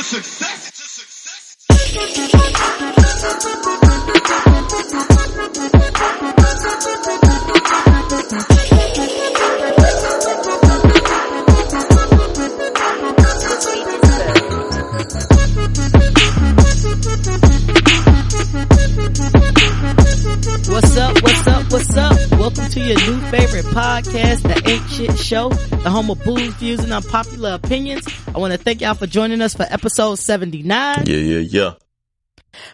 success. What's up? Welcome to your new favorite podcast, The Ain't Shit Show, the home of booze, views, and unpopular opinions. I want to thank y'all for joining us for episode 79. Yeah.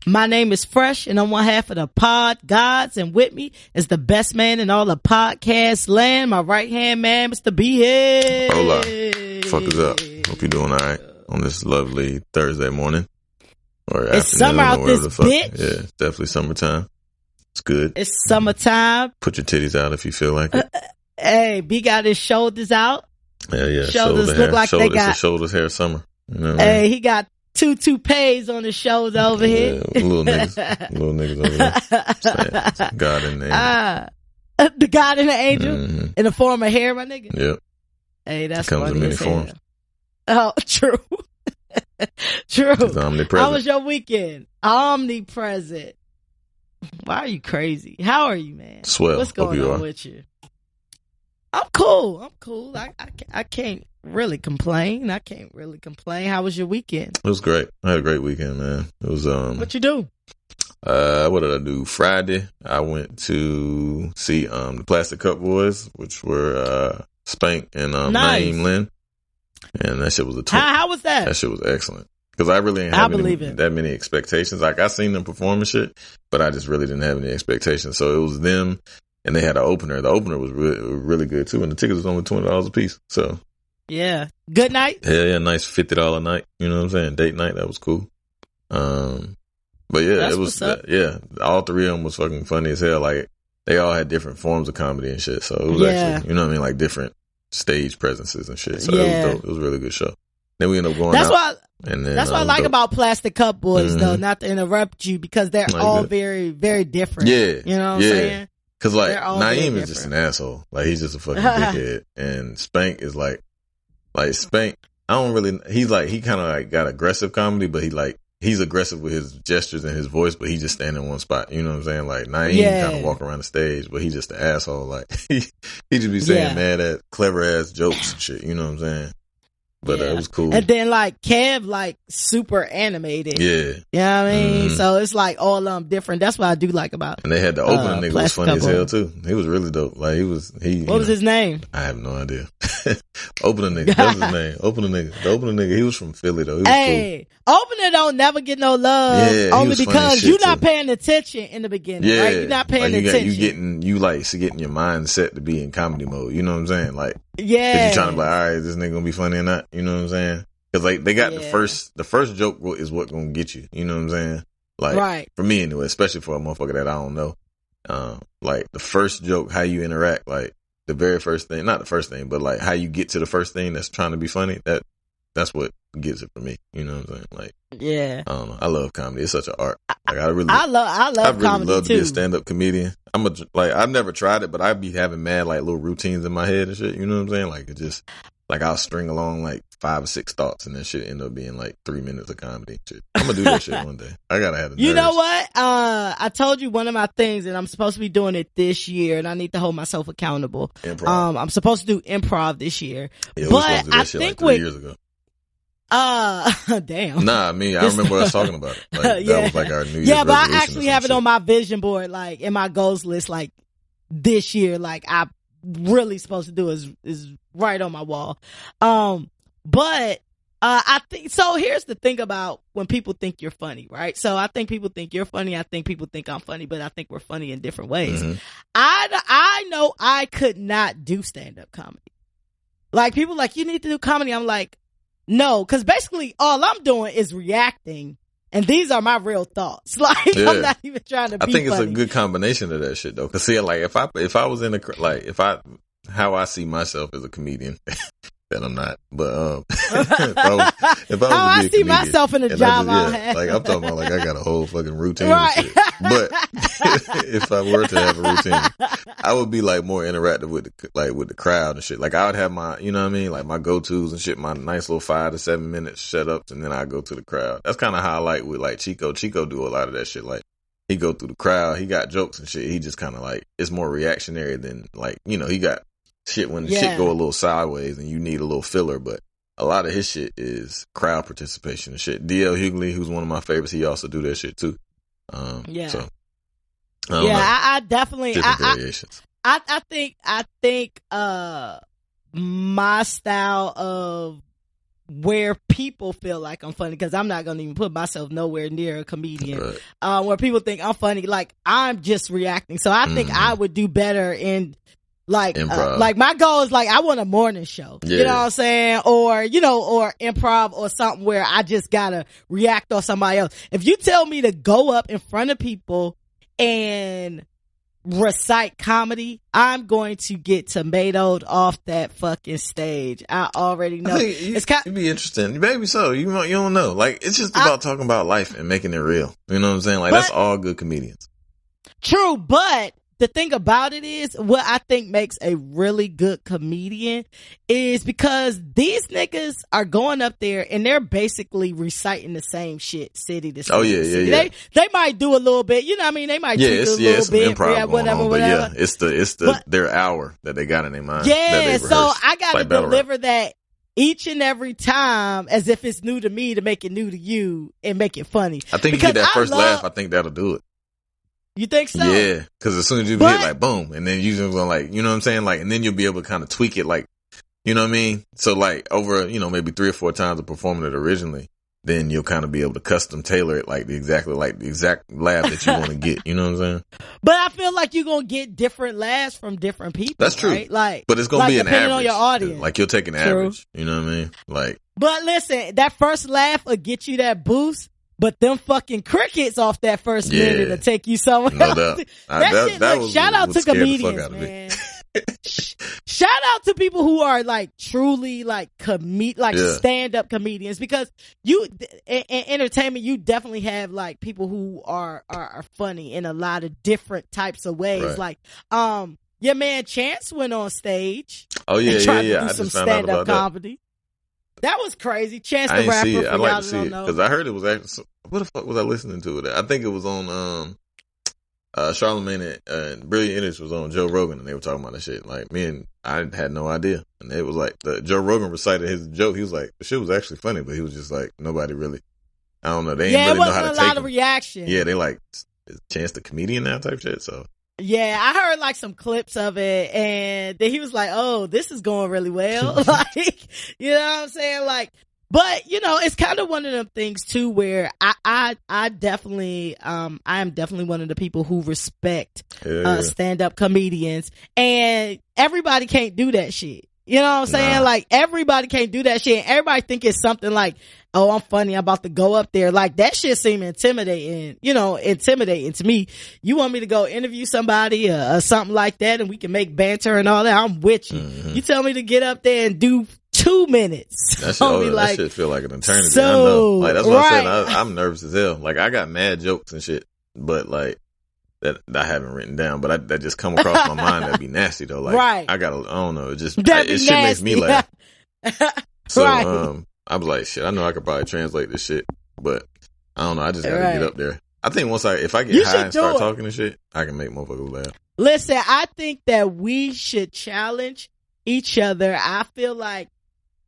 My name is Fresh, and I'm one half of the pod gods, and with me is the best man in all the podcast land, my right-hand man, Mr. B-Head. Hola. Fuck is up? Hope you're doing all right on this lovely Thursday morning. Or it's summer out this bitch. Yeah, it's definitely summertime. It's good. It's summertime. Put your titties out if you feel like it. Hey, B got his shoulders out. Yeah. Shoulders look hair. like they got. It's a shoulders hair summer. You know what hey, I mean? he got two toupees on his shoulders over here. Little niggas over there. God and the angel. The God and the angel in the form of hair, my nigga. Yep. Hey, that's comes funny in many as hell. forms. Oh, true. True. It's omnipresent. How was your weekend? Omnipresent. Why are you crazy? How are you, man? Swell. What's going on with you? I'm cool. I can't really complain. How was your weekend? It was great. I had a great weekend, man. It was What you do? What did I do? Friday, I went to see the Plastic Cup Boys, which were Spank and Nice. Naeem Lynn, and that shit was How was that? That shit was excellent. Because I really didn't have that many expectations. Like, I seen them perform and shit, but I just really didn't have any expectations. So it was them, and they had an opener. The opener was really good too, and the tickets was only $20 a piece. So yeah, good night. Hell yeah, nice $50 a night. You know what I'm saying? Date night. That was cool. But yeah, That's it was. what's up. Yeah, all three of them was fucking funny as hell. Like, they all had different forms of comedy and shit. So it was actually, you know what I mean, like different stage presences and shit. So it was dope. It was a really good show. Then we ended up going out. That's what I like about Plastic Cup Boys, though, not to interrupt you, because they're all very, very different. Yeah. You know what I'm saying? Because, like, Naeem is just an asshole. Like, he's just a fucking dickhead. And Spank is like Spank, he's like, he kind of like got aggressive comedy, but he's aggressive with his gestures and his voice, but he just stand in one spot. You know what I'm saying? Like, Naeem kind of walk around the stage, but he's just an asshole. Like, he just be saying mad at clever ass jokes and shit. You know what I'm saying? But it was cool. And then, like, Kev, like, super animated. Yeah. You know what I mean? So it's like all different. That's what I do like about. And they had the opening nigga was funny as hell too. He was really dope. Like, what was his name? I have no idea. Opening nigga. That was his name. Opening nigga. The opening nigga. He was from Philly though. He was cool. Opener don't never get no love. Yeah, only because you're not paying attention in the beginning. Yeah. Right? You're not paying attention. You getting your mind set to be in comedy mode. You know what I'm saying? Like, yeah. Cause you're trying to be like, all right, is this nigga gonna be funny or not? You know what I'm saying? Cause like, they got the first joke is what gonna get you. You know what I'm saying? Like, for me anyway, especially for a motherfucker that I don't know. Like, the first joke, how you interact, like, the very first thing, not the first thing, but like how you get to the first thing that's trying to be funny, that's what gets it for me. You know what I'm saying? Like, I don't know. I love comedy. It's such an art. Like, I love comedy love too. To be a stand-up comedian. I've never tried it, but I'd be having mad like little routines in my head and shit. You know what I'm saying? Like, it just, like, I'll string along like 5 or 6 thoughts and then shit end up being like 3 minutes of comedy and shit. I'm gonna do that shit one day. I gotta have the You nerves. know what? I told you one of my things, and I'm supposed to be doing it this year, and I need to hold myself accountable. Improv. I'm supposed to do improv this year. Yeah, but we supposed to do that shit like 3 years ago. Damn. Nah, I remember us talking about it. Like, that was like our New Year's resolution. But I actually have it on my vision board, like, in my goals list, like, this year, like, I really supposed to do is right on my wall. But I think, so here's the thing about when people think you're funny, right? So I think people think you're funny. I think people think I'm funny, but I think we're funny in different ways. Mm-hmm. I know I could not do stand-up comedy. Like, people like, you need to do comedy. I'm like, no, because basically all I'm doing is reacting, and these are my real thoughts. Like, I'm not even trying to be I think funny. it's a good combination of that shit though. Cause see, like, if I was in how I see myself as a comedian, that I'm not. But if I was I see myself in a job I have. Like I'm talking about, like I got a whole fucking routine right. and shit. But if I were to have a routine, I would be like more interactive with the crowd and shit. Like I would have my, you know what I mean, like my go-tos and shit, my nice little 5 to 7 minute shut ups, and then I go to the crowd. That's kind of how I like with like Chico. Chico do a lot of that shit. Like he go through the crowd, he got jokes and shit. He just kind of like, it's more reactionary than like, you know, he got shit when the shit go a little sideways and you need a little filler, but a lot of his shit is crowd participation and shit. DL Hughley, who's one of my favorites, he also do that shit too. So I definitely different variations. I think my style of where people feel like I'm funny, because I'm not gonna even put myself nowhere near a comedian, right. Where people think I'm funny, like I'm just reacting. So I think I would do better in like like my goal is like I want a morning show, you know what I'm saying, or you know, or improv or something where I just gotta react on somebody else. If you tell me to go up in front of people and recite comedy, I'm going to get tomatoed off that fucking stage. I already know. It'd be interesting. Maybe so. You don't know. Like, it's just about talking about life and making it real. You know what I'm saying? Like, that's all good comedians. True, but the thing about it is, what I think makes a really good comedian is because these niggas are going up there and they're basically reciting the same shit city to city. Oh yeah. They might do a little bit, you know what I mean? They might tweak a little bit. Improv whatever. But yeah, it's their hour that they got in their mind. Yeah, so I gotta deliver that each and every time as if it's new to me to make it new to you and make it funny. I think you get that first laugh, I think that'll do it. You think so? Yeah, because as soon as you hit like boom, and then you're gonna like, you know what I'm saying, like, and then you'll be able to kind of tweak it, like, you know what I mean. So like over, you know, maybe 3 or 4 times of performing it originally, then you'll kind of be able to custom tailor it like the exact laugh that you want to get. You know what I'm saying? But I feel like you're gonna get different laughs from different people. That's true. Right? Like, but it's gonna be an average on your audience. Like you'll take an average. You know what I mean? Like, but listen, that first laugh will get you that boost. But them fucking crickets off that first minute will take you somewhere else. Shout out to comedians, man. Shout out to people who are like truly like stand-up comedians, because you in entertainment, you definitely have like people who are funny in a lot of different types of ways. Right. Like your man Chance went on stage. Oh yeah, and tried to do I some just found out about comedy. That was crazy. Chance the Rapper. I didn't see it. I'd like to see it because I heard it was actually. What the fuck was I listening to it? I think it was on Charlamagne and Brilliant Idiots was on Joe Rogan, and they were talking about that shit. Like, I had no idea, and it was like Joe Rogan recited his joke. He was like, the shit was actually funny, but he was just like, nobody really. I don't know. They didn't really know how to take it. Yeah, it wasn't a lot of reaction. Yeah, they like, is Chance the comedian now type shit. So. Yeah, I heard like some clips of it, and then he was like, "Oh, this is going really well." Like, you know what I'm saying? Like, but you know, it's kind of one of them things too, where I definitely, I am definitely one of the people who respect stand-up comedians, and everybody can't do that shit. You know what I'm saying? Nah. Like, everybody can't do that shit. And everybody think it's something like, oh, I'm funny, I'm about to go up there. Like, that shit seem intimidating to me. You want me to go interview somebody or something like that, and we can make banter and all that, I'm with you. Mm-hmm. You tell me to get up there and do 2 minutes. That shit feel like an eternity. I know. Like, that's what I said. I'm nervous as hell. Like, I got mad jokes and shit, but like, that I haven't written down, but that just come across my mind. That'd be nasty though. Like, I don't know. It just, it shit makes me laugh. So, I was like, shit, I know I could probably translate this shit, but I don't know. I just gotta get up there. I think if I get high and start talking and shit, I can make motherfuckers laugh. Listen, I think that we should challenge each other. I feel like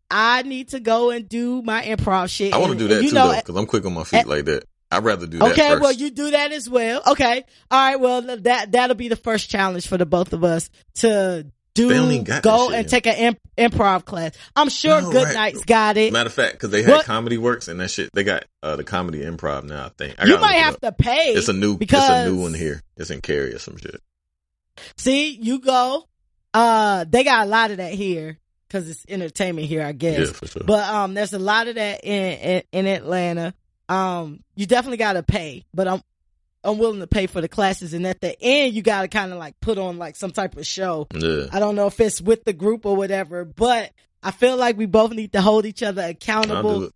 I need to go and do my improv shit. I want to do that too, though, because I'm quick on my feet like that. I'd rather do that first. Okay, well, you do that as well. Okay. All right, well, that'll be the first challenge for the both of us to go and take an improv class. I'm sure Goodnight's got it. Matter of fact, because they had Comedy Works and that shit, they got the Comedy Improv now, I think. You might have to pay. It's a new one here. It's in Cary or some shit. See, you go. They got a lot of that here because it's entertainment here, I guess. Yeah, for sure. But there's a lot of that in Atlanta. You definitely gotta pay, but I'm willing to pay for the classes, and at the end you gotta kind of like put on like some type of show. Yeah. I don't know if it's with the group or whatever, but I feel like we both need to hold each other accountable.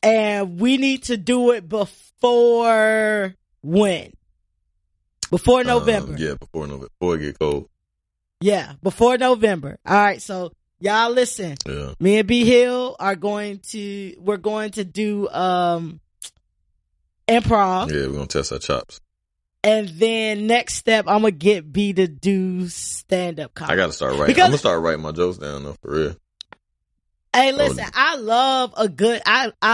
And we need to do it before when? Before November. Yeah, before November. Before it get cold. Yeah, before November. All right, so y'all listen. Yeah. Me and B Hill we're going to do improv. Yeah, we're gonna test our chops. And then next step, I'm gonna get B to do stand-up comedy. I gotta start writing. I'm gonna start writing my jokes down though, for real. Hey, listen, I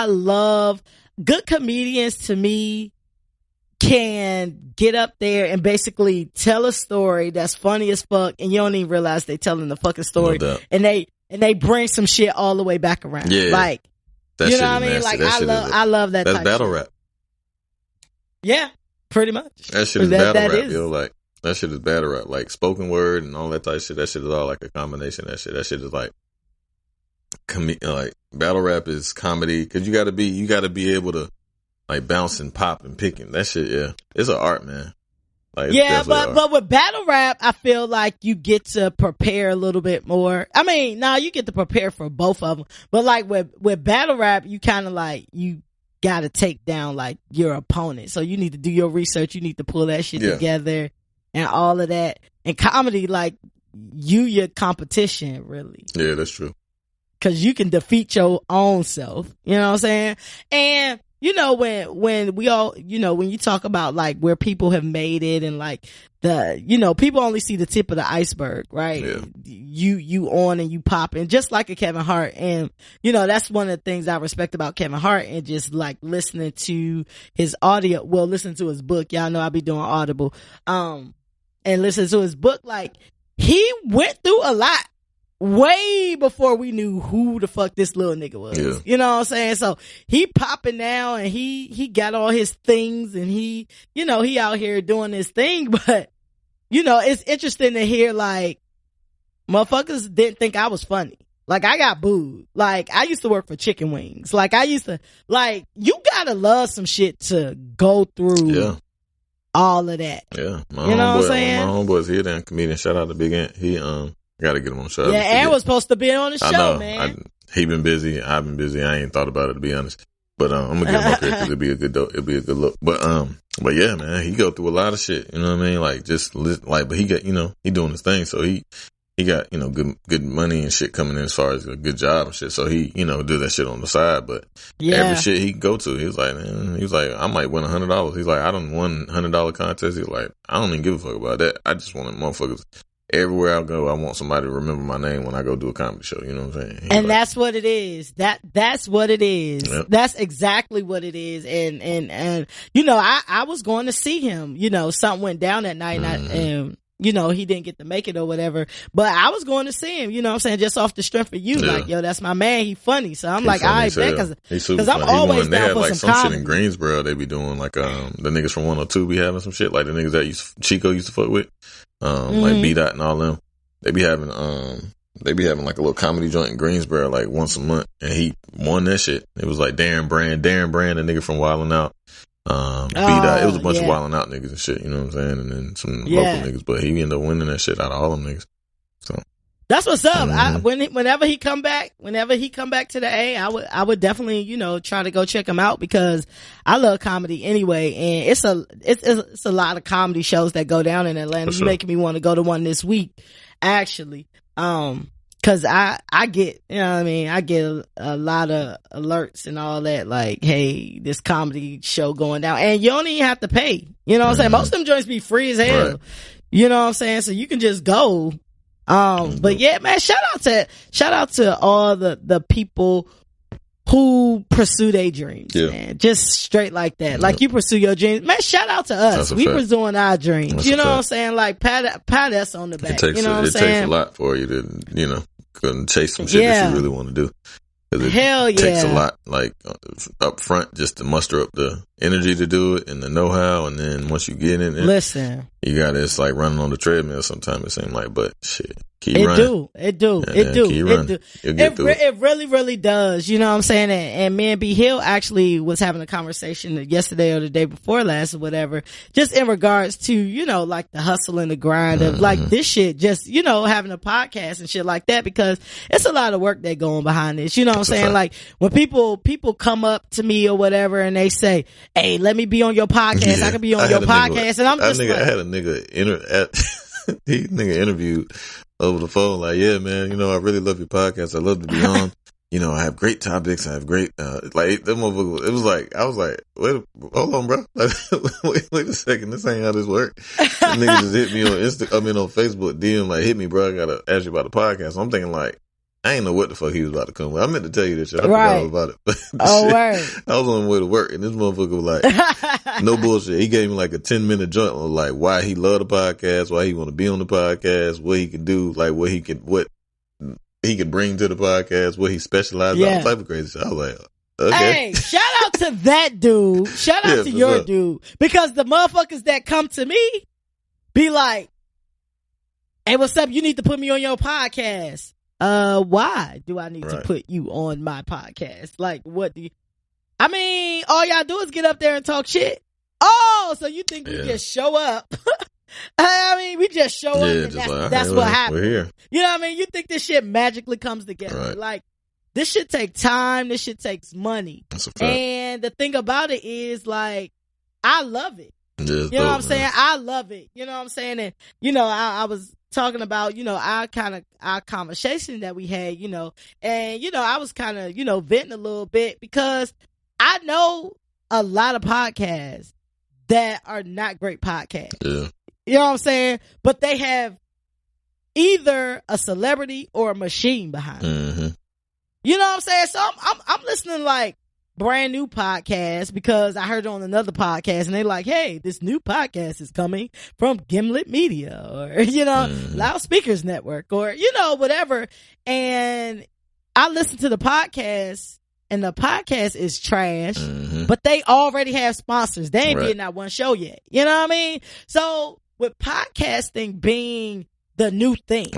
love good comedians. To me, can get up there and basically tell a story that's funny as fuck, and you don't even realize they telling the fucking story, and they bring some shit all the way back around. Yeah, like that you know what I mean. Like I love that. That's type battle shit. rap. Yeah, pretty much. That shit is battle rap. Yo, like that shit is battle rap. Like spoken word and all that type of shit. That shit is all like a combination. That shit is like. Like battle rap is comedy because you got to be able to like bounce and pop and pick and that shit. Yeah, it's an art, man. Like, yeah, but with battle rap, I feel like you get to prepare a little bit more. I mean, you get to prepare for both of them, but like with battle rap, you kind of like you got to take down like your opponent, so you need to do your research. You need to pull that shit together and all of that. And comedy, like your competition, really. Yeah, that's true. Cause you can defeat your own self. You know what I'm saying? And, you know, when we all, you know, when you talk about like where people have made it and like people only see the tip of the iceberg, right? Yeah. You on and you popping just like a Kevin Hart. And, you know, that's one of the things I respect about Kevin Hart and just like listening to his audio. Well, listen to his book. Y'all know I be doing Audible. And listen to his book. Like he went through a lot. Way before we knew who the fuck this little nigga was. Yeah. You know what I'm saying? So he popping now and he got all his things and he out here doing his thing, but you know, it's interesting to hear like motherfuckers didn't think I was funny. Like I got booed. Like I used to work for chicken wings. Like I used to you gotta love some shit to go through all of that. Yeah. You know what I'm saying? My homeboy's here then comedian. Shout out to Big Ant. He gotta get him on the show. Yeah, Ant was supposed to be on the show, I know. man. He been busy. I've been busy. I ain't thought about it to be honest. But I'm gonna get him up here because it'll be a good look. But yeah, man, he go through a lot of shit. You know what I mean? Like but he got he doing his thing. So he got good money and shit coming in as far as a good job and shit. So he do that shit on the side. But every shit he go to, he was like, I might win $100. He's like, I done won $100 contest. He's like, I don't even give a fuck about that. I just want motherfuckers. Everywhere I go, I want somebody to remember my name when I go do a comedy show. You know what I'm saying? And that's what it is. That's what it is. Yep. That's exactly what it is. And you know, I was going to see him. You know, something went down that night, and you know, he didn't get to make it or whatever. But I was going to see him. You know what I'm saying? Just off the strength of you, like, yo, that's my man. He funny. So I'm like, all right, bet, because I'm always down for some comedy. Shit in Greensboro. They be doing like the niggas from 102 be having some shit like the niggas that Chico used to fuck with. Like B-Dot and all them, they be having like a little comedy joint in Greensboro like once a month, and he won that shit. It was like Darren Brand, the nigga from Wildin' Out, B-Dot. It was a bunch of Wildin' Out niggas and shit, you know what I'm saying, and then some local niggas, but he ended up winning that shit out of all them niggas. So that's what's up. Whenever he come back to the A, I would definitely, you know, try to go check him out because I love comedy anyway. And it's a lot of comedy shows that go down in Atlanta. You're making me want to go to one this week, actually. Cause I get, you know what I mean? I get a lot of alerts and all that, like, hey, this comedy show going down, and you don't even have to pay. You know what I'm saying? Most of them joints be free as hell. Right. You know what I'm saying? So you can just go. But yeah, man, shout out to all the people who pursue their dreams, man. Just straight like that. Like you pursue your dreams. Man, shout out to us. We pursuing our dreams. That's you know what I'm saying? Like pat us on the back. You know what I'm saying? It takes a lot for you to, you know, chase some shit that you really want to do. Hell yeah. It takes a lot, like, up front just to muster up the energy to do it and the know-how, and then once you get in it, listen, you got it's like running on the treadmill sometimes, it seems like, but shit. It really, really does. You know what I'm saying? And me and B Hill actually was having a conversation yesterday or the day before last or whatever, just in regards to, you know, like the hustle and the grind of like this shit, just, you know, having a podcast and shit like that, because it's a lot of work that going behind this. You know what I'm saying? Like when people come up to me or whatever and they say, hey, let me be on your podcast. I can be on your podcast. And I'm just like, I had a nigga interviewed over the phone, like, yeah, man, you know, I really love your podcast. I love to be on. You know, I have great topics. I have great, like, that motherfucker, it was like, I was like, wait, hold on, bro. Like, wait a second. This ain't how this work. The nigga just hit me on on Facebook DM, like, hit me, bro. I gotta ask you about the podcast. So I'm thinking, like, I ain't know what the fuck he was about to come with. I meant to tell you this shit. I forgot all about it. But word. I was on the way to work, and this motherfucker was like, no bullshit. He gave me like a 10-minute joint on like why he loved the podcast, why he want to be on the podcast, what he can do, like what he could bring to the podcast, what he specialized in, all type of crazy shit. I was like, okay. Hey, shout out to that dude. Shout out to your dude. Because the motherfuckers that come to me be like, hey, what's up? You need to put me on your podcast. Why do I need to put you on my podcast? Like, what do you, I mean, all y'all do is get up there and talk shit. Oh, so you think we just show up? I mean, we just show up and that's what happens. We're here. You know what I mean? You think this shit magically comes together. Right. Like, this shit takes time. This shit takes money. That's a fact. And the thing about it is, like, I love it. You know what I'm saying? I love it. You know what I'm saying? And, you know, I was talking about, you know, our conversation that we had, you know, and, you know, I was kind of, you know, venting a little bit because I know a lot of podcasts that are not great podcasts. Yeah. You know what I'm saying? But they have either a celebrity or a machine behind it. Mm-hmm. You know what I'm saying? So I'm listening like brand new podcast because I heard it on another podcast and they're like, hey, this new podcast is coming from Gimlet Media or, you know, Loudspeakers Network or, you know, whatever. And I listened to the podcast and the podcast is trash, but they already have sponsors. They ain't did not one show yet. You know what I mean? So with podcasting being the new thing,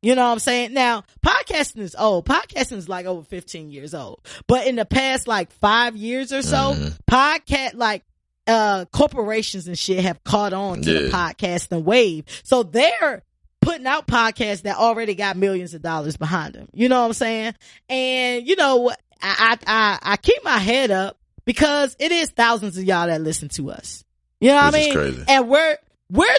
you know what I'm saying? Now, podcasting is old. Podcasting is like over 15 years old. But in the past like 5 years or so, corporations and shit have caught on to the podcasting wave. So they're putting out podcasts that already got millions of dollars behind them. You know what I'm saying? And you know what? I keep my head up because it is thousands of y'all that listen to us. You know what I mean? Crazy. And we're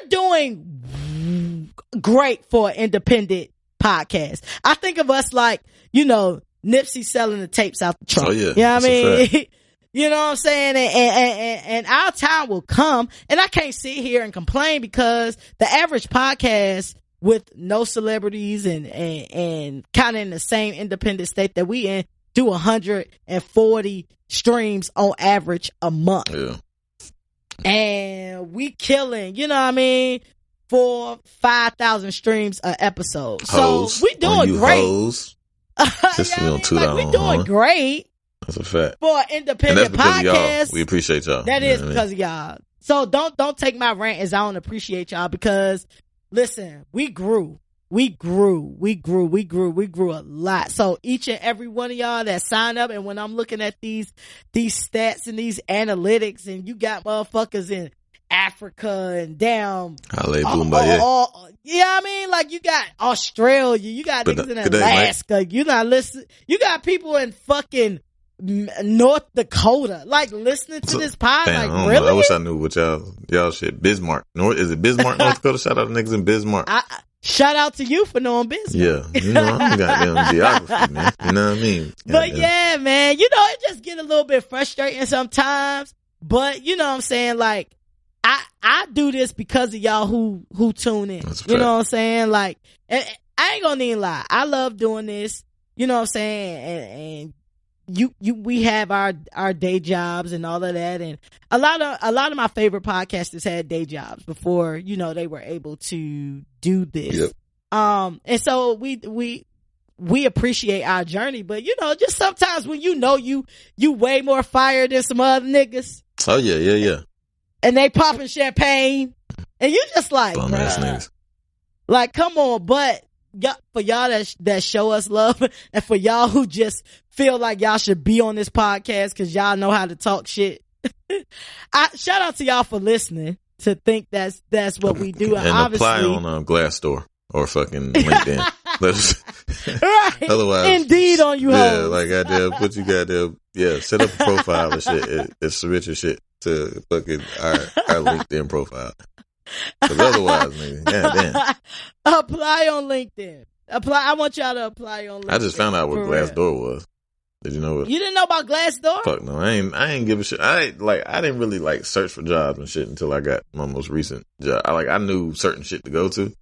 doing great for an independent podcast. I think of us like, you know, Nipsey selling the tapes out the trunk. Oh yeah. You know what I mean? You know what I'm saying? And our time will come. And I can't sit here and complain because the average podcast with no celebrities and kind of in the same independent state that we in do 140 streams on average a month. Yeah. And we killing, you know what I mean? 4,000-5,000 streams an episode. Hoes. So we doing great. Hoes. Just we doing great. That's a fact. For an independent podcast. We appreciate y'all. That is because of y'all. So don't take my rant as I don't appreciate y'all because listen, we grew a lot. So each and every one of y'all that signed up, and when I'm looking at these stats and these analytics, and you got motherfuckers in Africa and down I mean, like you got Australia, you got niggas in Alaska, you got people in fucking North Dakota, like listening to this pod. Damn, like really? I wish I knew what y'all shit. Bismarck, is it Bismarck, North Dakota? Shout out to niggas in Bismarck. Shout out to you for knowing business. Yeah, you know, I'm goddamn geography, man. You know what I mean? But yeah, man, you know, it just get a little bit frustrating sometimes. But you know what I'm saying? Like, I do this because of y'all who tune in. You know what I'm saying? Like, I ain't gonna even lie. I love doing this. You know what I'm saying? And we have our day jobs and all of that, and a lot of my favorite podcasters had day jobs before, you know, they were able to do this. Yep. And so we appreciate our journey, but you know, just sometimes when you know you way more fire than some other niggas. Oh yeah. And they popping champagne, and you just like, bum ass niggas. Like, come on, but y'all that show us love, and for y'all who just feel like y'all should be on this podcast because y'all know how to talk shit. Shout out to y'all for listening, to think that's what we do. And apply on Glassdoor or fucking LinkedIn. Right. Otherwise, Indeed on you hoes. Yeah, like goddamn, put you goddamn, set up a profile and shit. And submit your shit to fucking our LinkedIn profile. Because otherwise, nigga, goddamn. Apply on LinkedIn. I want y'all to apply on LinkedIn. I just found out what Glassdoor was. Did you know what? You didn't know about Glassdoor? Fuck no, I ain't give a shit. I didn't really search for jobs and shit until I got my most recent job. I knew certain shit to go to,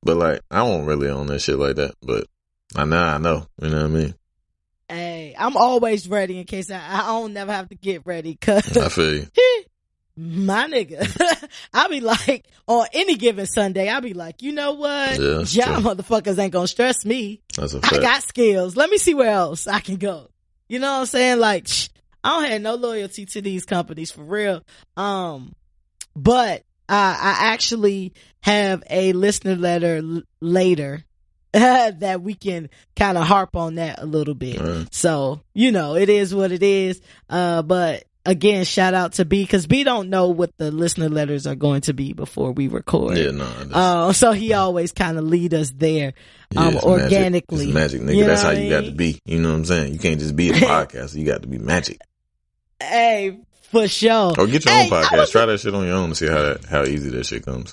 but I won't really own that shit like that. But I know, you know what I mean? Hey, I'm always ready in case I don't never have to get ready. Cause I feel you. My nigga, I be like, on any given Sunday, I be like, you know what? Yeah, y'all motherfuckers ain't gonna stress me. That's a fact. I got skills. Let me see where else I can go. You know what I'm saying? I don't have no loyalty to these companies for real. But I actually have a listener letter later that we can kind of harp on that a little bit. Right. So, it is what it is. But again, shout out to B, because B don't know what the listener letters are going to be before we record. Yeah, no. So he always kind of lead us there, organically. It's magic, nigga. That's how you got to be. You know what I'm saying? You can't just be a podcast. You got to be magic. Hey, for sure. Or get your own podcast. Try that shit on your own to see how easy that shit comes.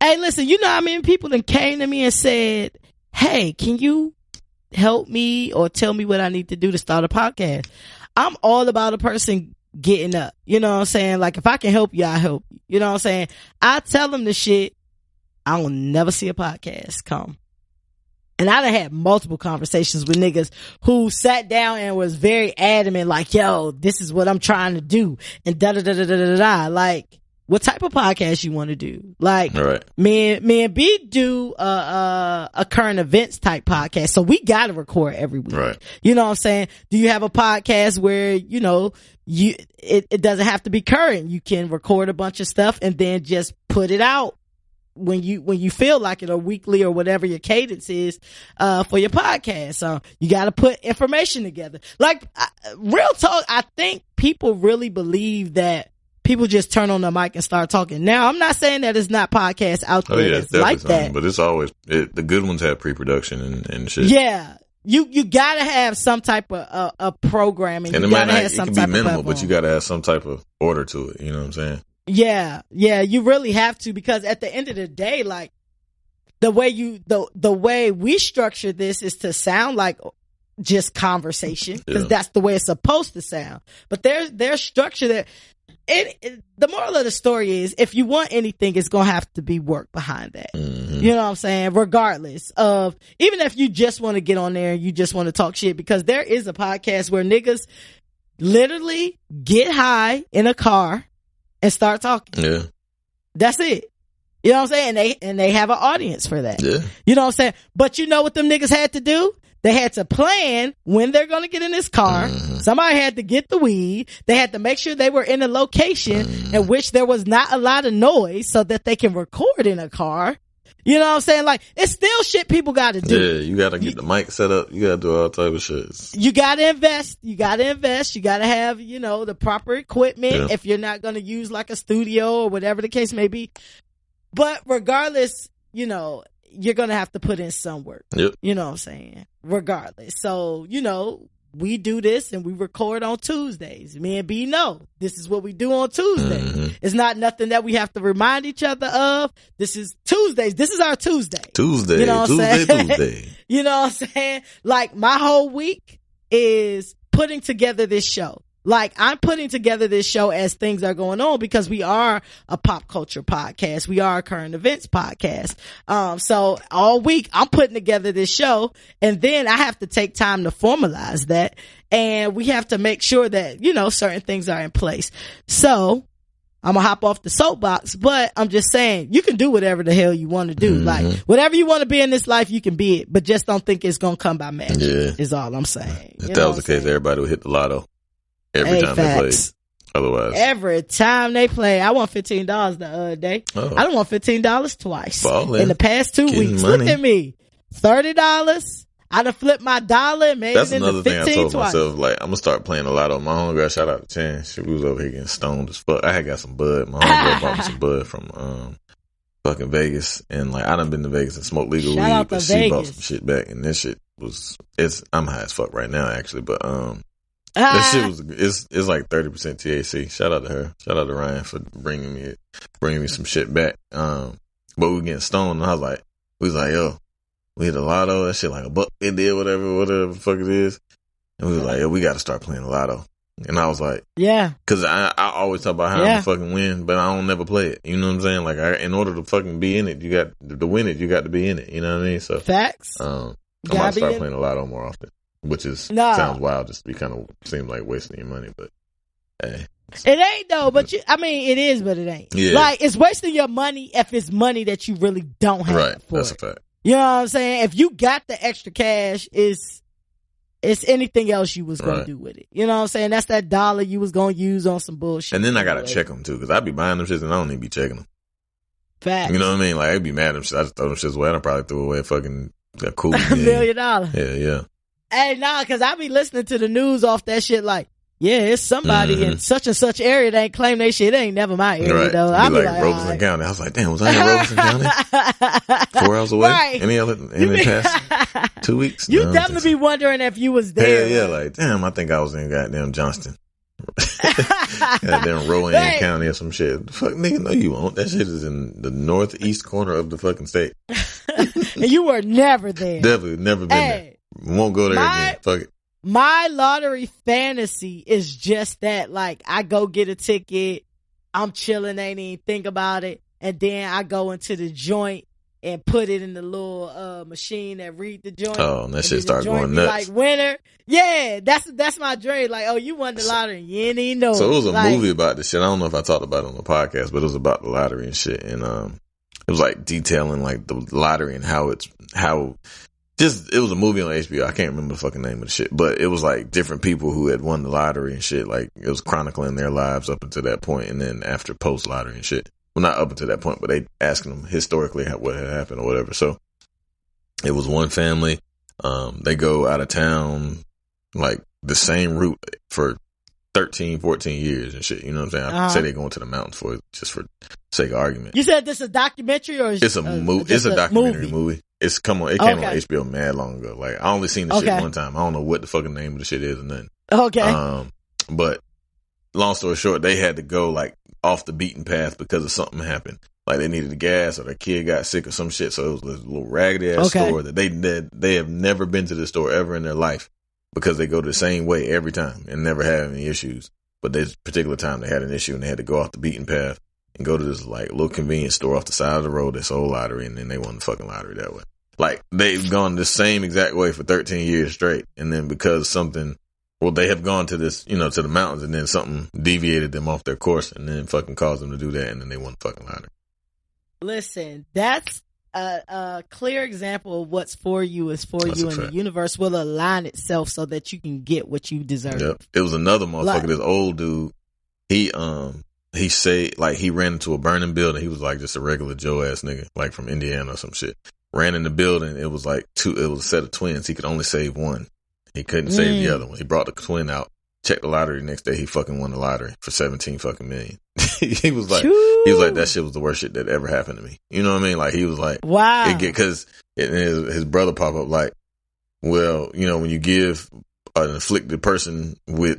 Hey, listen, how many people that came to me and said, hey, can you help me or tell me what I need to do to start a podcast? I'm all about a person getting up. You know what I'm saying? If I can help you, I help you. You know what I'm saying? I tell them the shit. I will never see a podcast come. And I done had multiple conversations with niggas who sat down and was very adamant, yo, this is what I'm trying to do. And da-da-da-da-da-da-da. What type of podcast you want to do? Right. Me and B do a current events type podcast. So we got to record every week. Right. You know what I'm saying? Do you have a podcast where, it doesn't have to be current. You can record a bunch of stuff and then just put it out when you feel like it, or weekly or whatever your cadence is, for your podcast. So you got to put information together. Real talk, I think people really believe that people just turn on the mic and start talking. Now, I'm not saying that it's not podcasts out there that's like that. But it's always, the good ones have pre-production and shit. Yeah. You gotta have some type of programming. And it can be minimal, but you gotta have some type of order to it. You know what I'm saying? Yeah, you really have to, because at the end of the day, the way we structure this is to sound like just conversation, because that's the way it's supposed to sound. But there's structure there. The moral of the story is, if you want anything, it's gonna have to be work behind that. Mm-hmm. You know what I'm saying? Regardless of, even if you just want to get on there and you just want to talk shit, because there is a podcast where niggas literally get high in a car and start talking. Yeah. That's it. You know what I'm saying? And they have an audience for that. Yeah. You know what I'm saying? But you know what them niggas had to do? They had to plan when they're going to get in this car. Mm-hmm. Somebody had to get the weed. They had to make sure they were in a location in which there was not a lot of noise so that they can record in a car. You know what I'm saying? It's still shit people got to do. Yeah, you got to get the mic set up. You got to do all type of shit. You got to invest. You got to have, the proper equipment if you're not going to use a studio or whatever the case may be. But regardless, you're going to have to put in some work. Yep. You know what I'm saying? Regardless. So, we do this and we record on Tuesdays. Me and B know this is what we do on Tuesdays. Mm-hmm. It's not nothing that we have to remind each other of. This is Tuesdays. This is our Tuesday. You know what I'm saying? Tuesday. You know what I'm saying? My whole week is putting together this show. I'm putting together this show as things are going on, because we are a pop culture podcast. We are a current events podcast. So all week I'm putting together this show, and then I have to take time to formalize that. And we have to make sure that, certain things are in place. So I'm gonna hop off the soapbox, but I'm just saying, you can do whatever the hell you want to do. Mm-hmm. Whatever you want to be in this life, you can be it, but just don't think it's gonna come by magic. Yeah. Is all I'm saying. If that was the case, everybody would hit the lotto. Every time they played. Otherwise. Every time they play. I won $15 the other day. Oh. I done won $15 twice. Ballin'. In the past 2 weeks. Money. Look at me. $30. I done flipped my dollar and made That's it into 15 another thing I told twice. myself, like, I'm gonna start playing a lot on my homegirl. Shout out to Chan. She was over here getting stoned as fuck. I had got some bud. My homegirl bought me some bud from fucking Vegas, and like I done been to Vegas and smoked legal weed, but she bought some shit back, and this shit I'm high as fuck right now actually, but that shit it's like 30% THC. Shout out to her. Shout out to Ryan for bringing me some shit back. But we were getting stoned, and we was like, yo, we hit the lotto, that shit like $1 whatever the fuck it is. And we was like, yo, we got to start playing the lotto. And I was like, yeah, because I always talk about how I'm gonna fucking win, but I don't never play it. You know what I'm saying? Like, in order to fucking be in it, you got to win it. You got to be in it. You know what I mean? So facts. I'm about to start playing the lotto more often, which sounds wild, just to be kind of seems like wasting your money, but hey. It ain't though, but it is, but it ain't. Yeah. Like, it's wasting your money if it's money that you really don't have. Right, for that's it. a fact. You know what I'm saying? If you got the extra cash, it's anything else you was gonna do with it. You know what I'm saying? That's that dollar you was gonna use on some bullshit. And then I gotta check them too, because I be buying them shits and I don't even be checking them. Facts. You know what I mean? Like, I'd be mad at them shit. I just throw them shits away. I probably threw away a cool $1 million. Yeah. Hey, nah, because I be listening to the news off that shit like, yeah, it's somebody in such and such area that ain't claim they shit. It ain't never my area, though. I be like Robeson County. I was like, damn, was I in Robeson County? 4 hours away? Right. Any past 2 weeks? You definitely be wondering if you was there. Yeah, like, damn, I think I was in goddamn Johnston. Goddamn Rowan County or some shit. Fuck, nigga, no you won't. That shit is in the northeast corner of the fucking state. And you were never there. Definitely, never been there. Won't go there again. Fuck it. My lottery fantasy is just that. Like, I go get a ticket, I'm chilling, ain't even think about it, and then I go into the joint and put it in the little machine that read the joint. Oh, and that shit start going nuts. Like, winner. Yeah, that's my dream. Like, oh, you won the lottery. You didn't even know. So it was a movie about this shit. I don't know if I talked about it on the podcast, but it was about the lottery and shit. And it was like detailing like the lottery and it was a movie on HBO. I can't remember the fucking name of the shit, but it was like different people who had won the lottery and shit. Like, it was chronicling their lives up until that point, and then after post lottery and shit. Well, not up until that point, but they asking them historically what had happened or whatever. So it was one family. They go out of town, like the same route for 13, 14 years and shit. You know what I'm saying? I say they going to the mountains for sake of argument. You said this is a documentary or it's a movie? It's a documentary movie. It came on HBO mad long ago. Like, I only seen the shit one time. I don't know what the fucking name of the shit is or nothing. Okay. But long story short, they had to go like off the beaten path because of something happened. Like, they needed gas or their kid got sick or some shit. So it was a little raggedy ass store that they have never been to the store ever in their life because they go the same way every time and never have any issues. But this particular time they had an issue and they had to go off the beaten path and go to this like little convenience store off the side of the road that sold lottery, and then they won the fucking lottery that way. Like, they've gone the same exact way for 13 years straight, and then because they have gone to this, to the mountains, and then something deviated them off their course, and then fucking caused them to do that, and then they won the fucking lottery. Listen, that's a clear example of what's for you is for you, and the universe will align itself so that you can get what you deserve. Yep. It was another motherfucker, this old dude. He said, like, he ran into a burning building. He was like just a regular Joe ass nigga, like from Indiana or some shit. Ran in the building. It was like it was a set of twins. He could only save one. He couldn't save the other one. He brought the twin out, checked the lottery the next day. He fucking won the lottery for 17 fucking million. he was like, that shit was the worst shit that ever happened to me. You know what I mean? Like, he was like, wow. Because his brother pop up like, well, when you give an afflicted person with,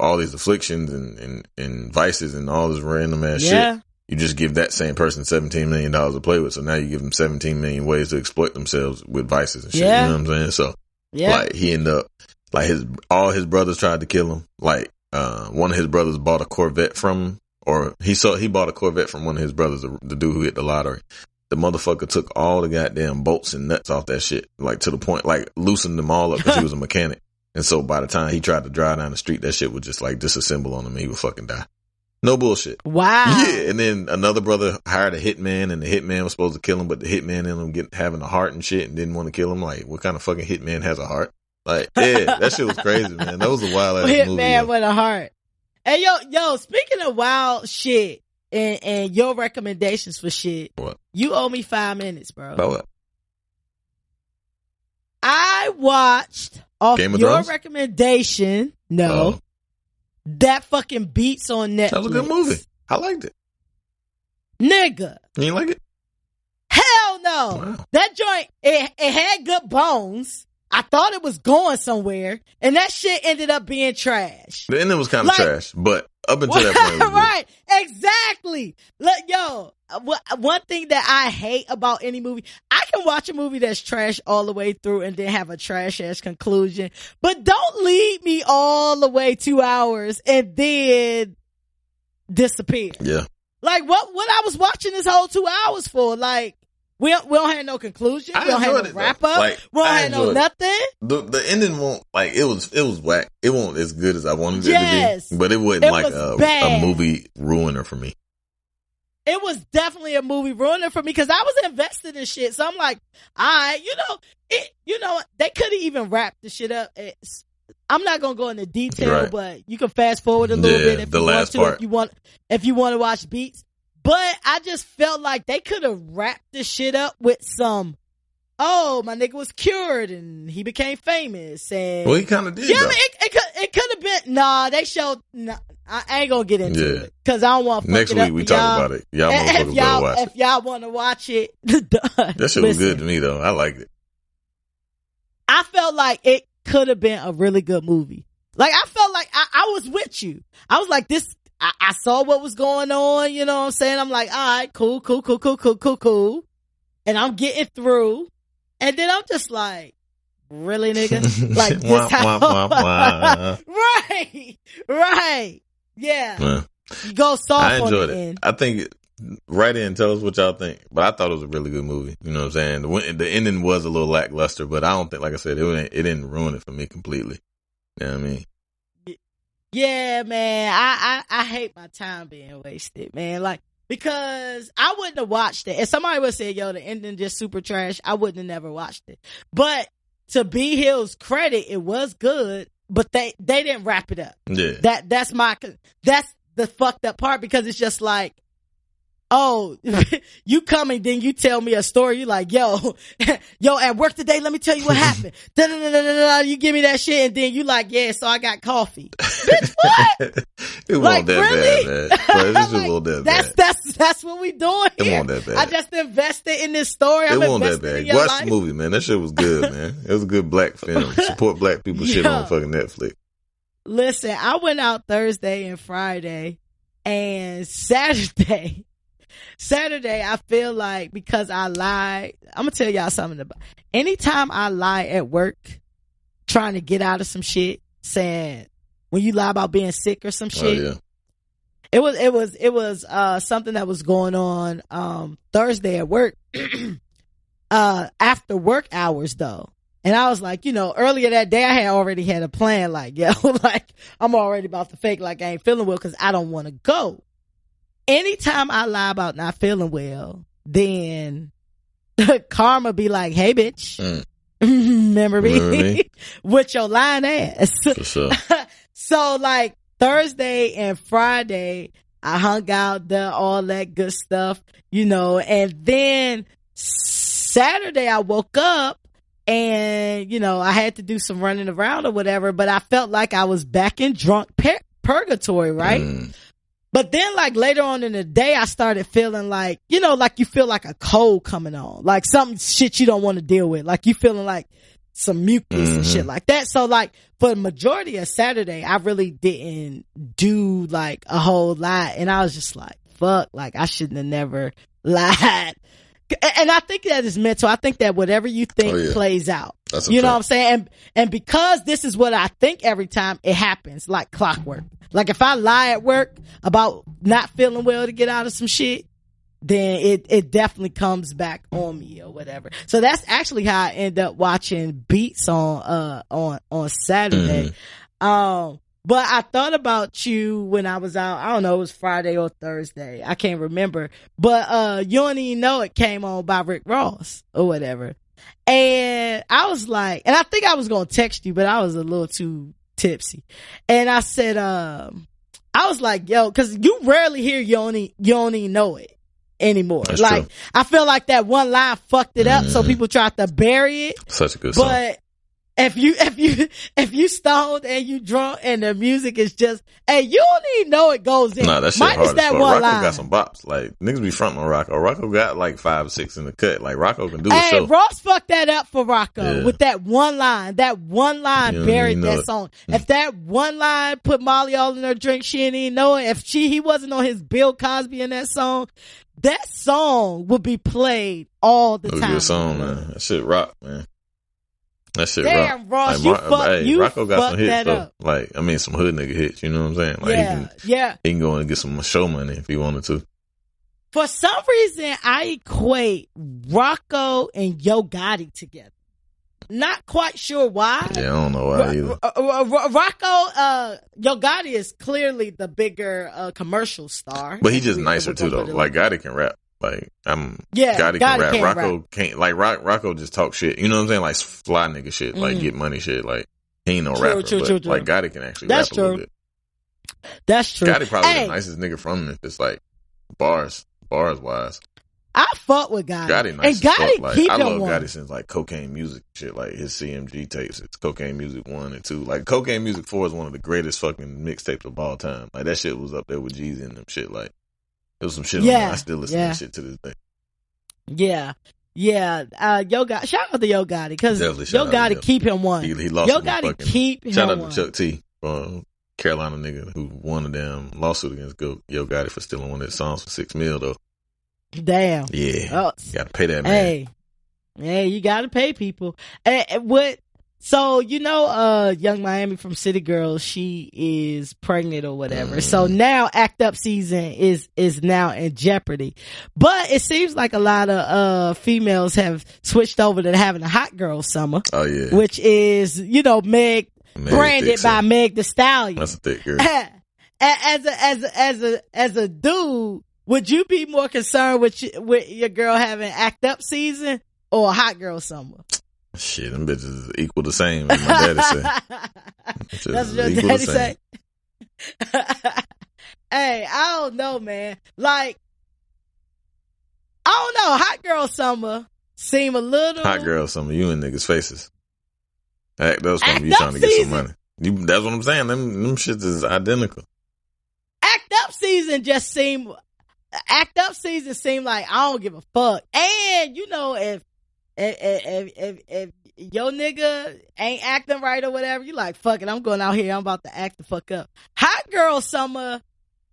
all these afflictions and vices and all this random ass shit, you just give that same person $17 million to play with. So now you give them 17 million ways to exploit themselves with vices and shit. You know what I'm saying? So, like, he ended up, like, all his brothers tried to kill him. Like, one of his brothers bought a Corvette from him, or he bought a Corvette from one of his brothers, the dude who hit the lottery. The motherfucker took all the goddamn bolts and nuts off that shit, like, to the point, like, loosened them all up because he was a mechanic. And so by the time he tried to drive down the street, that shit would just like disassemble on him and he would fucking die. No bullshit. Wow. Yeah. And then another brother hired a hitman, and the hitman was supposed to kill him, but the hitman ended up having a heart and shit and didn't want to kill him. Like, what kind of fucking hitman has a heart? Like, yeah, that shit was crazy, man. That was a wild ass movie. Hitman with a heart. Hey, yo, speaking of wild shit and your recommendations for shit, what? You owe me 5 minutes, bro. About what? I watched off your recommendation. No. That fucking Beats on Netflix. That was a good movie. I liked it. Nigga. You didn't like it? Hell no. Wow. That joint, it had good bones. I thought it was going somewhere, and that shit ended up being trash. The ending was kind of trash, but up until that point, it was right? Exactly. Look, yo, one thing that I hate about any movie, I can watch a movie that's trash all the way through and then have a trash ass conclusion, but don't lead me all the way 2 hours and then disappear. Yeah. Like what I was watching this whole 2 hours for, like. We don't have no conclusion. We don't have no wrap up. Like, we don't have no nothing. The ending won't, like, it was whack. It won't as good as I wanted it to be. But it wasn't a movie ruiner for me. It was definitely a movie ruiner for me because I was invested in shit. So I'm like, they could have even wrapped the shit up. I'm not gonna go into detail, but you can fast forward a little bit if you want to watch Beats. But I just felt like they could have wrapped this shit up with some, my nigga was cured and he became famous. And well, he kind of did. Yeah, I mean, it could have been. They showed. I ain't gonna get into it because I don't want to. Next week we talk about it. Y'all motherfuckers better watch it. If y'all want to watch it, that shit was good to me though. I liked it. I felt like it could have been a really good movie. Like I felt like I was with you. I was like this. I saw what was going on, you know what I'm saying? I'm like, all right, cool. And I'm getting through. And then I'm just like, really, nigga? Like, this how? Right. Yeah. You go soft I enjoyed on it. End. I think, write in, tell us what y'all think. But I thought it was a really good movie. You know what I'm saying? The ending was a little lackluster, but I don't think, like I said, it didn't ruin it for me completely. You know what I mean? Yeah, man, I hate my time being wasted, man. Like, because I wouldn't have watched it. If somebody would say, yo, the ending just super trash, I wouldn't have never watched it. But to B Hill's credit, it was good, but they didn't wrap it up. Yeah. That's the fucked up part because it's just like, oh, you come and then you tell me a story. You like, yo, at work today, let me tell you what happened. You give me that shit and then you like, yeah, so I got coffee. Bitch, what? It like, wasn't that really? bad, man. But it's just a little that bad. That's what we doing here. It wasn't that bad. I just invested in this story. It wasn't that bad. Watch the movie, man. That shit was good, man. It was a good black film. Support black people shit on fucking Netflix. Listen, I went out Thursday and Friday and Saturday, I feel like because I lied, I'm going to tell y'all something about anytime I lie at work, trying to get out of some shit, saying when you lie about being sick or some shit. Oh, yeah. It was something that was going on, Thursday at work, after work hours though. And I was like, earlier that day I had already had a plan like, like I'm already about to fake like I ain't feeling well because I don't want to go. Anytime I lie about not feeling well, then karma be like, hey, bitch, remember me? With your lying ass. For sure. So like Thursday and Friday, I hung out, done all that good stuff, and then Saturday I woke up and, I had to do some running around or whatever, but I felt like I was back in drunk purgatory, right? But then like later on in the day, I started feeling like, like you feel like a cold coming on, like some shit you don't want to deal with. Like you feeling like some mucus and shit like that. So like for the majority of Saturday, I really didn't do like a whole lot. And I was just like, fuck, like I shouldn't have never lied. And I think that is mental. I think that whatever you think plays out. You know what I'm saying? And because this is what I think every time, it happens like clockwork. Like if I lie at work about not feeling well to get out of some shit, then it definitely comes back on me or whatever. So that's actually how I end up watching Beats on Saturday. But I thought about you when I was out. I don't know, it was Friday or Thursday. I can't remember. But You Don't Even Know It came on by Rick Ross or whatever. And I was like, and I think I was going to text you, but I was a little too tipsy. And I said, I was like, yo, cause you rarely hear You Don't Even Know It. anymore. That's like, true. I feel like that one line fucked it up, so people tried to bury it. Such a good song. But if you stoned and you drunk and the music is just, hey, you don't even know it goes in. Nah, that shit Minus hard that as fuck. one Rocco line. got some bops. Like, niggas be fronting on Rocco. Rocco got like 5 or 6 in the cut. Like, Rocco can do a show. Ross fucked that up for Rocco with that one line. That one line buried that song. If that one line put Molly all in her drink, she didn't even know it. If he wasn't on his Bill Cosby in that song would be played all the time. That was a good song, man. That shit rock, man. That shit Damn, rock. Ross, like, you Rocco got some hits though. up. Like, I mean, some hood nigga hits. You know what I'm saying? Like, he can go and get some show money if he wanted to. For some reason, I equate Rocco and Yo Gotti together. Not quite sure why. Yeah, I don't know why either. Rocco, Yo Gotti is clearly the bigger commercial star, but he's just nicer too, though. Like, Gotti can rap. Like, Gotti can rap. Rocco can't. Like, Rocco just talk shit. You know what I'm saying? Like, fly nigga shit. Like, get money shit. Like, he ain't no rapper. True. Like, Gotti can actually rap a little bit. That's true. Gotti probably the nicest nigga from Memphis. Like, bars wise. I fuck with Gotti. Gotti nice and Gotti like, keep I him love one. Gotti since like Cocaine Music shit, like his CMG tapes. It's Cocaine Music 1 and 2. Like, Cocaine Music 4 is one of the greatest fucking mixtapes of all time. Like, that shit was up there with Jeezy and them shit. Like, it was some shit on there. I still listen to that shit to this day. Yeah. Yo Gotti, shout out to Yo Gotti, because Yo Gotti keep him one. He lost Yo Gotti keep him one. Shout out to Chuck T, Carolina nigga who won a damn lawsuit against Yo Gotti for stealing one of his songs for $6 million though. Damn. Yeah. You gotta pay that man. Hey, you gotta pay people. So, Young Miami from City Girls, she is pregnant or whatever. So now Act Up season is now in jeopardy. But it seems like a lot of females have switched over to having a hot girl summer. Oh yeah. Which is, Meg branded by Meg Thee Stallion. That's a thick girl. As a dude, would you be more concerned with your girl having Act Up season or a hot girl summer? Shit, them bitches is equal the same, as my daddy said. That's what your daddy say. Hey, I don't know, man. Like, I don't know. Hot girl summer seem a little. Hot girl summer, you in niggas' faces. Act Up summer, you trying to get some money. That's what I'm saying. Them shits is identical. Act Up season just seem. Act Up season seem like I don't give a fuck. And if your nigga ain't acting right or whatever, you like, fuck it, I'm going out here, I'm about to act the fuck up. Hot girl summer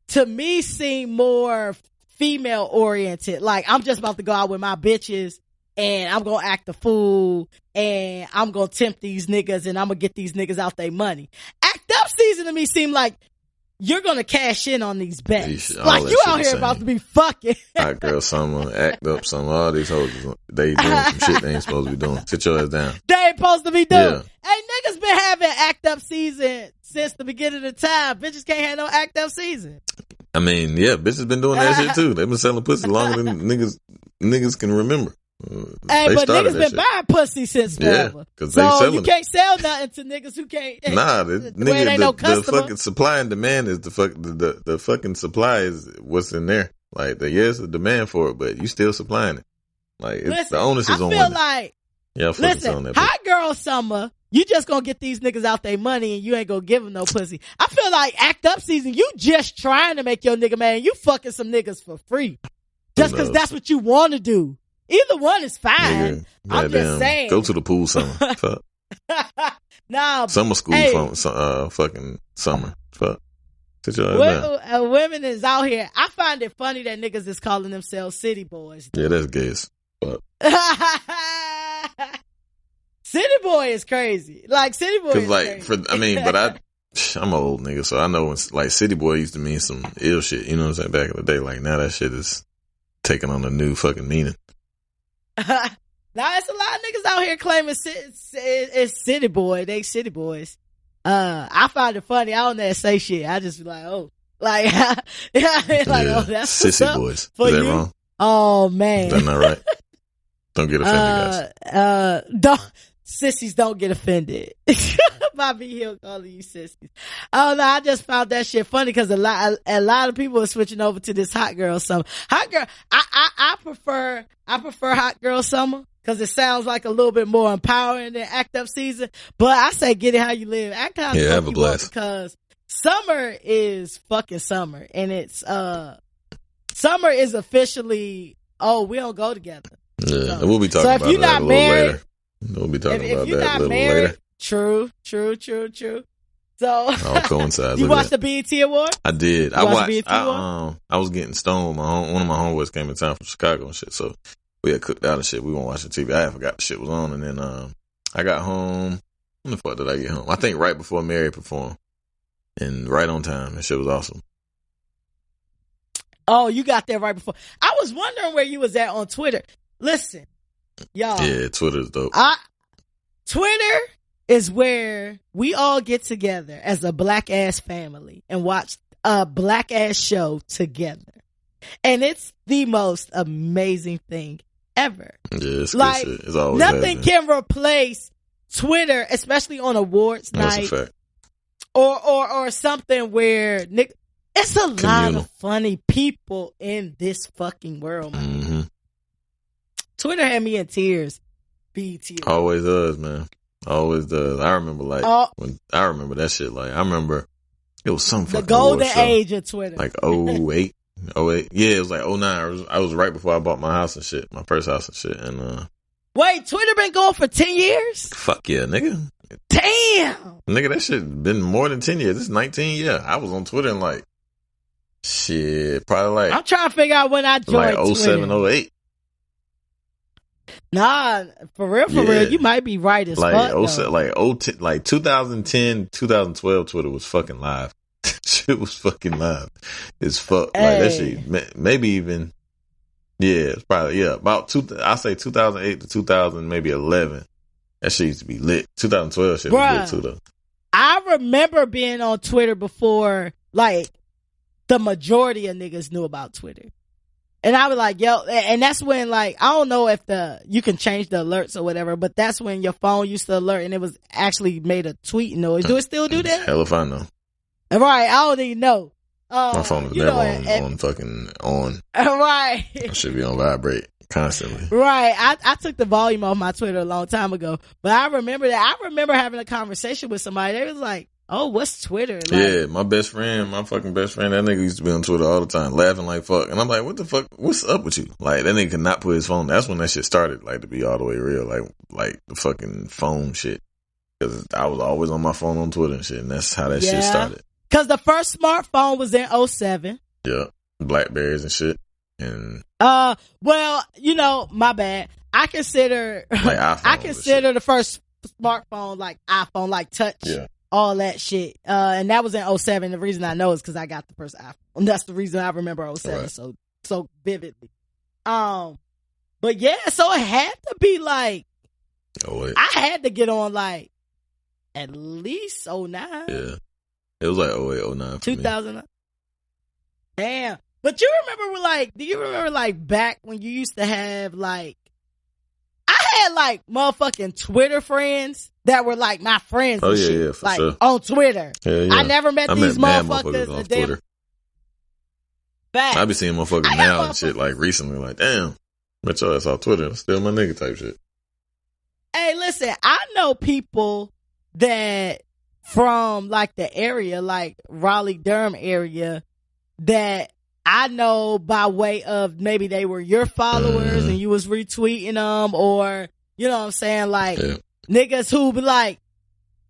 to me seem more female oriented. Like, I'm just about to go out with my bitches and I'm gonna act the fool and I'm gonna tempt these niggas and I'm gonna get these niggas out their money. Act Up season to me seem like you're gonna cash in on these bets. Like, you out here about to be fucking. Hot girl summer, Act Up summer, all these hoes, they doing some shit they ain't supposed to be doing. Sit your ass down. They ain't supposed to be doing. Yeah. Hey, niggas been having Act Up season since the beginning of the time. Bitches can't have no Act Up season. I mean, yeah, bitches been doing that shit too. They've been selling pussy longer than niggas can remember. Hey, but niggas been buying pussy since forever. Cause so you can't sell nothing to niggas who can't. Nah, the fucking supply and demand is the fucking supply is what's in there. Like, there's a demand for it, but you still supplying it. Like, the onus is on women. Listen, hot girl summer, you just gonna get these niggas out their money and you ain't gonna give them no pussy. I feel like Act Up season, you just trying to make your nigga mad and you fucking some niggas for free. Just cause that's what you want to do. Either one is fine. Nigga, I'm just saying. Go to the pool summer. Fuck. Nah. Summer school fucking summer. Fuck. Sit your ass down. Women is out here. I find it funny that niggas is calling themselves city boys. Yeah, that's gay as fuck. City boy is crazy. Like, city boy is crazy. I'm an old nigga, so I know when, like, city boy used to mean some ill shit. You know what I'm saying? Back in the day. Like, now that shit is taking on a new fucking meaning. Now it's a lot of niggas out here claiming it's city boy. They city boys. I find it funny. I don't know say shit. I just be like, oh, like, oh, that's sissy boys. For is that you? Wrong? Oh man, Is that not right? Don't get offended, guys. sissies don't get offended by me calling you sissies. Oh no, I just found that shit funny because a lot of people are switching over to this hot girl summer. Hot girl, I prefer hot girl summer because it sounds like a little bit more empowering than act up season. But I say get it how you live. Act how you have a blast because summer is fucking summer, and it's summer is officially we don't go together. Yeah, we'll be talking about that a little later. We'll be talking about that a little later. True. So all coincides. You watched the BET Award? I did. I watched. I was getting stoned. One of my homeboys came in town from Chicago and shit. So we had cooked out and shit. We weren't watching TV. I forgot the shit was on, and then I got home. When the fuck did I get home? I think right before Mary performed, and right on time. That shit was awesome. Oh, you got there right before. I was wondering where you was at on Twitter. Listen, y'all. Yeah, Twitter's dope. Twitter is where we all get together as a black ass family and watch a black ass show together. And it's the most amazing thing ever. Yeah, it's like, good shit. It's always nothing can replace Twitter, especially on awards night. That's a fact. Or something where it's a lot of funny people in this fucking world, man. Mm-hmm. Twitter had me in tears. BET. Always does, man. Always does. I remember when I remember that shit. Like I remember it was some fucking the golden age of Twitter. Like 08. Yeah, it was like 09. I was right before I bought my house and shit. My first house and shit. And wait, Twitter been going for 10 years? Fuck yeah, nigga. Damn. Nigga, that shit been more than 10 years. This is 19 years. I was on Twitter in like shit, probably like I'm trying to figure out when I joined like 07, Twitter. 08. Nah, for real, you might be right as fuck. Like 2010, 2012, Twitter was fucking live. Shit was fucking live as fuck. Hey. Like that shit, maybe even, it's probably, about I say 2008 to 2000, maybe 11. That shit used to be lit. 2012 shit was lit too, though. I remember being on Twitter before, like, the majority of niggas knew about Twitter. And I was like, and that's when, like, I don't know if you can change the alerts or whatever, but that's when your phone used to alert and it was actually made a tweet noise. Do it still do that? Hell if I know. Right, I don't even know. My phone is never on fucking on. Right. I should be on vibrate constantly. Right. I took the volume off my Twitter a long time ago, but I remember that. I remember having a conversation with somebody. They was like, oh, what's Twitter? Like, yeah, my fucking best friend, that nigga used to be on Twitter all the time, laughing like fuck. And I'm like, what the fuck? What's up with you? Like, that nigga could not put his phone. That's when that shit started, like, to be all the way real, like the fucking phone shit. Because I was always on my phone on Twitter and shit, and that's how that shit started. Because the first smartphone was in 07. Yeah, Blackberries and shit. And well, my bad. I consider the first smartphone like iPhone, like touch. Yeah. All that shit. And that was in 07. The reason I know is because I got the first iPhone. That's the reason I remember 07 right. so vividly. But yeah, so it had to be like, I had to get on like at least 09. Yeah. It was like 08, 09 2009. Damn. But do you remember like back when you used to have like, I had like motherfucking Twitter friends that were like my friends and shit. Yeah, for like sure. On Twitter. Yeah. I never met these motherfuckers off Twitter. I be seeing motherfuckers now and shit like recently, like, damn, met your ass off Twitter, still my nigga type shit. Hey, listen, I know people that from like the area, like Raleigh-Durham area, that I know by way of maybe they were your followers and you was retweeting them, or, you know what I'm saying? Like, niggas who be like,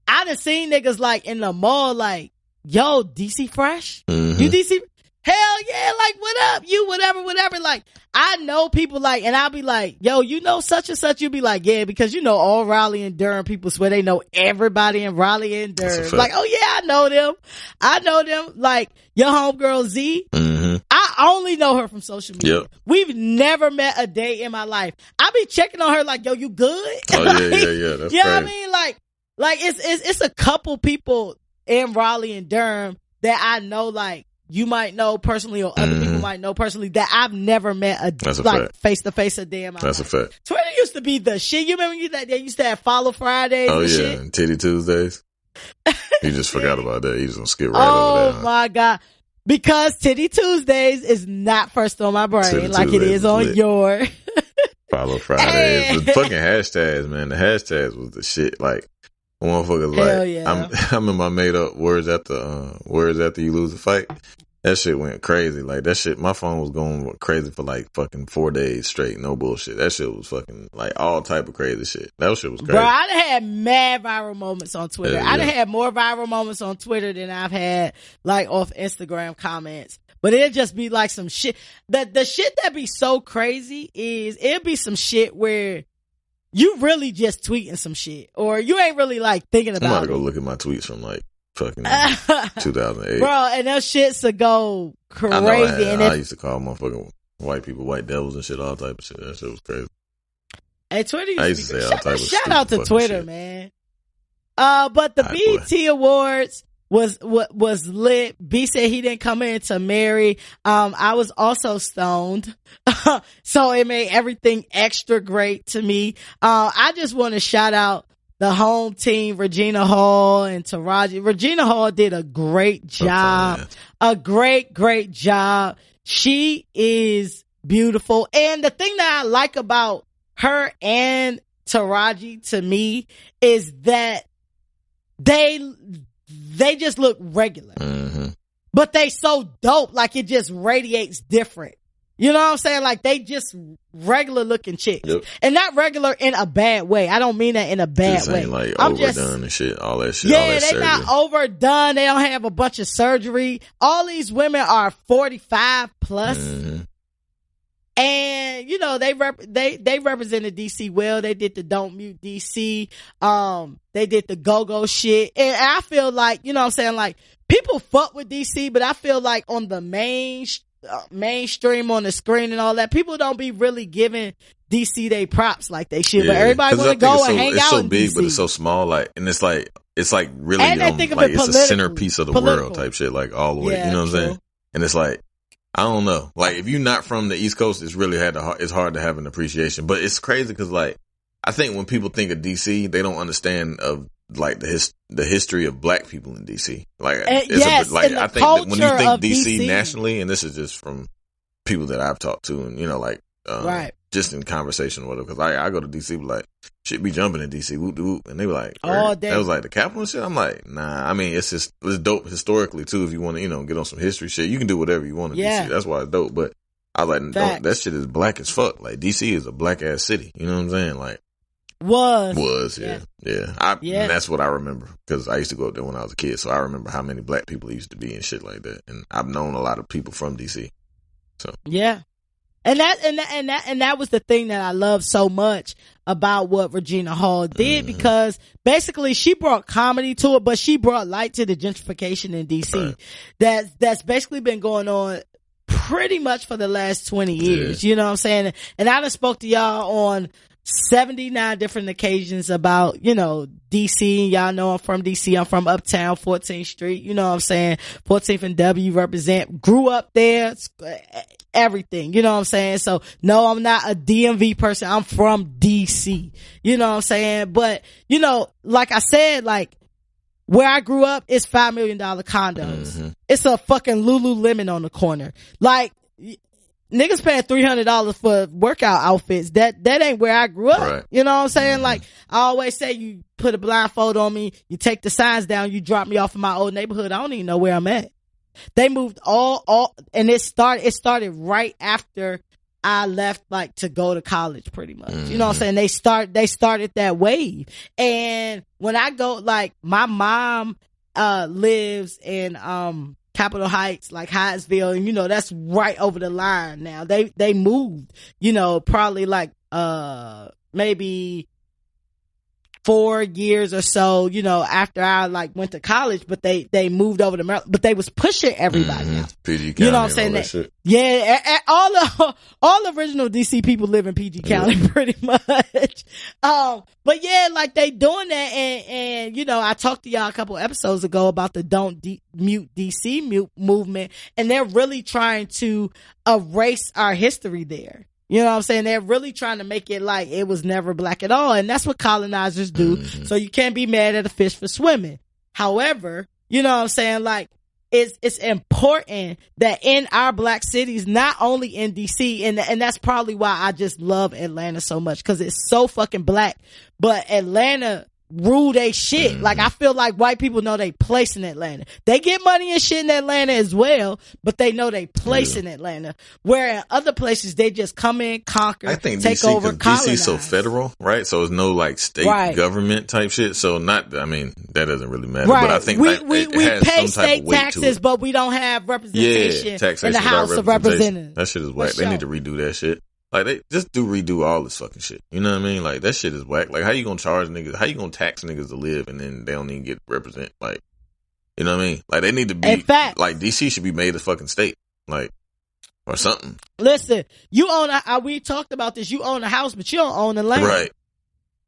I done seen niggas like in the mall, like, yo, DC Fresh? Mm-hmm. You DC? Hell yeah, like, what up? You, whatever. Like, I know people like, and I'll be like, yo, you know such and such? You be like, yeah, because you know all Raleigh and Durham people swear they know everybody in Raleigh and Durham. Like, oh yeah, I know them. Like, your homegirl Z, I only know her from social media. Yep. We've never met a day in my life. I be checking on her like, yo, you good? Oh, like, yeah. That's you know crazy. what I mean? Like it's a couple people in Raleigh and Durham that I know, like, you might know personally or other people might know personally that I've never met face to face a day in my life. That's a fact. Twitter used to be the shit. You remember that they used to have Follow Fridays and shit? And Titty Tuesdays. You just forgot about that. You just gonna skip right over that. Oh my God. Because Titty Tuesdays is not first on my brain Titty like Tuesdays it is on your. Follow Fridays. The fucking hashtags, man. The hashtags was the shit. Like, motherfuckers like, I'm in my made up words after you lose the fight. That shit went crazy. Like, that shit, my phone was going crazy for like fucking 4 days straight. No bullshit. That shit was fucking like all type of crazy shit. That shit was crazy. Bro, I done had mad viral moments on Twitter. Yeah. I done had more viral moments on Twitter than I've had like off Instagram comments. But it'd just be like some shit. The shit that be so crazy is it'd be some shit where you really just tweeting some shit, or you ain't really like thinking about it. I'm about to go look at my tweets from like fucking 2008. Bro, and those shits to go crazy. I used to call motherfucking white people white devils and shit, all type of shit. That shit was crazy. Hey, Twitter I used to say all type of shit. Shout out to Twitter, shit. Man. But the BET Awards was lit. B said he didn't come in to marry. I was also stoned. So it made everything extra great to me. I just want to shout out the home team, Regina Hall and Taraji. Regina Hall did a great job. A great job. She is beautiful. And the thing that I like about her and Taraji to me is that they just look regular, but they so dope. Like it just radiates different. You know what I'm saying? Like they just regular looking chicks, and not regular in a bad way. I don't mean that in a bad way. Like I'm overdone and shit, all that shit. Yeah, they're not overdone. They don't have a bunch of surgery. All these women are 45 plus. And, you know, they represented DC well. They did the Don't Mute DC. They did the go-go shit. And I feel like, you know what I'm saying? Like, people fuck with DC, but I feel like on the mainstream on the screen and all that, people don't be really giving DC they props like they should. Yeah, but everybody want to go and hang out. It's so in big, DC. But it's so small. Like, and it's like really, like it's a centerpiece of the world type shit, like all the way. Yeah, you know what I'm saying? And it's like, I don't know. Like, if you're not from the East Coast, it's really it's hard to have an appreciation. But it's crazy because, like, I think when people think of DC, they don't understand of like the history of black people in DC. Like, I think that when you think DC nationally, and this is just from people that I've talked to, and you know, like, just in conversation with them, because I go to DC, like, shit be jumping in DC, whoop de whoop, and they were like, that was like the capital and shit. I'm like, nah. I mean, it's dope historically too. If you want to, you know, get on some history shit, you can do whatever you want in DC. That's why it's dope. But I was like, that shit is black as fuck. Like, DC is a black ass city. You know what I'm saying? Like, yeah. And that's what I remember, because I used to go up there when I was a kid, so I remember how many black people used to be and shit like that. And I've known a lot of people from DC. So yeah. And that was the thing that I love so much about what Regina Hall did, because basically she brought comedy to it, but she brought light to the gentrification in DC. Right. That's basically been going on pretty much for the last 20 years. Yeah. You know what I'm saying? And I done spoke to y'all on 79 different occasions about, you know, DC. Y'all know I'm from DC. I'm from Uptown, 14th Street. You know what I'm saying? 14th and W represent. Grew up there. Everything. You know what I'm saying? So, no, I'm not a DMV person. I'm from DC. You know what I'm saying? But, you know, like I said, like, where I grew up, it's $5 million condos. It's a fucking Lululemon on the corner. Like, niggas paying $300 for workout outfits. That ain't where I grew up. Right. You know what I'm saying? Like, I always say, you put a blindfold on me, you take the signs down, you drop me off in my old neighborhood. I don't even know where I'm at. They moved all, and it started right after I left, like, to go to college, pretty much. You know what I'm saying? They started that wave. And when I go, like, my mom, lives in, Capitol Heights, like Hyattsville, and you know, that's right over the line now. They moved, you know, probably like, maybe 4 years or so, you know, after I like went to college, but they moved over to Maryland, but they was pushing everybody out. PG County, you know what I'm saying? Yeah, all original DC people live in PG County pretty much. But yeah, like they doing that, and you know, I talked to y'all a couple episodes ago about the Don't Mute DC movement, and they're really trying to erase our history there. You know what I'm saying? They're really trying to make it like it was never black at all. And that's what colonizers do. So you can't be mad at a fish for swimming. However, you know what I'm saying? Like, it's important that in our black cities, not only in DC, and that's probably why I just love Atlanta so much, cause it's so fucking black, but Atlanta rule they shit. Like, I feel like white people know they place in Atlanta. They get money and shit in Atlanta as well, but they know they place in Atlanta. Where in other places, they just come in, conquer, I think take DC, over, colonize. DC so federal, right? So it's no like state government type shit. So that doesn't really matter. Right. But I think we pay state taxes, but we don't have representation in the House of Representatives. That shit is whack. They need to redo that shit. Like, they just redo all this fucking shit. You know what I mean? Like, that shit is whack. Like, how you gonna charge niggas? How you gonna tax niggas to live and then they don't even get represent? Like, you know what I mean? Like, they need to be, like, DC should be made a fucking state. Like, or something. Listen, you own we talked about this. You own a house, but you don't own the land. Right.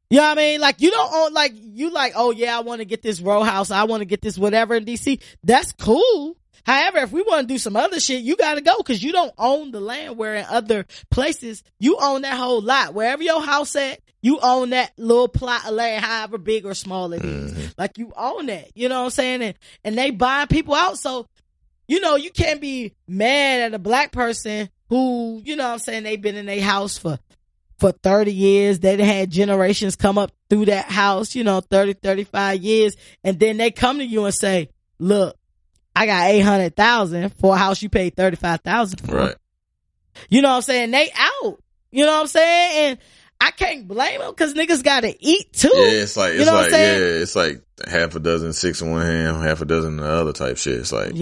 You know what I mean? Like, you don't own, like, you like, oh yeah, I want to get this row house. I want to get this whatever in DC. That's cool. However, if we want to do some other shit, you gotta go, cause you don't own the land, where in other places, you own that whole lot. Wherever your house at, you own that little plot of land, however big or small it is. Like, you own that. You know what I'm saying? And they buying people out. So, you know, you can't be mad at a black person who, you know what I'm saying, they've been in their house for 30 years. They had generations come up through that house, you know, 30, 35 years. And then they come to you and say, look, I got 800,000 for a house you paid 35,000 for. Right. You know what I'm saying? They out. You know what I'm saying? And I can't blame them, cause niggas gotta eat too. Yeah, it's like half a dozen, 6 in one hand, half a dozen in the other type shit. It's like,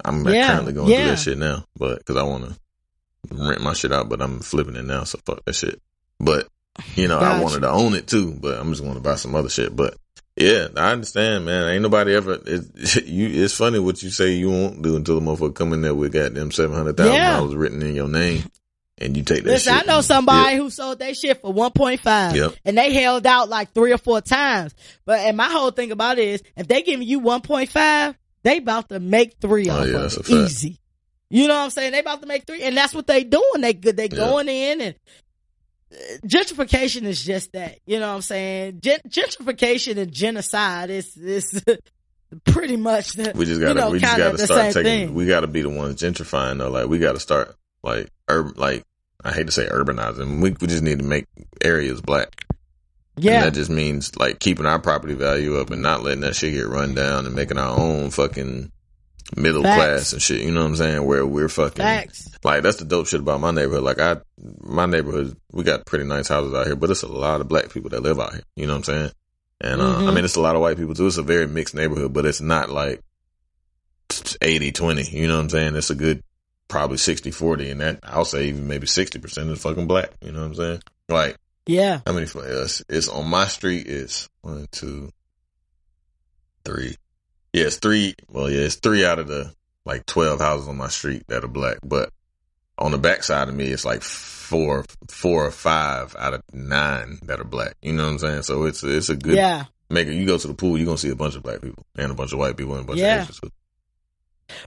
I'm currently going through that shit now, but cause I want to rent my shit out, but I'm flipping it now, so fuck that shit. But, you know, I wanted to own it too, but I'm just going to buy some other shit. But yeah, I understand, man. Ain't nobody ever, it's funny what you say you won't do until the motherfucker come in there with goddamn $700,000 written in your name. And you take that shit. I know somebody who sold that shit for 1.5 and they held out like 3 or 4 times. And my whole thing about it is, if they giving you 1.5, they about to make 3 off of it. Easy. You know what I'm saying? They about to make 3, and that's what they doing. They going in, and gentrification is just that. You know what I'm saying? Gentrification and genocide is pretty much the, we just gotta start taking, we gotta be the ones gentrifying though. Like, we gotta start like I hate to say urbanizing. We just need to make areas black. Yeah. And that just means like keeping our property value up and not letting that shit get run down, and making our own fucking middle class and shit. You know what I'm saying? Where we're fucking like, that's the dope shit about my neighborhood. Like, my neighborhood, we got pretty nice houses out here, but it's a lot of black people that live out here. You know what I'm saying? And I mean, it's a lot of white people too. It's a very mixed neighborhood, but it's not like 80-20. You know what I'm saying? It's a good probably 60-40, and that I'll say even maybe 60% is fucking black. You know what I'm saying? Like, yeah. How many for us? It's on my street. It's 1, 2, 3. Yeah, it's 3. Well, yeah, it's 3 out of the like 12 houses on my street that are black. But on the back side of me, it's like 4 or 5 out of 9 that are black. You know what I'm saying? So it's a good you go to the pool, you're gonna see a bunch of black people and a bunch of white people and a bunch of Asians.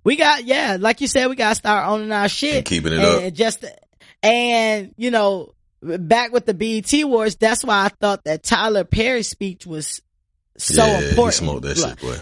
We got, like you said, we gotta start owning our shit and keeping it up. And you know, back with the BET Awards, that's why I thought that Tyler Perry's speech was so important. He smoked that shit, boy.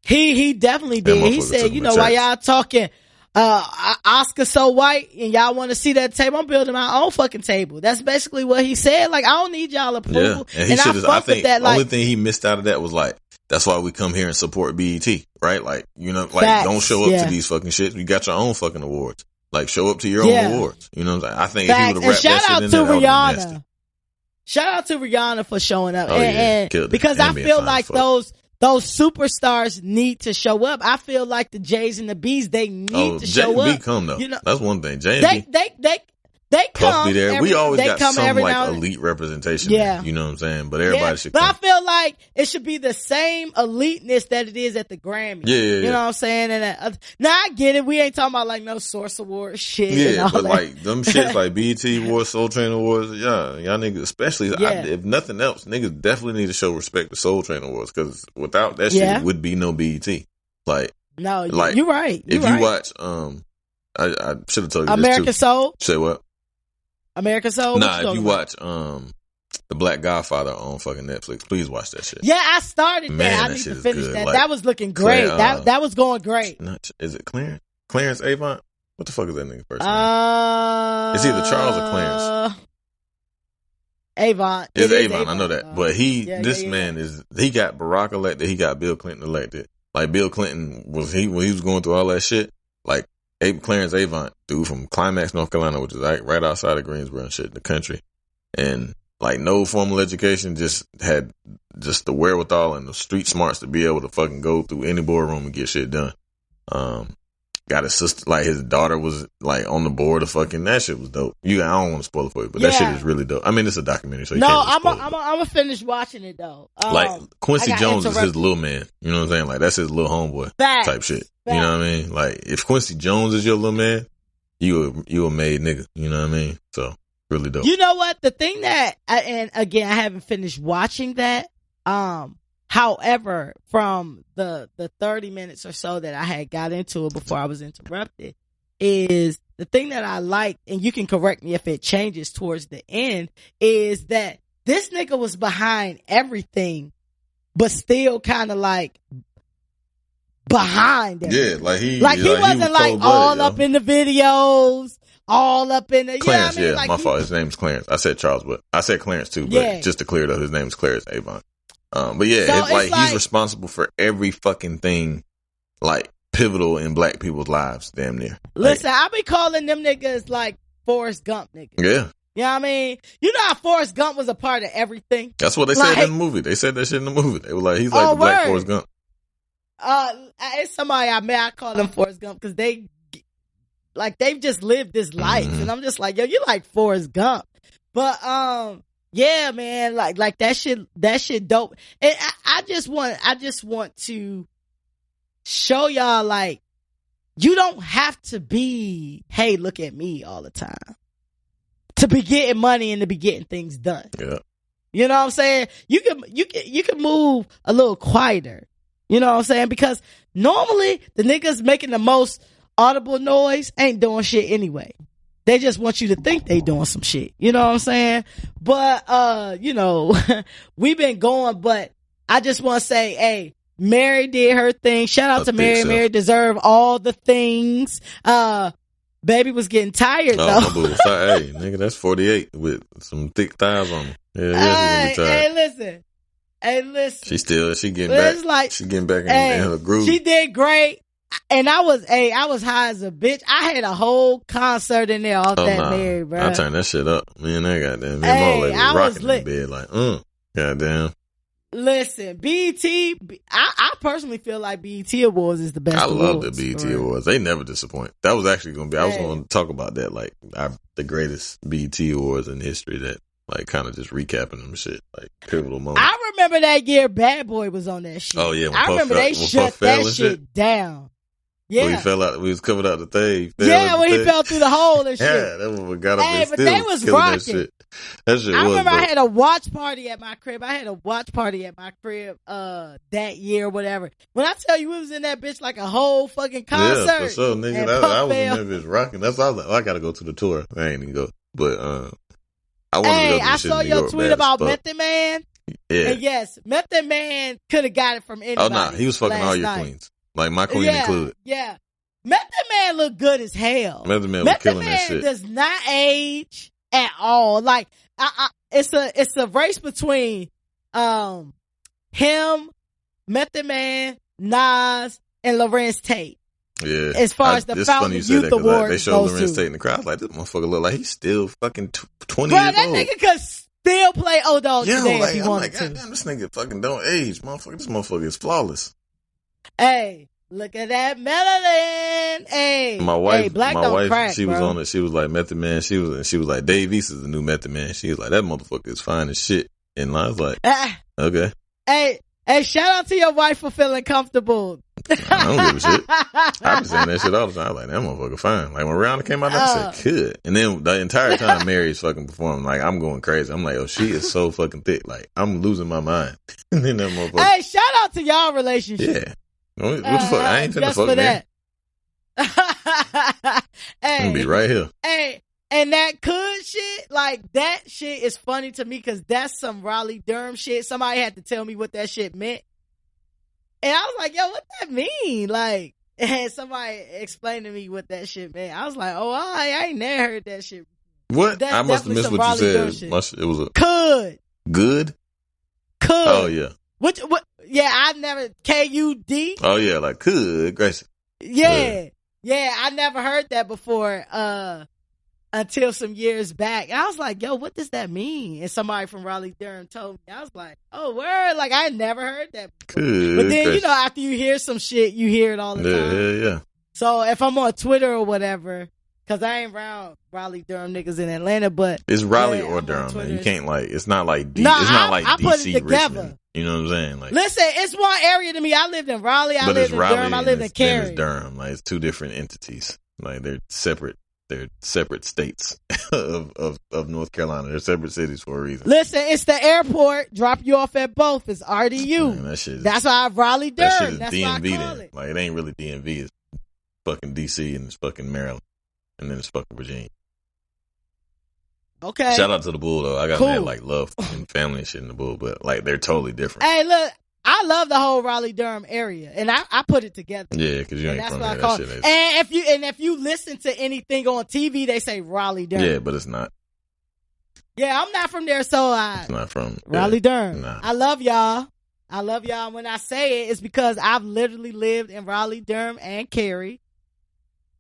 He definitely did. He said, you know, while y'all talking Oscar so white and y'all want to see that table, I'm building my own fucking table. That's basically what he said. Like, I don't need y'all approval. Yeah. And I think that, like, the only thing he missed out of that was like, that's why we come here and support BET, right? Like, you know, like, don't show up to these fucking shit. You got your own fucking awards. Like, show up to your own awards. You know what I'm saying? I think if he would have wrapped that shit in there, that would have been nasty. Shout out to Rihanna for showing up. And because I feel like those superstars need to show up. I feel like the J's and the B's, they need to show up. Come though. You know, that's one thing. J and B. They come. Puff be there. We always got some like now. Elite representation. Yeah. You know what I'm saying? But everybody should come. But I feel like it should be the same eliteness that it is at the Grammys. Yeah. You know what I'm saying? And now I get it. We ain't talking about like no Source Award shit. Yeah, and all but that. like them shits like BET Awards, Soul Train Awards, y'all niggas, especially if nothing else, niggas definitely need to show respect to Soul Train Awards, because without that shit, it would be no BET. Like, no, like, you're right. If you watch, I should have told you American this too. Soul. Say what? American Soul? Nah, if you watch The Black Godfather on fucking Netflix, please watch that shit. Yeah, I started that. I need to finish that. Like, that was looking great. That was going great. Is it Clarence? Clarence Avant? What the fuck is that nigga first name? It's either Charles or Clarence. Avant. It's Avant, I know that. But this man he got Barack elected, he got Bill Clinton elected. Like Bill Clinton when he was going through all that shit, like Clarence Avant, dude from Climax, North Carolina, which is right outside of Greensboro and shit in the country. And like no formal education, just had just the wherewithal and the street smarts to be able to fucking go through any boardroom and get shit done. Got his sister, like his daughter was like on the board of fucking, that shit was dope. I don't want to spoil it for you, but that shit is really dope. I mean, it's a documentary, so you can't really spoil it. I'm gonna finish watching it though. Like Quincy Jones is his little man. You know what I'm saying? Like that's his little homeboy type shit. You know what I mean? Like if Quincy Jones is your little man, you a made nigga. You know what I mean? So really dope. You know what? The thing that, and again, I haven't finished watching that. However, from the 30 minutes or so that I had got into it before I was interrupted, is the thing that I like, and you can correct me if it changes towards the end, is that this nigga was behind everything, but still kind of like behind it. Yeah, like he wasn't like all up in the videos, all up in the Clarence. You know what I mean? My fault. His name's Clarence. I said Charles, but I said Clarence too. But just to clear it up, his name's Clarence Avant. But yeah, so it's like he's responsible for every fucking thing, like pivotal in black people's lives, damn near. Listen, I be calling them niggas like Forrest Gump niggas. Yeah. You know what I mean? You know how Forrest Gump was a part of everything? That's what they said in the movie. They said that shit in the movie. They were like, he's like the black Forrest Gump. It's somebody I met, I call them Forrest Gump because they've just lived this life. Mm-hmm. And I'm just like, yo, you like Forrest Gump. But, yeah, man, like that shit dope. And I just want to show y'all, like, you don't have to be, hey, look at me all the time to be getting money and to be getting things done. Yeah. You know what I'm saying? You can move a little quieter. You know what I'm saying? Because normally the niggas making the most audible noise ain't doing shit anyway. They just want you to think they doing some shit. You know what I'm saying? But, you know, we've been going, but I just want to say, hey, Mary did her thing. Shout out to Mary. Mary deserved all the things. Baby was getting tired though. Hey, nigga, that's 48 with some thick thighs on him. Yeah, he's gonna be tired. Hey, listen. She getting back. Like, she getting back in her groove. She did great. And I was high as a bitch. I had a whole concert in there off that Mary, bro. I turned that shit up. Man, that goddamn. Me and Mo was rocking in bed like, goddamn. Listen, BET, I personally feel like BET Awards is the best. I love the BET Awards. They never disappoint. That was actually going to be, I was going to talk about that, like the greatest BET Awards in history, that like kind of just recapping them shit, like pivotal moments. I remember that year Bad Boy was on that shit. Oh yeah, I remember they shut that shit down. Yeah, when he fell out. We was coming out the thing. He fell through the hole and shit. Yeah, that one got up and but they was rocking. That shit I remember dope. I had a watch party at my crib. That year or whatever. When I tell you we was in that bitch like a whole fucking concert. Yeah, for sure, nigga. I was in that bitch rocking. That's why I was like, I gotta go to the tour. I ain't even go. But I wanted to go to the I shit saw in New your York tweet about Method Man. Yeah. And yes, Method Man could have got it from anybody. Oh nah, he was fucking all your queens. Like my queen included. Yeah. Method Man looked good as hell. Method Man was killing that shit. Does not age at all. Like it's a race between him, Method Man, Nas, and Lorenz Tate. Yeah. As far as the Fountain Youth Awards, they showed Lorenz Tate in the crowd. I was like, this motherfucker look like he's still fucking 20 Bro, years that old. nigga could still play old dog today if he wanted to. Damn, this nigga fucking don't age, motherfucker. This motherfucker is flawless. Hey, Look at that melanin. Hey, my wife, black don't wife, crack, she bro. was on it. She was like Method Man. She was like Dave East is the new Method Man. She was like that motherfucker is fine as shit. And I was like, okay. Hey, shout out to your wife for feeling comfortable. I don't give a shit. I be saying that shit all the time. I was like, that motherfucker fine. Like when Rihanna came out, I said, good. And then the entire time Mary's fucking performing, like I'm going crazy. I'm like, oh, she is so fucking thick. Like I'm losing my mind. And then that motherfucker. Hey, shout out to y'all relationship. Yeah. What the fuck? I ain't finna fuck Mary. Hey, I'm gonna be right here. Hey, and that could shit, like that shit is funny to me because that's some Raleigh Durham shit. Somebody had to tell me what that shit meant. And I was like, yo, what that mean? Like, and somebody explained to me what that shit meant. I was like, oh, I ain't never heard that shit. What? That's I must have missed what you said. It was a could. Good? Could. Oh, yeah. What? Yeah, I never, K-U-D? Oh, yeah, like could. Gracie. Yeah. Yeah, I never heard that before, until some years back. And I was like, yo, what does that mean? And somebody from Raleigh Durham told me. I was like, oh, word. Like, I never heard that before. Good. But then, you know, after you hear some shit, you hear it all the time. Yeah. So if I'm on Twitter or whatever, because I ain't around Raleigh Durham niggas in Atlanta, but it's Raleigh or Durham, man. You can't like, it's not like it's not like DC, put it together. Richmond. You know what I'm saying? Like, listen, it's one area to me. I lived in Raleigh. I lived in Durham. I lived in Cary. It's Durham. Like, it's two different entities. Like, they're separate. They're separate states of North Carolina. They're separate cities for a reason. Listen, it's the airport. Drop you off at both. It's RDU. Man, that's why I have Raleigh Durham. That shit is that's DMV why I call then. it. Like, it ain't really DMV. It's fucking DC and it's fucking Maryland. And then it's fucking Virginia. Okay. Shout out to the Bull, though. I got mad, like, love and family and shit in the Bull, but, like, they're totally different. Hey, look. I love the whole Raleigh Durham area, and I put it together. Yeah, because you ain't from here. That shit is. And if you listen to anything on TV, they say Raleigh Durham. Yeah, but it's not. Yeah, I'm not from there, so it's not from Raleigh Durham. Nah. I love y'all. And when I say it, it's because I've literally lived in Raleigh Durham and Cary,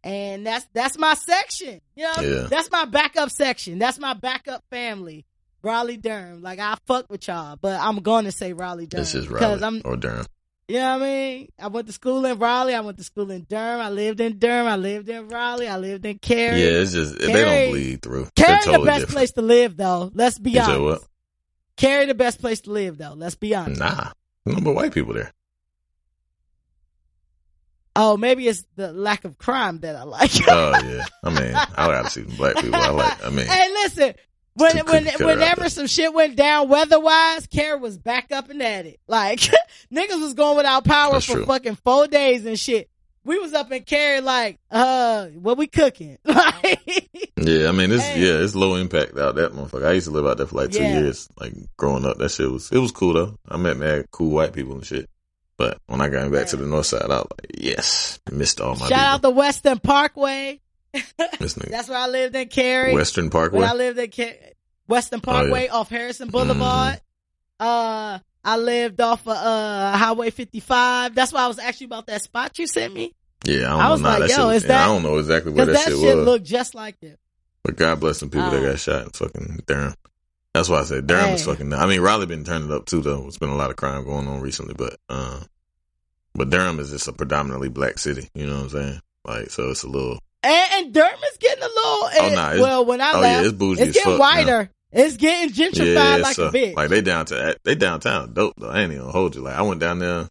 and that's my section. You know, that's my backup section. That's my backup family. Raleigh Durham. Like, I fuck with y'all, but I'm going to say Raleigh Durham. This is Raleigh or Durham. You know what I mean? I went to school in Raleigh. I went to school in Durham. I lived in Durham. I lived in Raleigh. I lived in Cary. Yeah, it's just, they don't bleed through. Cary totally the best place to live, though. Let's be honest. You said what? Cary the best place to live, though. Let's be honest. Nah. No but white people there. Oh, maybe it's the lack of crime that I like. Oh, yeah. I mean, I gotta see some black people. Hey, listen. Whenever some shit went down weather-wise, Cary was back up and at it. Like, niggas was going without power for fucking 4 days and shit. We was up in Cary like, what we cooking? Yeah, I mean, it's low impact out that motherfucker. I used to live out there for like 2 years, like growing up. That shit it was cool though. I met mad cool white people and shit. But when I got back to the north side, I was like, yes, missed all my Shout out the Western Parkway. That's where I lived in Cary. Western Parkway. When I lived in Western Parkway off Harrison Boulevard. Mm-hmm. I lived off of Highway 55. That's why I was actually about that spot you sent me. Yeah, I was like, yo, is that? I don't know exactly where that shit was. That shit looked just like it. But God bless them people that got shot in fucking Durham. That's why I said Durham is fucking. I mean, Raleigh been turning it up too though. It's been a lot of crime going on recently, but Durham is just a predominantly black city. You know what I'm saying? Like, so it's a little. And Durham is getting a little. When I left, it's bougie it's getting whiter. Now. It's getting gentrified like so, a bitch. Like they downtown dope though. I ain't even gonna hold you. Like I went down there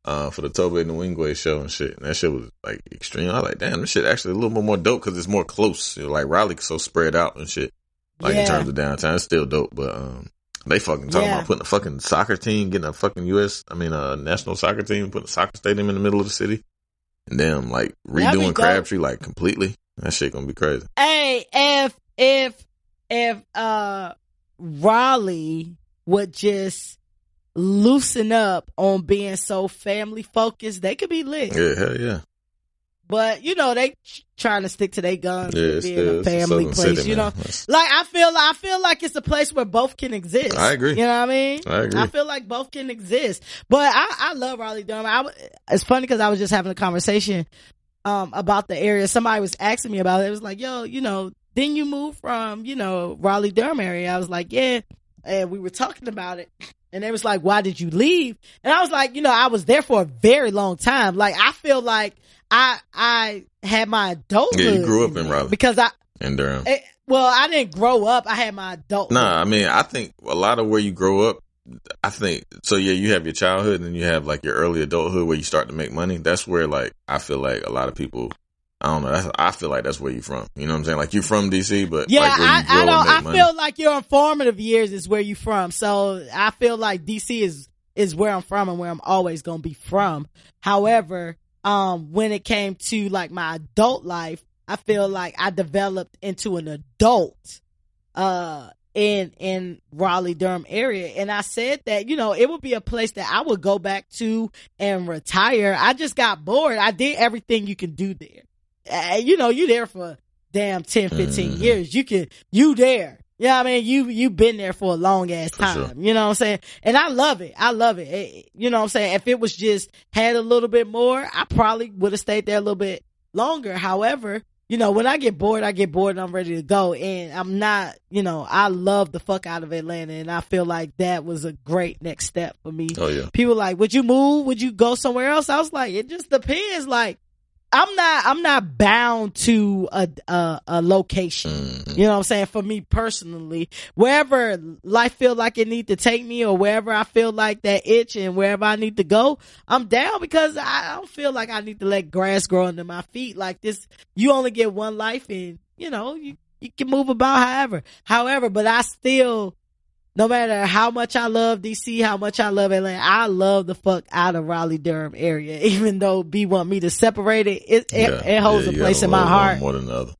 for the Tobe Nwigwe show and shit. And that shit was like extreme. I was like, damn, this shit actually a little bit more dope because it's more close. You know, like Raleigh's so spread out and shit. Like in terms of downtown, it's still dope. But they fucking talking about putting a fucking soccer team, getting a fucking national soccer team, putting a soccer stadium in the middle of the city. And then like redoing Crabtree like completely. That shit gonna be crazy. Hey, if Raleigh would just loosen up on being so family focused, they could be lit. Yeah, hell yeah. But you know they trying to stick to their guns. Yeah, being a family place. City, you know, like I feel like it's a place where both can exist. I agree. You know what I mean? I agree. I feel like both can exist. But I love Raleigh Durham. It's funny because I was just having a conversation about the area. Somebody was asking me about it. It was like, yo, you know, didn't you move from Raleigh Durham area? I was like, yeah. And we were talking about it. And they was like, why did you leave? And I was like, I was there for a very long time. Like, I feel like I had my adulthood. Yeah, you grew up in Raleigh. Because in Durham. Well, I didn't grow up. I had my adulthood. Nah, I mean, I think a lot of where you grow up, I think, so yeah, you have your childhood and then you have like your early adulthood where you start to make money. That's where like, I feel like a lot of people, I don't know, I feel like that's where you're from. You know what I'm saying? Like you're from DC, but yeah, like where you grow I money. feel like your informative years is where you're from. So I feel like DC is where I'm from and where I'm always going to be from. However, when it came to like my adult life, I feel like I developed into an adult, in Raleigh, Durham area. And I said that, it would be a place that I would go back to and retire. I just got bored. I did everything you can do there. You there for damn 10, 15 years. You there. Yeah, I mean, you've been there for a long ass time. Sure. You know what I'm saying? And I love it. You know what I'm saying? If it was just had a little bit more, I probably would have stayed there a little bit longer. However, when I get bored and I'm ready to go. And I'm not, I love the fuck out of Atlanta. And I feel like that was a great next step for me. Oh, yeah. People like, would you move? Would you go somewhere else? I was like, it just depends. Like, I'm not bound to a location. Mm-hmm. You know what I'm saying? For me personally, wherever life feel like it need to take me or wherever I feel like that itch and wherever I need to go, I'm down because I don't feel like I need to let grass grow under my feet like this. You only get one life and, you can move about however, but I still, no matter how much I love DC, how much I love Atlanta, I love the fuck out of Raleigh, Durham area. Even though B want me to separate it, it holds a place in my heart. More than the other.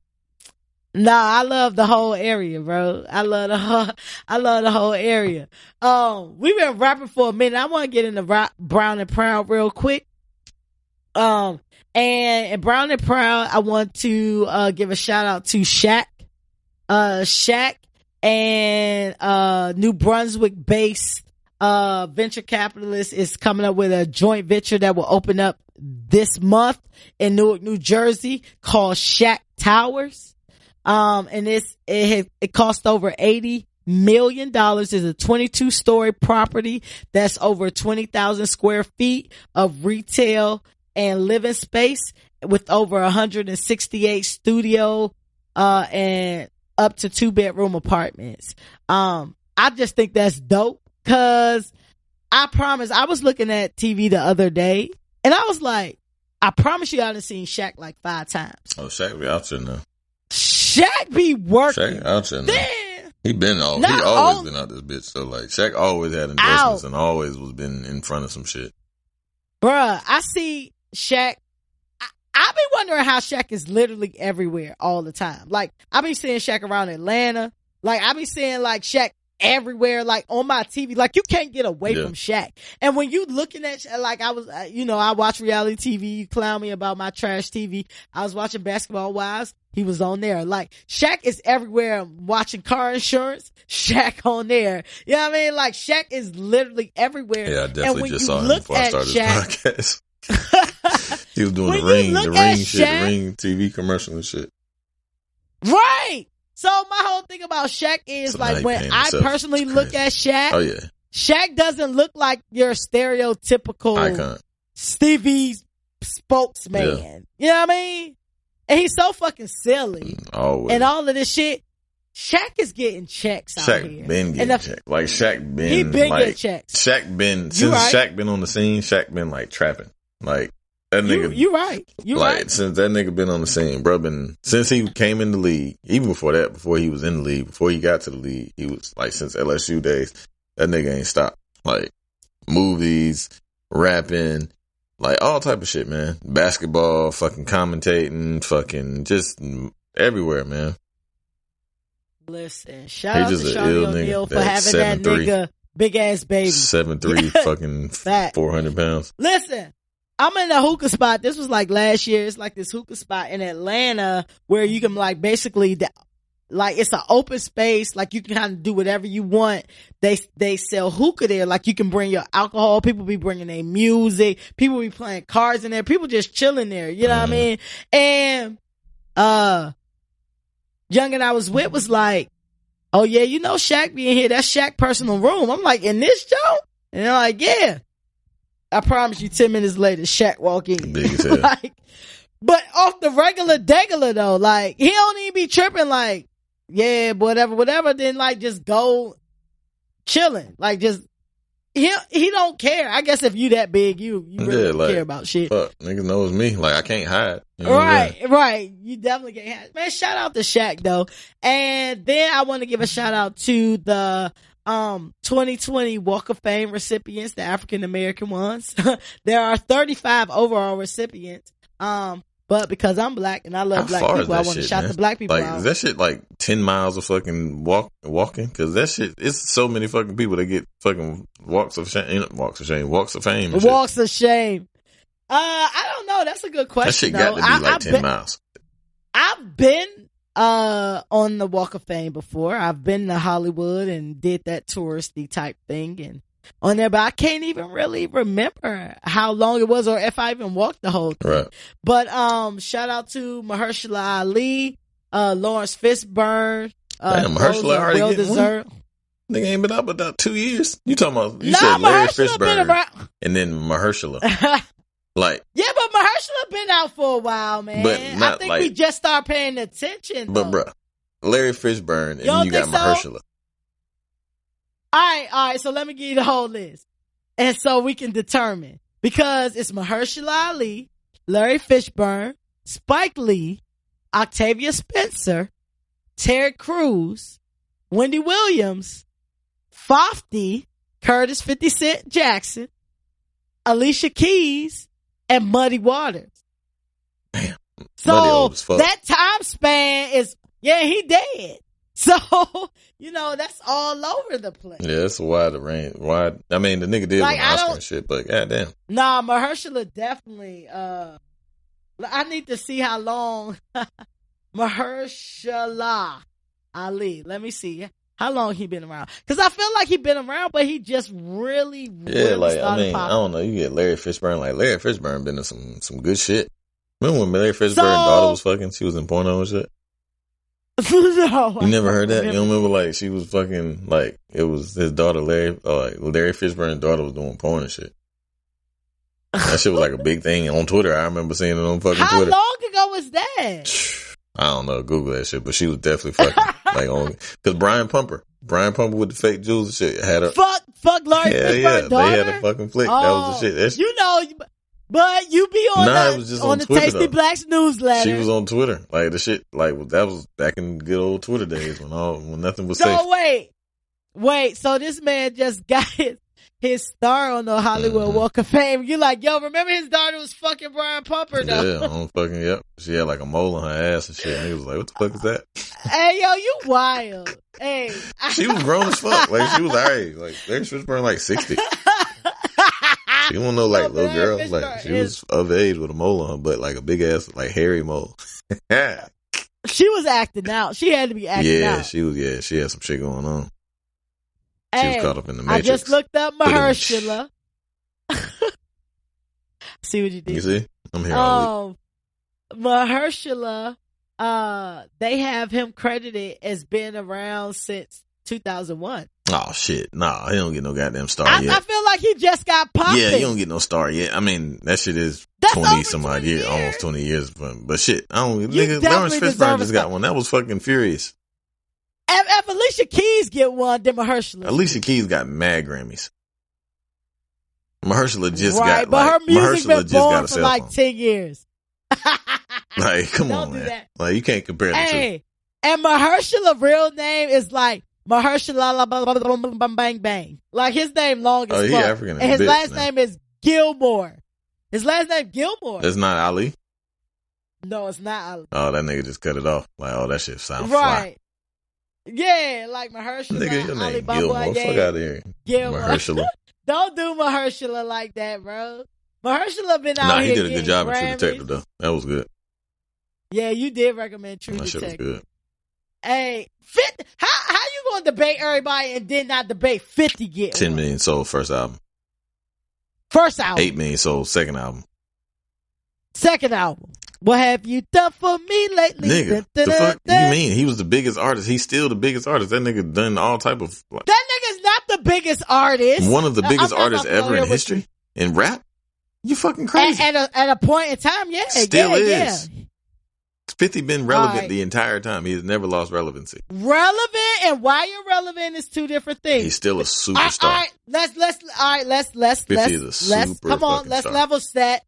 Nah, I love the whole area, bro. I love the whole area. We've been rapping for a minute. I want to get into Brown and Proud real quick. And Brown and Proud, I want to give a shout out to Shaq. Shaq and New Brunswick based venture capitalist is coming up with a joint venture that will open up this month in Newark, New Jersey, called Shaq Towers. And it cost over $80 million. It's a 22-story property that's over 20,000 square feet of retail and living space with over 168 studio and up to 2-bedroom apartments. I just think that's dope because I promise, I was looking at TV the other day and I was like, I promise you I done seen Shaq like 5 times. Oh, Shaq be out there now. Shaq be working. Shaq out there now. He always been out this bitch. So like Shaq always had investments and always was been in front of some shit. Bruh, I see Shaq. I've been wondering how Shaq is literally everywhere all the time. Like, I be seeing Shaq around Atlanta. Like, I be seeing like Shaq everywhere, like on my TV. Like, you can't get away from Shaq. And when you looking at, like, I was, I watch reality TV. You clown me about my trash TV. I was watching Basketball Wives. He was on there. Like, Shaq is everywhere. Watching Car Insurance. Shaq on there. You know what I mean? Like, Shaq is literally everywhere. Yeah, I definitely just saw him before I started this podcast. He was doing the ring shit, Shaq, the ring TV commercial and shit. Right. So my whole thing about Shaq is like when I personally look at Shaq, oh yeah, Shaq doesn't look like your stereotypical icon Stevie spokesman. Yeah. You know what I mean? And he's so fucking silly. Always. And all of this shit. Shaq is getting checks out here. Shaq been getting checks. Like Shaq been, he been getting checks. Shaq been, since Shaq been on the scene, Shaq been like trapping. Like that nigga. You right. You like, right. Since that nigga been on the scene, bro, since he came in the league, even before that, before he was in the league, before he got to the league, he was like, since LSU days, that nigga ain't stopped. Like movies, rapping, like all type of shit, man. Basketball, fucking commentating, fucking just everywhere, man. Listen, shout out to Shawnee O'Neal for having that nigga big ass baby. 7'3", fucking 400 pounds. Listen, I'm in a hookah spot. This was like last year. It's like this hookah spot in Atlanta where you can like basically, like it's an open space. Like you can kind of do whatever you want. They sell hookah there. Like you can bring your alcohol. People be bringing their music. People be playing cards in there. People just chilling there. You know what I mean? And, youngin' I was with was like, oh yeah, you know Shaq being here. That's Shaq personal room. I'm like, in this show? And they're like, yeah. I promise you 10 minutes later, Shaq walk in. Like, but off the regular though, like, he don't even be tripping like, yeah, whatever. Then like, just go chilling. Like, just, he don't care. I guess if you that big, you really don't care about shit. Fuck, niggas knows me. Like, I can't hide. You know right. You definitely can't hide. Man, shout out to Shaq though. And then I want to give a shout out to the 2020 Walk of Fame recipients, the African American ones. There are 35 overall recipients. But because I'm black and I love black people, I want to shout the black people out. Is that shit like 10 miles of fucking walking? Cause that shit, it's so many fucking people that get fucking walks of fame. Walks of shame. Walks of shame. I don't know. That's a good question. That shit got to be like 10 miles. I've been, on the Walk of Fame before. I've been to Hollywood and did that touristy type thing and on there, but I can't even really remember how long it was or if I even walked the whole thing. Right. But shout out to Mahershala Ali, Lawrence Fishburne. Mahershala already well deserved. Nigga ain't been out but about 2 years. You talking about? You said Larry Fishburne and then Mahershala. Like, yeah, but Mahershala been out for a while, man. But I think we just start paying attention. But bruh, Larry Fishburne and you got Mahershala. All right. So let me give you the whole list. And so we can determine. Because it's Mahershala Ali, Larry Fishburne, Spike Lee, Octavia Spencer, Terry Crews, Wendy Williams, Fofty, Curtis 50 Cent Jackson, Alicia Keys, and Muddy Waters. Damn. So that time span is, he dead. So, that's all over the place. Yeah, it's a wide range. I mean, the nigga did win Oscar and shit, but goddamn. Nah, Mahershala definitely, I need to see how long Mahershala Ali. Let me see how long he been around. Cause I feel like he been around, but he just really started popping. I don't know. You get Larry Fishburne. Like, Larry Fishburne been in some good shit. Remember when Larry Fishburne's daughter was fucking? She was in porno and shit. No, you never heard that? You don't remember, like, she was fucking, like, it was his daughter, Larry Fishburne's daughter was doing porn and shit. That shit was like a big thing on Twitter. I remember seeing it on fucking Twitter. How long ago was that? I don't know. Google that shit, but she was definitely fucking, like, on, cause Brian Pumper with the fake jewels and shit had her. Fuck Larry Fishburne's daughter? They had a fucking flick. That was the shit. But you be on it was just on the Twitter, Tasty though. Blacks newsletter. She was on Twitter. Like, the shit, like, that was back in good old Twitter days when nothing was safe. So wait. So this man just got his star on the Hollywood Walk of Fame. You like, yo, remember his daughter was fucking Brian Pumper, though? Yeah, on fucking, yep. She had like a mole on her ass and shit. And he was like, what the fuck is that? Hey, yo, you wild. Hey. She was grown as fuck. Like, she was our age. Like, Larry Fishburne like 60. She wasn't no like little girl. Like, she was of age with a mole on her butt, like a big ass, like hairy mole. She was acting out. She had to be acting out. She was. Yeah, she had some shit going on. She was caught up in the Matrix. I just looked up Mahershala. See what you did? You see? I'm here all week. Mahershala, they have him credited as being around since 2001. Oh shit! Nah, he don't get no goddamn star yet. I feel like he just got popped. Yeah, he don't get no star yet. I mean, that shit is 20 some odd years, almost 20 years. But shit, I don't. Nigga, Lawrence Fishburne just got one. That was fucking furious. If Alicia Keys get one, then Mahershala. Alicia Keys got mad Grammys. Mahershala just got, but her music been born for like phone. 10 years. Like, come on, man. That. Like, you can't compare the two. And Mahershala real name is like Mahershala bang bang. Like, his name long as fuck. African and his last name is Gilmore. His last name Gilmore. It's not Ali? No, it's not Ali. Oh, that nigga just cut it off. Like, oh, that shit sounds right. Fly. Yeah, like Mahershala. Nigga, your name Gilmore. Fuck out of here. Gilmore. Mahershala. Don't do Mahershala like that, bro. Mahershala been out here. He did a good job in True Detective, though. That was good. Yeah, you did recommend True Detective. That shit was good. Hey, how you gonna debate everybody and then not debate 50 get 10 million sold first album. 8 million sold second album. What have you done for me lately? Nigga, the fuck you mean? He was the biggest artist. He's still the biggest artist. That nigga done all type of... That nigga's not the biggest artist. One of the biggest artists ever in history? In rap? You fucking crazy. At a point in time, yeah. Still is. Yeah. 50 been relevant the entire time. He has never lost relevancy. Relevant and why you're relevant is two different things. He's still a superstar. All right, let's 50 is a super come on, let's star. level set.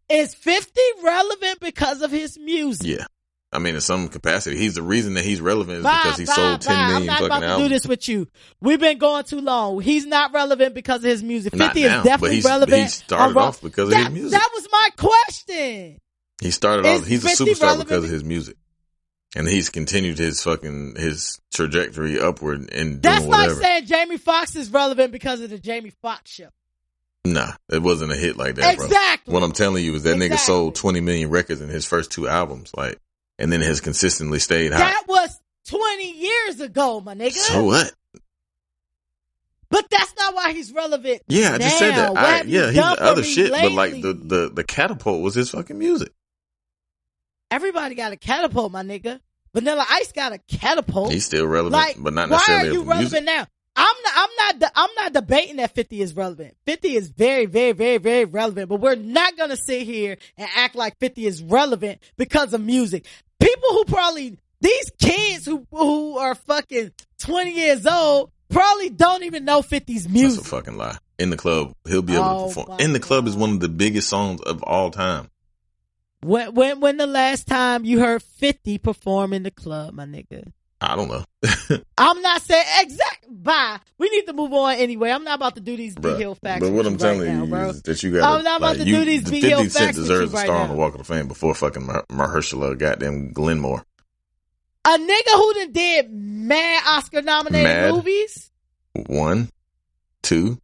Is 50 relevant because of his music? Yeah. I mean, in some capacity, he's the reason that he's relevant is because he sold 10 million fucking albums. I'm not about to do this with you. We've been going too long. He's not relevant because of his music. 50 is definitely relevant. He started off because of his music. That was my question. He started off, he's a superstar because of his music. And he's continued his trajectory upward and doing whatever. That's like saying Jamie Foxx is relevant because of the Jamie Foxx show. Nah, it wasn't a hit like that, exactly. Bro. What I'm telling you is that nigga sold 20 million records in his first 2 albums, like, and then has consistently stayed high. That was 20 years ago, my nigga. So what? But that's not why he's relevant. Yeah, I just said that. He's the other shit, lately? But like the catapult was his fucking music. Everybody got a catapult, my nigga. Vanilla Ice got a catapult. He's still relevant, but not necessarily. Why are you relevant now? I'm not debating that 50 is relevant. 50 is very, very, very, very relevant, but we're not going to sit here and act like 50 is relevant because of music. People who these kids who are fucking 20 years old probably don't even know 50's music. That's a fucking lie. In the club, he'll be able to perform. In the Club is one of the biggest songs of all time. When the last time you heard 50 perform in the club, my nigga? I don't know. I'm not saying bye. We need to move on anyway. I'm not about to do these B-Hill facts. But what I'm telling you is that you got. I'm not about to do these B-Hill facts. 50 Cent deserves a star on the Walk of Fame before fucking Mahershala goddamn Glenmore. A nigga who done did mad Oscar nominated movies. 1, 2.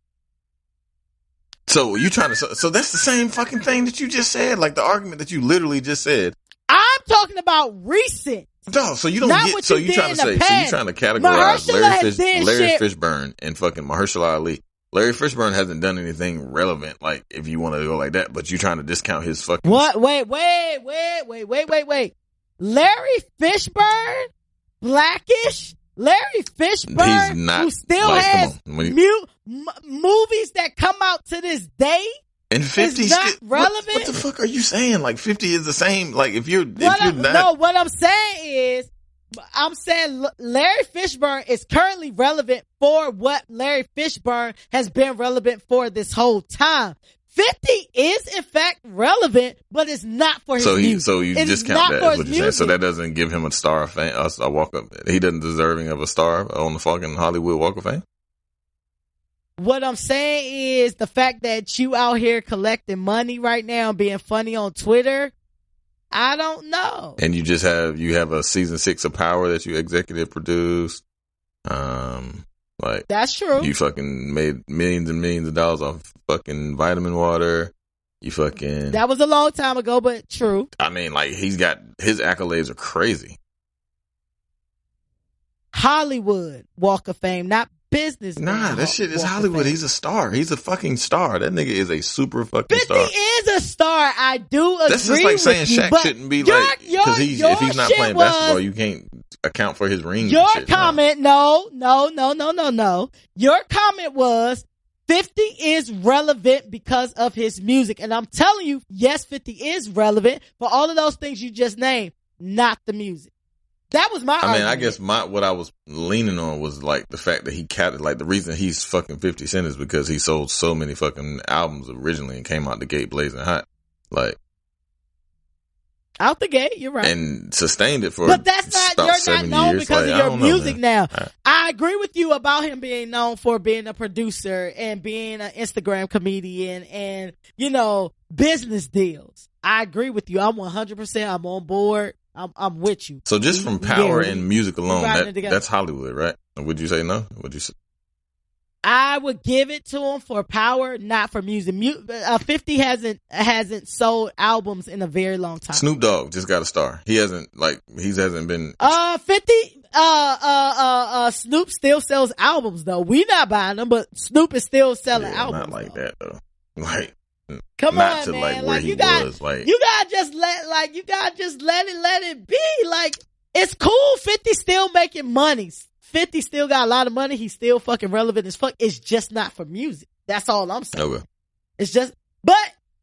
So you trying to? So that's the same fucking thing that you just said. Like the argument that you literally just said. I'm talking about recent. No, so you don't get. So you trying to say? So you trying to categorize Larry Fishburne and fucking Mahershala Ali? Larry Fishburne hasn't done anything relevant. Like if you want to go like that, but you trying to discount his fucking. What? Wait. Larry Fishburne, Blackish. Larry Fishburne, he's not, who still has movies that come out to this day. And 50 is not relevant. What the fuck are you saying? Like 50 is the same. Like if you're not. No, what I'm saying is, Larry Fishburne is currently relevant for what Larry Fishburne has been relevant for this whole time. 50 is in fact relevant, but it's not for his music. So you discount that, is what you're saying. So that doesn't give him a star of fame, a walk up. He doesn't deserving of a star on the fucking Hollywood Walk of Fame. What I'm saying is the fact that you out here collecting money right now and being funny on Twitter, I don't know. And you have a season 6 of Power that you executive produced. Like that's true. You fucking made millions and millions of dollars off fucking Vitamin Water. That was a long time ago, but true. I mean, like his accolades are crazy. Hollywood Walk of Fame, not business. Nah, that shit is Hollywood. He's a star. He's a fucking star. That nigga is a super fucking star. 50 is a star. I do agree. That's just like saying Shaq shouldn't be like, because if he's not playing basketball, you can't account for his rings. Your comment, no. Your comment was 50 is relevant because of his music. And I'm telling you, yes, 50 is relevant for all of those things you just named, not the music. That was my argument. I guess what I was leaning on was like the fact that like the reason he's fucking 50 Cent is because he sold so many fucking albums originally and came out the gate blazing hot. Like out the gate, you're right. And sustained it for But that's not, you're not known years. because of your music now. Right. I agree with you about him being known for being a producer and being an Instagram comedian and, business deals. I agree with you. I'm 100%. I'm on board. I'm with you. So just from Power and music alone, that's Hollywood, right? Would you say no? Would you say? I would give it to him for Power, not for music. 50 hasn't sold albums in a very long time. Snoop Dogg just got a star. He hasn't been. 50. Snoop still sells albums though. We not buying them, but Snoop is still selling albums. Not like that though. Like Come not on, to man. like where like, he was. Like you gotta just let it be. Like, it's cool. 50 still making money. 50 still got a lot of money. He's still fucking relevant as fuck. It's just not for music. That's all I'm saying. Okay. It's just, but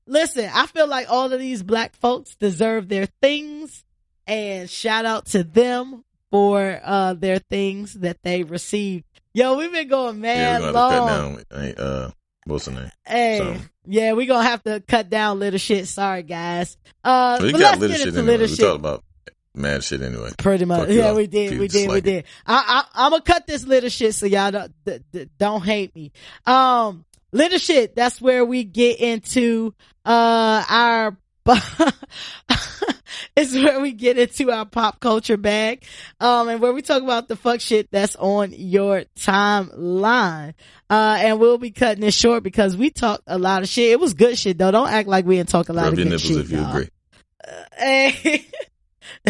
listen, I feel like all of these black folks deserve their things, and shout out to them for their things that they received. Yo, we've been going mad we're long. Have to cut down. What's the name? Hey, yeah, we're gonna have to cut down little shit. Sorry, guys. Well, but let's get into little shit. We talked about mad shit anyway. Pretty much. Yeah, we did. I'm gonna cut this little shit so y'all don't hate me. Little shit. That's where we get into our. It's where we get into our pop culture bag, and where we talk about the fuck shit that's on your timeline. And we'll be cutting it short because we talked a lot of shit. It was good shit though. Don't act like we didn't talk a lot of good shit. If you agree. Hey,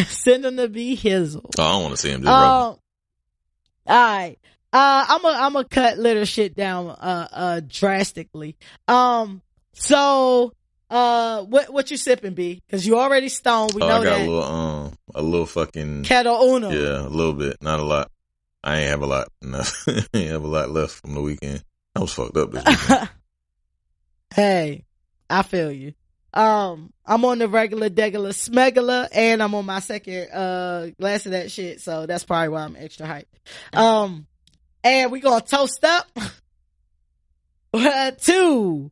send him to be Hizzle. Oh, I don't want to see him just all right. I'm gonna cut little shit down drastically. So what you sipping, B? Because you already stoned. We know I got that. a little fucking Kettle Uno. Yeah, a little bit, not a lot. I ain't have a lot. I ain't have a lot left from the weekend. I was fucked up this weekend. Hey, I feel you. I'm on the regular degular smegular, and I'm on my second glass of that shit, so that's probably why I'm extra hyped. And we gonna toast up to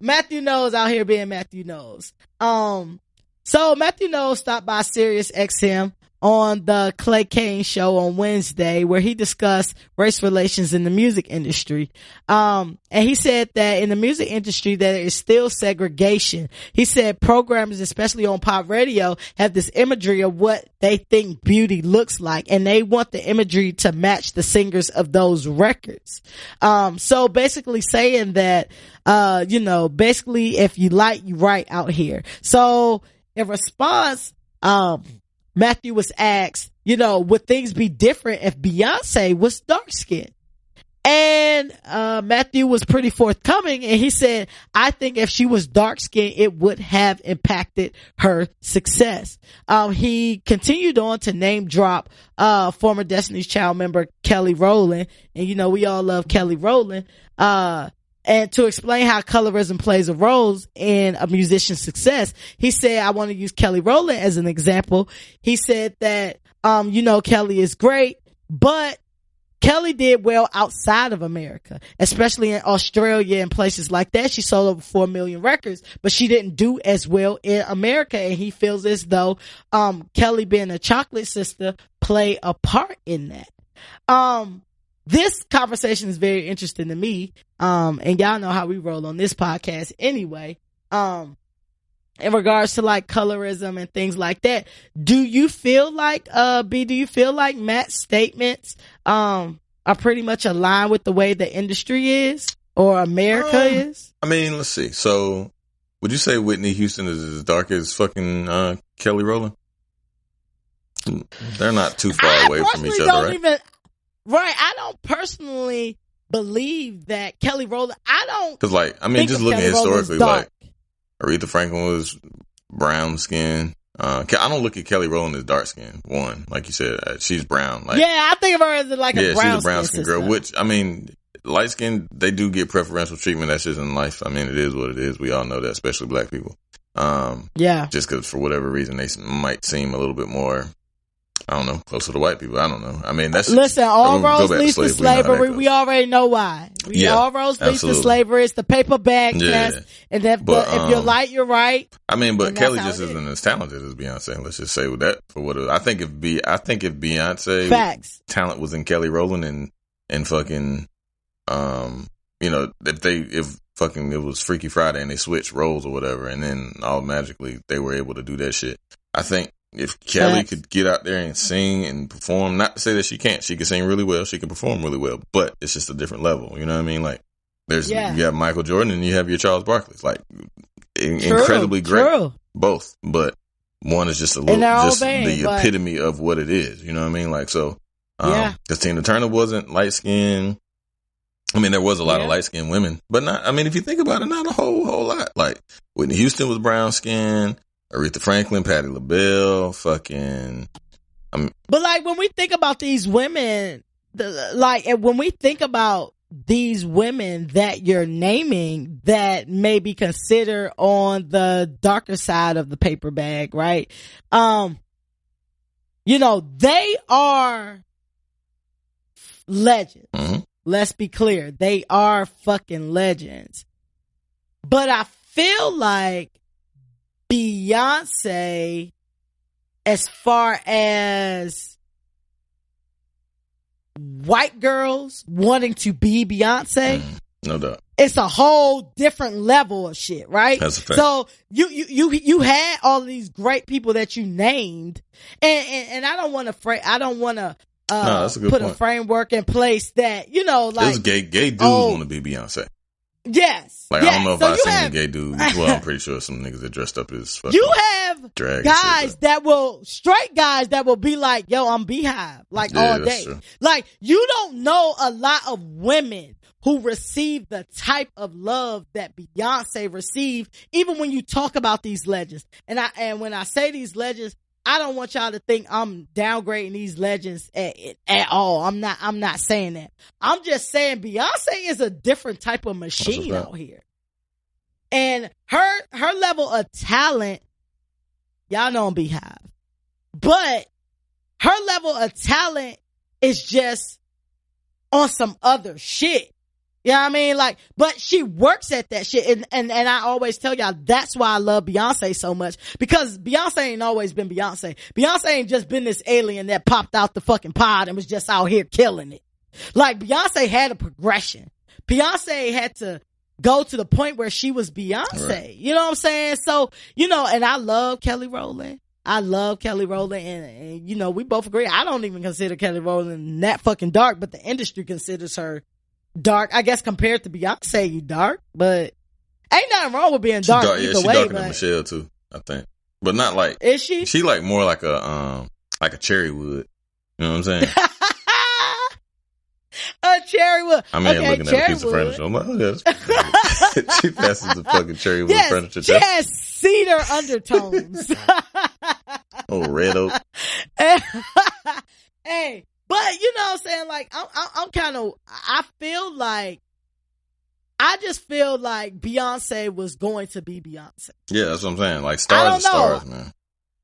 Matthew Knowles out here being Matthew Knowles. So Matthew Knowles stopped by Sirius XM on the Clay Kane show on Wednesday, where he discussed race relations in the music industry. And he said that in the music industry there is still segregation. He said programmers, especially on pop radio, have this imagery of what they think beauty looks like, and they want the imagery to match the singers of those records. So basically saying that, basically if you like, you right out here. So in response, Matthew was asked, would things be different if Beyonce was dark skinned? And Matthew was pretty forthcoming, and he said, I think if she was dark skinned, it would have impacted her success. He continued on to name drop former Destiny's Child member Kelly Rowland, and we all love Kelly Rowland. And to explain how colorism plays a role in a musician's success, he said, I want to use Kelly Rowland as an example. He said that, Kelly is great, but Kelly did well outside of America, especially in Australia and places like that. She sold over 4 million records, but she didn't do as well in America. And he feels as though, Kelly being a chocolate sister played a part in that. This conversation is very interesting to me. And y'all know how we roll on this podcast anyway. In regards to like colorism and things like that, do you feel like, do you feel like Matt's statements, are pretty much aligned with the way the industry is or America is? I mean, let's see. So would you say Whitney Houston is as dark as fucking, Kelly Rowland? They're not too far away from each other, right? Right, I don't personally believe that Kelly Rowland. Because, just looking historically, like Aretha Franklin was brown skin. I don't look at Kelly Rowland as dark skin. One, like you said, she's brown. I think of her as like a brown, she's a brown skin girl. Which light skin, they do get preferential treatment. That's just in life. It is what it is. We all know that, especially black people. Just because for whatever reason they might seem a little bit more, I don't know, closer to white people. I don't know. That's listen. All roads lead to slavery. We already know why. All roads lead to slavery. It's the paper bag test. And if you're light, you're right. But Kelly just isn't as talented as Beyonce. Let's just say with that for what I think. If Beyonce talent was in Kelly Rowland and fucking, if fucking it was Freaky Friday and they switched roles or whatever, and then automatically they were able to do that shit. I think. If Kelly could get out there and sing and perform, not to say that she can't, she can sing really well, she can perform really well, but it's just a different level. You know what I mean? Like, you have Michael Jordan and you have your Charles Barkley, like incredibly great, both, but one is just a little, the epitome of what it is. You know what I mean? Like, so, because Tina Turner wasn't light skinned, I mean, there was a lot of light skinned women, but not. I mean, if you think about it, not a whole lot. Like Whitney Houston was brown skinned, Aretha Franklin, Patti LaBelle, fucking. But like when we think about these women, when we think about these women that you're naming that may be considered on the darker side of the paper bag, right? You know, they are legends. Mm-hmm. Let's be clear. They are fucking legends. But I feel like Beyonce, as far as white girls wanting to be Beyonce, no doubt, it's a whole different level of shit, right? That's a fact. So you had all of these great people that you named, and I don't want to put a framework in place that, you know, like those gay dudes want to be Beyonce. Yes. Like, I don't know if I've seen a gay dude. Well, I'm pretty sure some niggas that dressed up as fucking you have guys straight guys that will be like, yo, I'm Beehive, like all day. Like, you don't know a lot of women who receive the type of love that Beyonce received, even when you talk about these legends. And when I say these legends, I don't want y'all to think I'm downgrading these legends at all. I'm not saying that. I'm just saying Beyonce is a different type of machine out here. And her level of talent, y'all know I'm Beehive, but her level of talent is just on some other shit. You know what I mean? Like, but she works at that shit. And I always tell y'all, that's why I love Beyonce so much. Because Beyonce ain't always been Beyonce. Beyonce ain't just been this alien that popped out the fucking pod and was just out here killing it. Like, Beyonce had a progression. Beyonce had to go to the point where she was Beyonce. Right. You know what I'm saying? So, you know, and I love Kelly Rowland. And, you know, we both agree. I don't even consider Kelly Rowland that fucking dark, but the industry considers her dark. I guess compared to Beyonce, you dark, but ain't nothing wrong with being dark either way. She's darker than Michelle too, I think, but not like. Is she? She like more like a cherry wood. You know what I'm saying? A cherry wood. I mean, looking at a piece of furniture, I'm like, oh yeah, she passes the fucking cherry wood furniture. She has cedar undertones. Oh, red oak. Hey. But you know what I'm saying? Like, I just feel like Beyonce was going to be Beyonce. Yeah, that's what I'm saying. Like, stars are stars, man.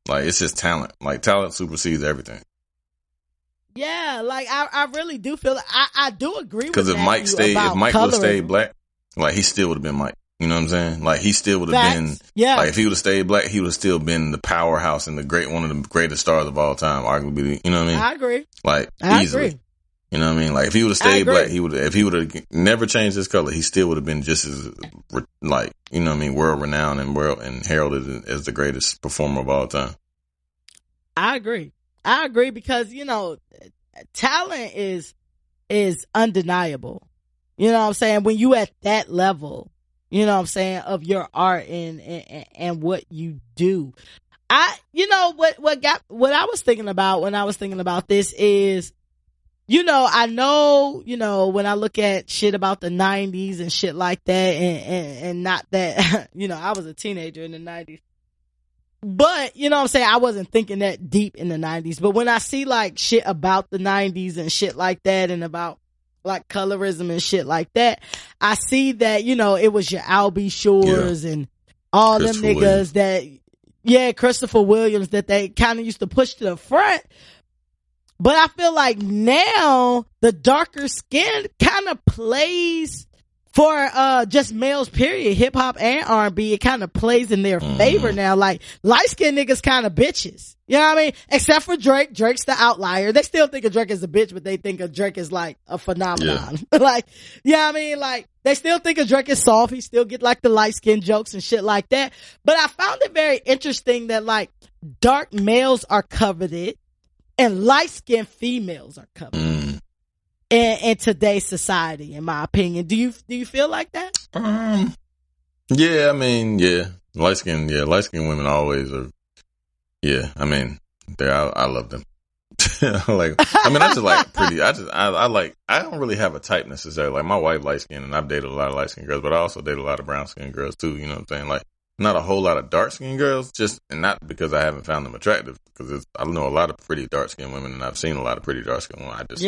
Like, it's just talent. Like, talent supersedes everything. Yeah, like, I really do feel like, I do agree with that. Because if Mike would have stayed black, like, he still would have been Mike. You know what I'm saying? Like, he still would have been, like, if he would have stayed black, he would have still been the powerhouse and one of the greatest stars of all time, arguably. You know what I mean? I agree. Like, easily. Agree. You know what I mean? Like, if he would have stayed black, if he would have never changed his color, he still would have been just as, like, you know what I mean, world renowned and heralded as the greatest performer of all time. I agree because, you know, talent is undeniable. You know what I'm saying? When you at that level, you know what I'm saying, of your art and what you do. You know, what I was thinking about when I was thinking about this is, you know, I know, you know, when I look at shit about the 90s and shit like that, and not that, you know, I was a teenager in the 90s. But, you know what I'm saying, I wasn't thinking that deep in the 90s. But when I see like shit about the 90s and shit like that, and about like colorism and shit like that, I see that, you know, it was your Al B. Shores and all them niggas Christopher Williams, that they kind of used to push to the front. But I feel like now the darker skin kind of plays for just males, period, hip hop and R&B. It kind of plays in their favor now. Like, light skinned niggas kind of bitches. You know what I mean? Except for Drake. Drake's the outlier. They still think of Drake as a bitch, but they think of Drake as like a phenomenon. Yeah. Like, you know what I mean? Like, they still think of Drake as soft. He still get like the light skin jokes and shit like that. But I found it very interesting that like dark males are coveted and light skinned females are coveted. In today's society, in my opinion. Do you feel like that? Yeah, I mean, yeah. Light skinned women always are. Yeah, I mean, I love them. Like, I mean, I just like pretty. I don't really have a type necessarily. Like, my wife light skinned, and I've dated a lot of light skinned girls, but I also date a lot of brown skinned girls too. You know what I'm saying? Like, not a whole lot of dark skinned girls, and not because I haven't found them attractive, because I know a lot of pretty dark skinned women, and I've seen a lot of pretty dark skinned women. I just,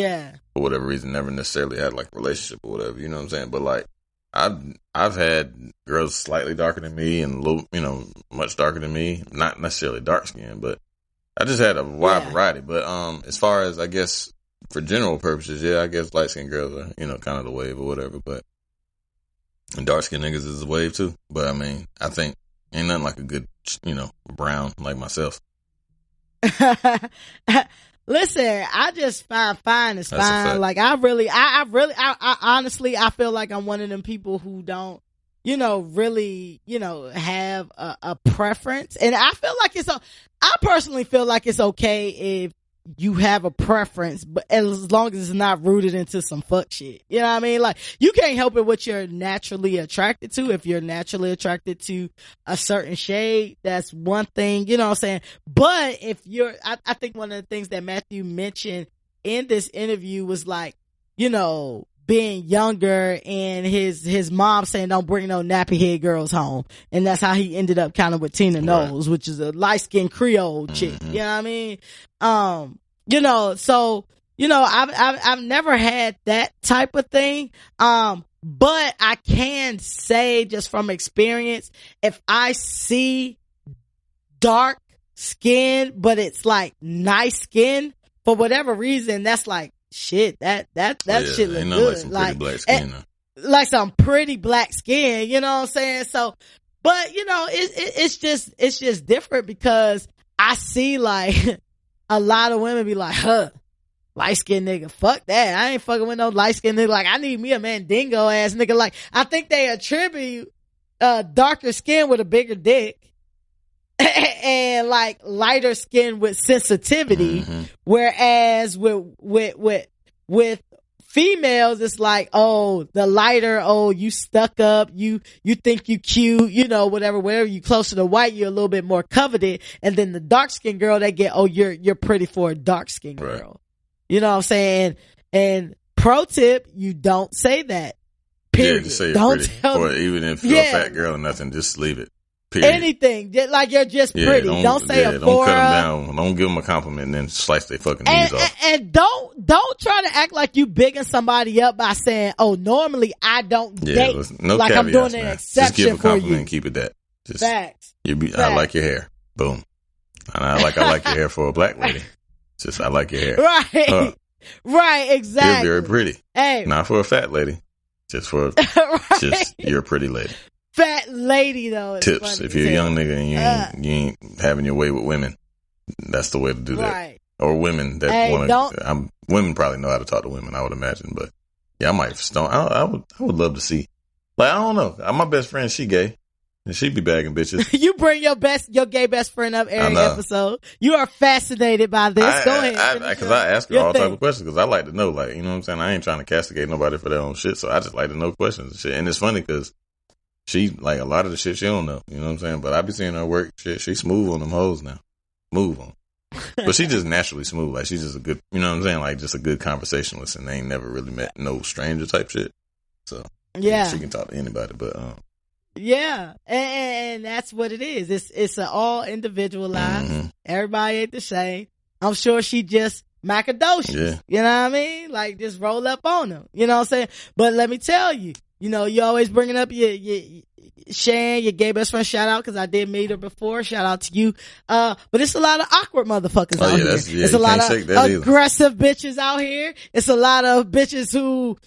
for whatever reason, never necessarily had like a relationship or whatever. You know what I'm saying? But like, I've had girls slightly darker than me and much darker than me, not necessarily dark skinned, but I just had a wide variety. But as far as, I guess, for general purposes, I guess light skinned girls are, kind of the wave or whatever. But and dark skinned niggas is the wave too. But I mean, I think ain't nothing like a good, brown like myself. Listen, I just find fine is fine. Like, I honestly, I feel like I'm one of them people who don't, really, have a preference. And I personally feel like it's okay if you have a preference, but as long as it's not rooted into some fuck shit. You know what I mean? Like, you can't help it what you're naturally attracted to. If you're naturally attracted to a certain shade, that's one thing, you know what I'm saying? But if I think one of the things that Matthew mentioned in this interview was like, being younger and his mom saying don't bring no nappy head girls home, and that's how he ended up kind of with Tina Knowles, which is a light skinned Creole chick. You know what I mean? So I've never had that type of thing. But I can say just from experience, if I see dark skin, but it's like nice skin for whatever reason, that's like, shit, that shit look good. Like some pretty black skin, like some pretty black skin, you know what I'm saying? So, but it's just different because I see like a lot of women be like, light skinned nigga, fuck that. I ain't fucking with no light skinned nigga. Like, I need me a Mandingo ass nigga. Like, I think they attribute darker skin with a bigger dick. And like lighter skin with sensitivity, whereas with females, it's like, oh, the lighter, oh, you stuck up, you think you cute, whatever you closer to white, you're a little bit more coveted, and then the dark skinned girl, they get, oh, you're pretty for a dark skinned girl, right. You know what I'm saying? And pro tip, you don't say that. Period. Yeah, just say don't pretty. Tell or even if you're a fat girl or nothing, just leave it. Period. Anything, like you're just pretty. Don't say a don't cut them down. Don't give them a compliment and then slice their fucking knees off. And don't try to act like you bigging somebody up by saying, "Oh, normally I don't date." No like caveats, I'm doing an exception just give a compliment for you. And keep it that. Just, Facts. I like your hair. Boom. And I like your hair for a black lady. Just I like your hair. Right. Right. Exactly. You're very pretty. Hey. Not for a fat lady. Just for just you're a pretty lady. Fat lady though. Tips. If you're a young nigga and you ain't having your way with women, that's the way to do that. Right. Or women that want to. Women probably know how to talk to women, I would imagine. But yeah, I might stone. I would love to see. Like, I don't know. My best friend, she gay, and she be bagging bitches. You bring your gay best friend up every episode. You are fascinated by this. Go ahead. Because I ask her all type of questions because I like to know. Like, you know what I'm saying? I ain't trying to castigate nobody for their own shit, so I just like to know questions and shit. And it's funny because she, like, a lot of the shit she don't know. You know what I'm saying? But I be seeing her work. Shit, she smooth on them hoes now. Move on. But she just naturally smooth. Like, she's just a good, you know what I'm saying? Like, just a good conversationalist, and they ain't never really met no stranger type shit. So, yeah, she can talk to anybody, but, yeah. And that's what it is. It's an all individualized. Everybody ain't the same. I'm sure she just macadocious. Yeah. You know what I mean? Like, just roll up on them. You know what I'm saying? But let me tell you, you always bringing up your Shan, your gay best friend, shout out, because I did meet her before. Shout out to you. But it's a lot of awkward motherfuckers out here. It's a lot of aggressive bitches out here. It's a lot of bitches who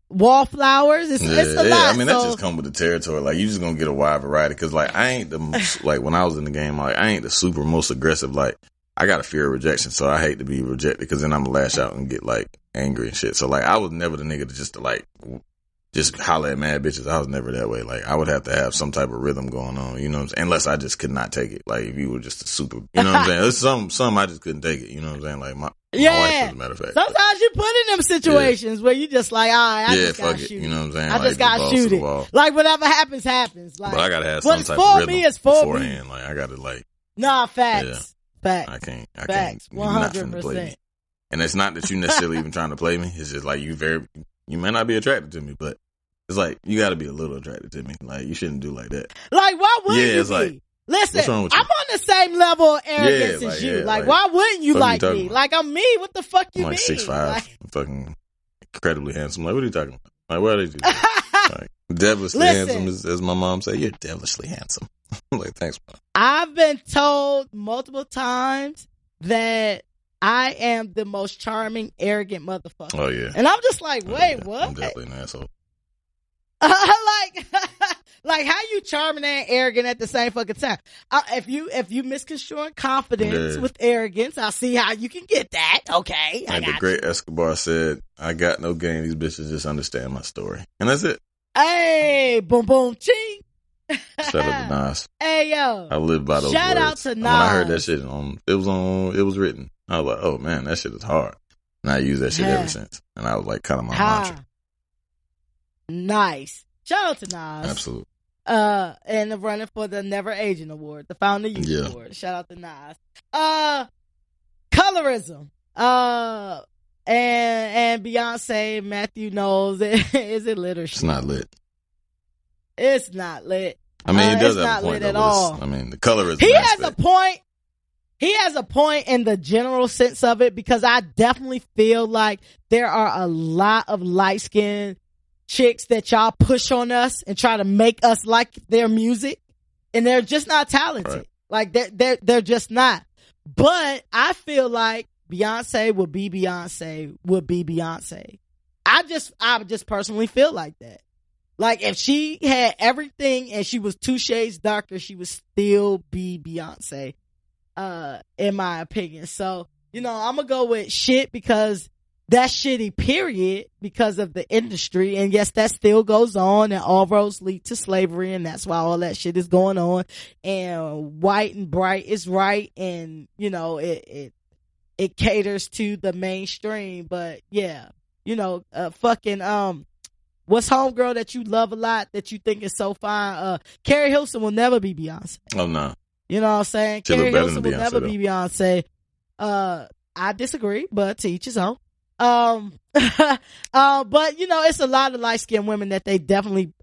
wallflowers. It's a lot. I mean, that just come with the territory. Like, you just gonna get a wide variety. Because, like, I ain't the most, like, when I was in the game, like, I ain't the super most aggressive. Like, I got a fear of rejection, so I hate to be rejected because then I'm gonna lash out and get, like, angry and shit. So, like, I was never the nigga just holler at mad bitches. I was never that way. Like, I would have to have some type of rhythm going on, you know what I'm saying? Unless I just could not take it. Like, if you were just a super, you know what I'm saying? There's some I just couldn't take it, you know what I'm saying? Like, my wife, as a matter of fact. Sometimes you put in them situations where you just like, all right, I just gotta shoot it. You know what I'm saying? I just gotta shoot it. Like, whatever happens. Like, but I gotta have some type of rhythm beforehand. Like, I gotta, like. Nah, facts. Yeah. Facts. I can't. Facts. 100%. And it's not that you necessarily even trying to play me. It's just like you may not be attracted to me, but it's like you got to be a little attracted to me. Like you shouldn't do like that. Like why wouldn't you be? Like, listen, I'm on the same level of arrogance as you. Like why wouldn't you like me? About? Like I'm me. What the fuck you mean? Like 6'5", I'm fucking incredibly handsome. Like what are you talking about? Like what are they do? Like devilishly handsome, as my mom said. You're devilishly handsome. I'm like thanks, Mom. I've been told multiple times that I am the most charming, arrogant motherfucker. Oh yeah, and I'm just like, wait, what? I'm definitely an asshole. Like how you charming and arrogant at the same fucking time? If you misconstruing confidence with arrogance, I'll see how you can get that. Okay, like the great Escobar said, "I got no game. These bitches just understand my story," and that's it. Hey, boom, boom, ching. Shout out to Nas. Hey yo, I live by those shout words. Out to Nas. When I heard that shit it was written. I was like, oh man, that shit is hard. And I use that shit ever since. And I was like, kind of my mantra. Nice. Shout out to Nas. Absolutely. And running for the Never Aging Award, the Founder Youth Award. Shout out to Nas. Colorism. And Beyonce, Matthew knows it. Is it lit or shit? It's not lit. It's not lit. I mean, he does have a point at all. I mean, the colorism. He has a point. He has a point in the general sense of it, because I definitely feel like there are a lot of light-skinned chicks that y'all push on us and try to make us like their music, and they're just not talented. Right. Like they're just not. But I feel like Beyonce would be Beyonce. I just personally feel like that. Like if she had everything and she was 2 shades darker, she would still be Beyonce. In my opinion. So, I'm gonna go with shit because that's shitty, period, because of the industry. And yes, that still goes on, and all roads lead to slavery, and that's why all that shit is going on. And white and bright is right, and it caters to the mainstream. But yeah, fucking what's homegirl that you love a lot that you think is so fine? Carrie Hilson will never be Beyonce. Oh no. You know what I'm saying? Carrie Hilson will never be Beyonce. I disagree, but to each his own. But it's a lot of light-skinned women that they definitely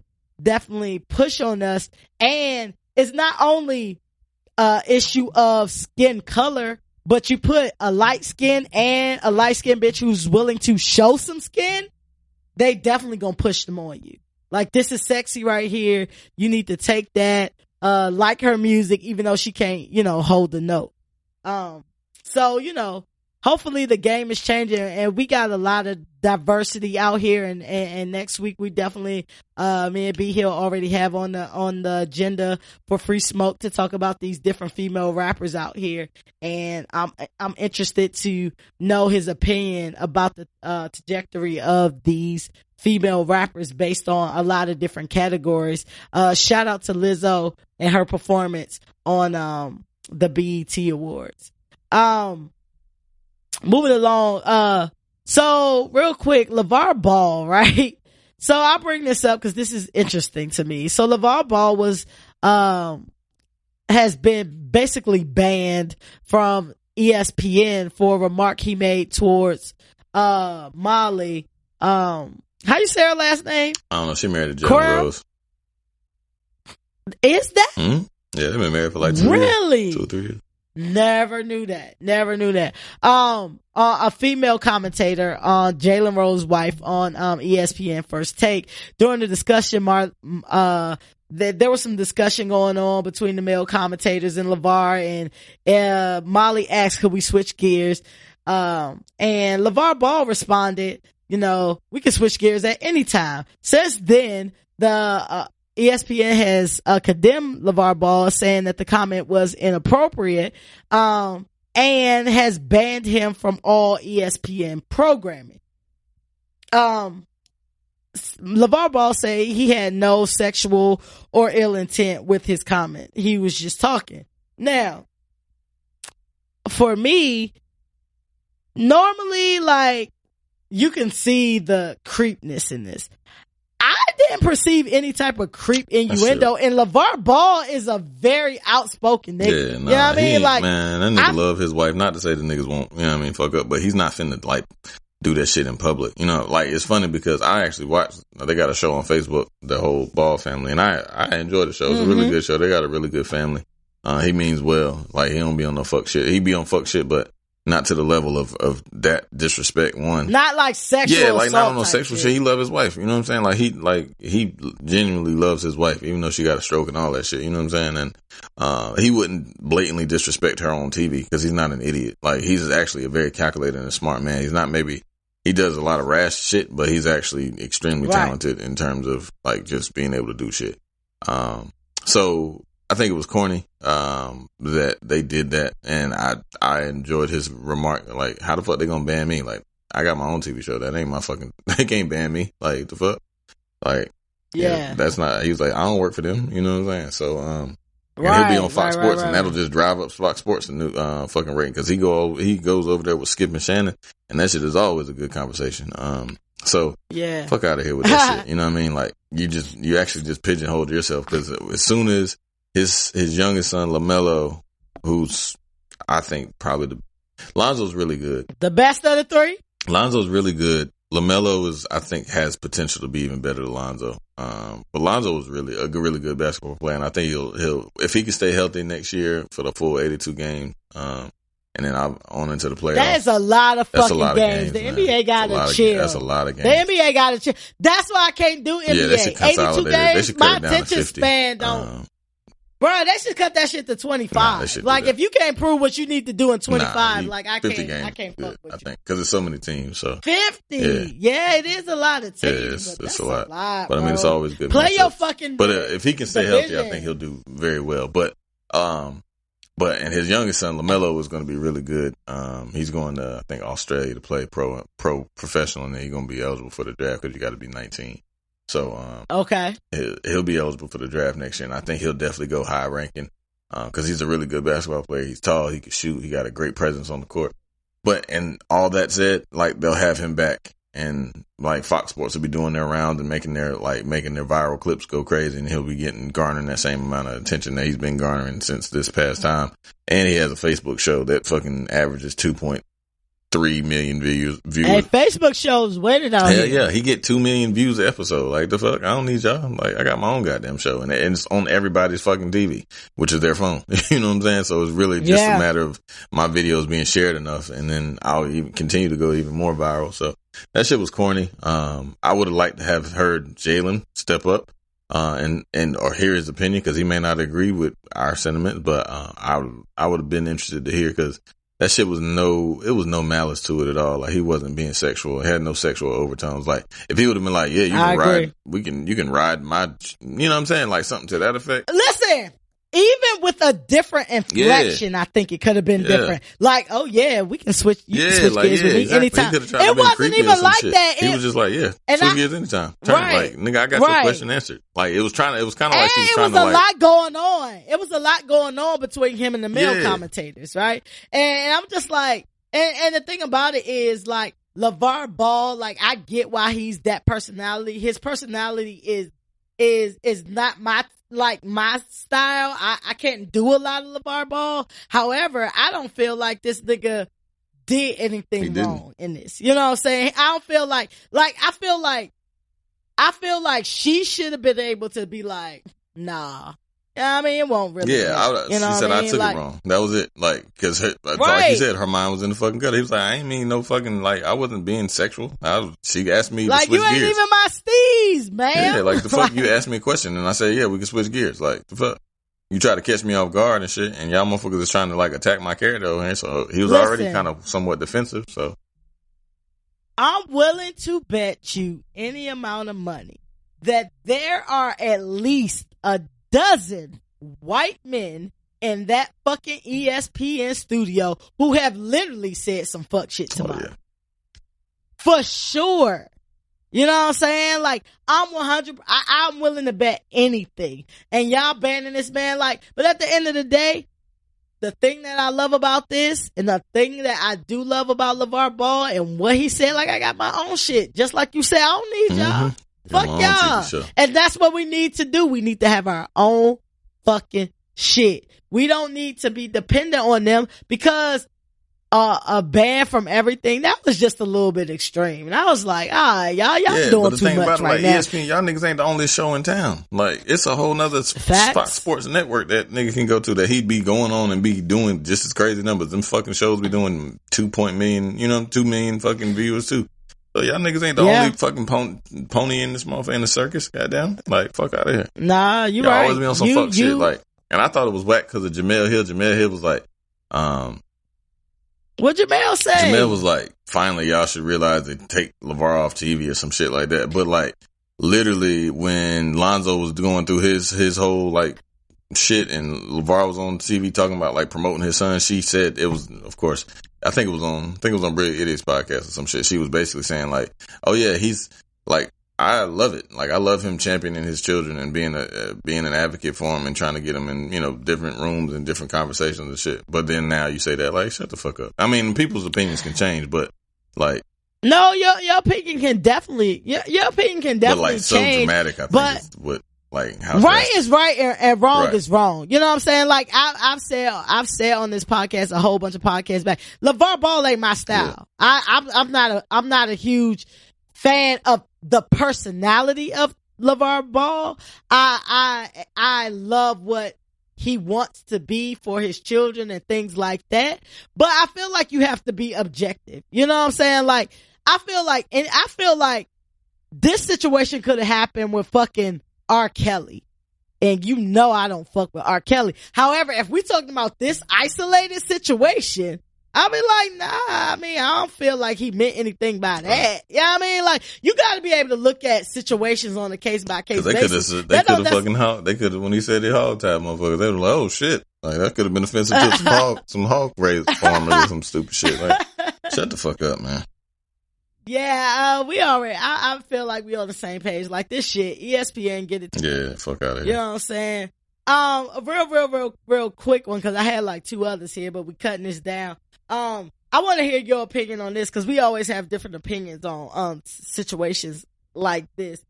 push on us. And it's not only issue of skin color, but you put a light skin and a light skinned bitch who's willing to show some skin, they definitely gonna push them on you. Like, this is sexy right here. You need to take that. Like her music, even though she can't, hold the note. So, hopefully the game is changing, and we got a lot of diversity out here. And next week we definitely, me and B Hill already have on the agenda for Free Smoke to talk about these different female rappers out here. And I'm interested to know his opinion about the trajectory of these female rappers based on a lot of different categories. Shout out to Lizzo and her performance on the BET Awards. Moving along, so real quick, LeVar Ball, right? So I'll bring this up because this is interesting to me. So LeVar Ball has been basically banned from ESPN for a remark he made towards Molly. How you say her last name? I don't know. She married to Jalen Rose. Is that? Mm-hmm. Yeah, they've been married for like 2 years. 2 or 3 years. Never knew that. A female commentator on Jalen Rose's wife on ESPN First Take, during the discussion, there was some discussion going on between the male commentators and LeVar, and Molly asked, could we switch gears? And LeVar Ball responded, we can switch gears at any time. Since then, the ESPN has condemned LeVar Ball, saying that the comment was inappropriate, and has banned him from all ESPN programming. LeVar Ball say he had no sexual or ill intent with his comment. He was just talking. Now, for me, normally, like, you can see the creepness in this. I didn't perceive any type of creep innuendo, and LeVar Ball is a very outspoken nigga. Yeah, nah, you know what I mean? Like, man, that nigga love his wife. Not to say the niggas won't, you know what I mean, fuck up, but he's not finna, like, do that shit in public. You know, like, it's funny because I actually watched, they got a show on Facebook, the whole Ball family, and I enjoyed the show. It's a really good show. They got a really good family. He means well. Like, he don't be on no fuck shit. He be on fuck shit, but not to the level of that disrespect. One, not like sexual. Yeah, like not on no sexual shit. He love his wife. You know what I'm saying? Like he genuinely loves his wife, even though she got a stroke and all that shit. You know what I'm saying? And he wouldn't blatantly disrespect her on TV because he's not an idiot. Like, he's actually a very calculated and smart man. He's not maybe. He does a lot of rash shit, but he's actually extremely talented in terms of, like, just being able to do shit. So I think it was corny, that they did that. And I enjoyed his remark. Like, how the fuck they gonna ban me? Like, I got my own TV show. That ain't my fucking, they can't ban me. Like, the fuck? Like, yeah, that's not, he was like, I don't work for them. You know what I'm saying? So, and he'll be on Fox Sports, and that'll just drive up Fox Sports' new fucking rating, because he goes over there with Skip and Shannon, and that shit is always a good conversation. So fuck out of here with that shit. You know what I mean? Like, you actually just pigeonholed yourself, because as soon as his youngest son LaMelo, who's I think probably Lonzo's really good, the best of the three. Lonzo's really good. LaMelo I think has potential to be even better than Lonzo. But Lonzo was really a really good basketball player, and I think he'll if he can stay healthy next year for the full 82 games, and then on into the playoffs. That is a lot of fucking games. The NBA gotta chill. That's a lot of games. The NBA gotta chill. That's why I can't do NBA. Yeah, they should 82 games. My attention span don't. Bro, they should cut that shit to 25. Like, if you can't prove what you need to do in 25, like, I can't fuck with you. I think, because there's so many teams, so. 50. Yeah, it is a lot of teams. Yeah, it's a lot. But I mean, it's always good. Play your fucking. But if he can stay healthy, I think he'll do very well. But and his youngest son, LaMelo, is going to be really good. He's going to, I think, Australia to play pro professional, and then he's going to be eligible for the draft because you got to be 19. So, he'll be eligible for the draft next year, and I think he'll definitely go high ranking, cause he's a really good basketball player. He's tall, he can shoot, he got a great presence on the court. But, and all that said, like, they'll have him back, and like Fox Sports will be doing their rounds and making their viral clips go crazy, and he'll be garnering that same amount of attention that he's been garnering since this past time. And he has a Facebook show that fucking averages 2.3 million views. Hey, Facebook shows winning out here. Yeah, he get 2 million views an episode. Like, the fuck, I don't need y'all. Like, I got my own goddamn show, and it's on everybody's fucking TV, which is their phone. You know what I'm saying? So it's really just a matter of my videos being shared enough, and then I'll even continue to go even more viral. So that shit was corny. I would have liked to have heard Jalen step up and or hear his opinion, because he may not agree with our sentiments, but I would have been interested to hear, because that shit was no malice to it at all. Like, he wasn't being sexual. It had no sexual overtones. Like, if he would have been like, yeah, you can ride, you can ride my, you know what I'm saying? Like, something to that effect. Listen, even with a different inflection, I think it could have been different. Like, oh yeah, we can switch. You can switch gears with me anytime. It wasn't even like that. He was just like, switch gears anytime. Like, nigga, I got your question answered. Like, it was kind of like she was trying to, like. It was a lot going on. It was a lot going on between him and the male commentators, right? And I'm just like, and the thing about it is, like, LeVar Ball, like, I get why he's that personality. His personality is not my style. I can't do a lot of LeVar Ball. However, I don't feel like this nigga did anything wrong in this. You know what I'm saying? I don't feel like I feel like she should have been able to be like, nah. I mean, it won't really. Yeah, she said I took it wrong. That was it. Like, cause like you said, her mind was in the fucking gutter. He was like, I ain't mean no fucking, like, I wasn't being sexual. She asked me to switch gears. Like, you ain't even my steez, man. Yeah, like, the fuck, you asked me a question, and I said, yeah, we can switch gears. Like, the fuck. You try to catch me off guard and shit, and y'all motherfuckers is trying to, like, attack my character over here. So he was already kind of somewhat defensive, so. I'm willing to bet you any amount of money that there are at least a dozen white men in that fucking ESPN studio who have literally said some fuck shit to mine. Yeah. For sure. You know what I'm saying? Like, I'm willing to bet anything. And y'all banning this man, like, but at the end of the day, the thing that I love about this, and the thing that I do love about LeVar Ball and what he said, like, I got my own shit. Just like you said, I don't need y'all. Fuck y'all. And that's what we need to do. We need to have our own fucking shit. We don't need to be dependent on them because a ban from everything, that was just a little bit extreme. And I was like, y'all doing too much right now. ESPN, y'all niggas ain't the only show in town. Like, it's a whole nother Fox Sports network that nigga can go to that he'd be going on and be doing just as crazy numbers. Them fucking shows be doing 2 million fucking viewers too. So y'all niggas ain't the only fucking pony in this motherfucker in the circus. Goddamn. Like, fuck out of here. Nah, you right. Always be on some fuck shit. Like, and I thought it was whack because of Jemele Hill. Jemele Hill was like, what Jemele say? Jemele was like, finally y'all should realize to take LeVar off TV or some shit like that. But like, literally when Lonzo was going through his whole like shit and LeVar was on TV talking about like promoting his son, she said it was, of course, I think it was on Brilliant Idiots podcast or some shit. She was basically saying like, oh yeah, he's like, I love it. Like, I love him championing his children and being an advocate for him and trying to get them in, different rooms and different conversations and shit. But then now you say that, like, shut the fuck up. I mean, people's opinions can change, but like, no, your opinion can definitely, your opinion can definitely but like, so change. Dramatic, I think is what, like, how right is right and wrong is wrong. You know what I'm saying? Like, I've said on this podcast, a whole bunch of podcasts back, LeVar Ball ain't my style. Yeah. I'm not a huge fan of the personality of LeVar Ball. I love what he wants to be for his children and things like that. But I feel like you have to be objective. You know what I'm saying? Like, I feel like this situation could have happened with fucking R. Kelly. And I don't fuck with R. Kelly. However, if we talking about this isolated situation, I'll be like, nah, I mean, I don't feel like he meant anything by that. You know what I mean? Like, you gotta be able to look at situations on a case by case basis. They could have, when he said they hog tied motherfuckers, they were like, oh shit. Like, that could have been offensive to some hog raised farmers or some stupid shit. Like, shut the fuck up, man. Yeah, I feel like we on the same page. Like, this shit, ESPN, get it together. Yeah, fuck out of here. You know what I'm saying? A real quick one, cause I had like 2 others here, but we cutting this down. I want to hear your opinion on this, cause we always have different opinions on situations like this.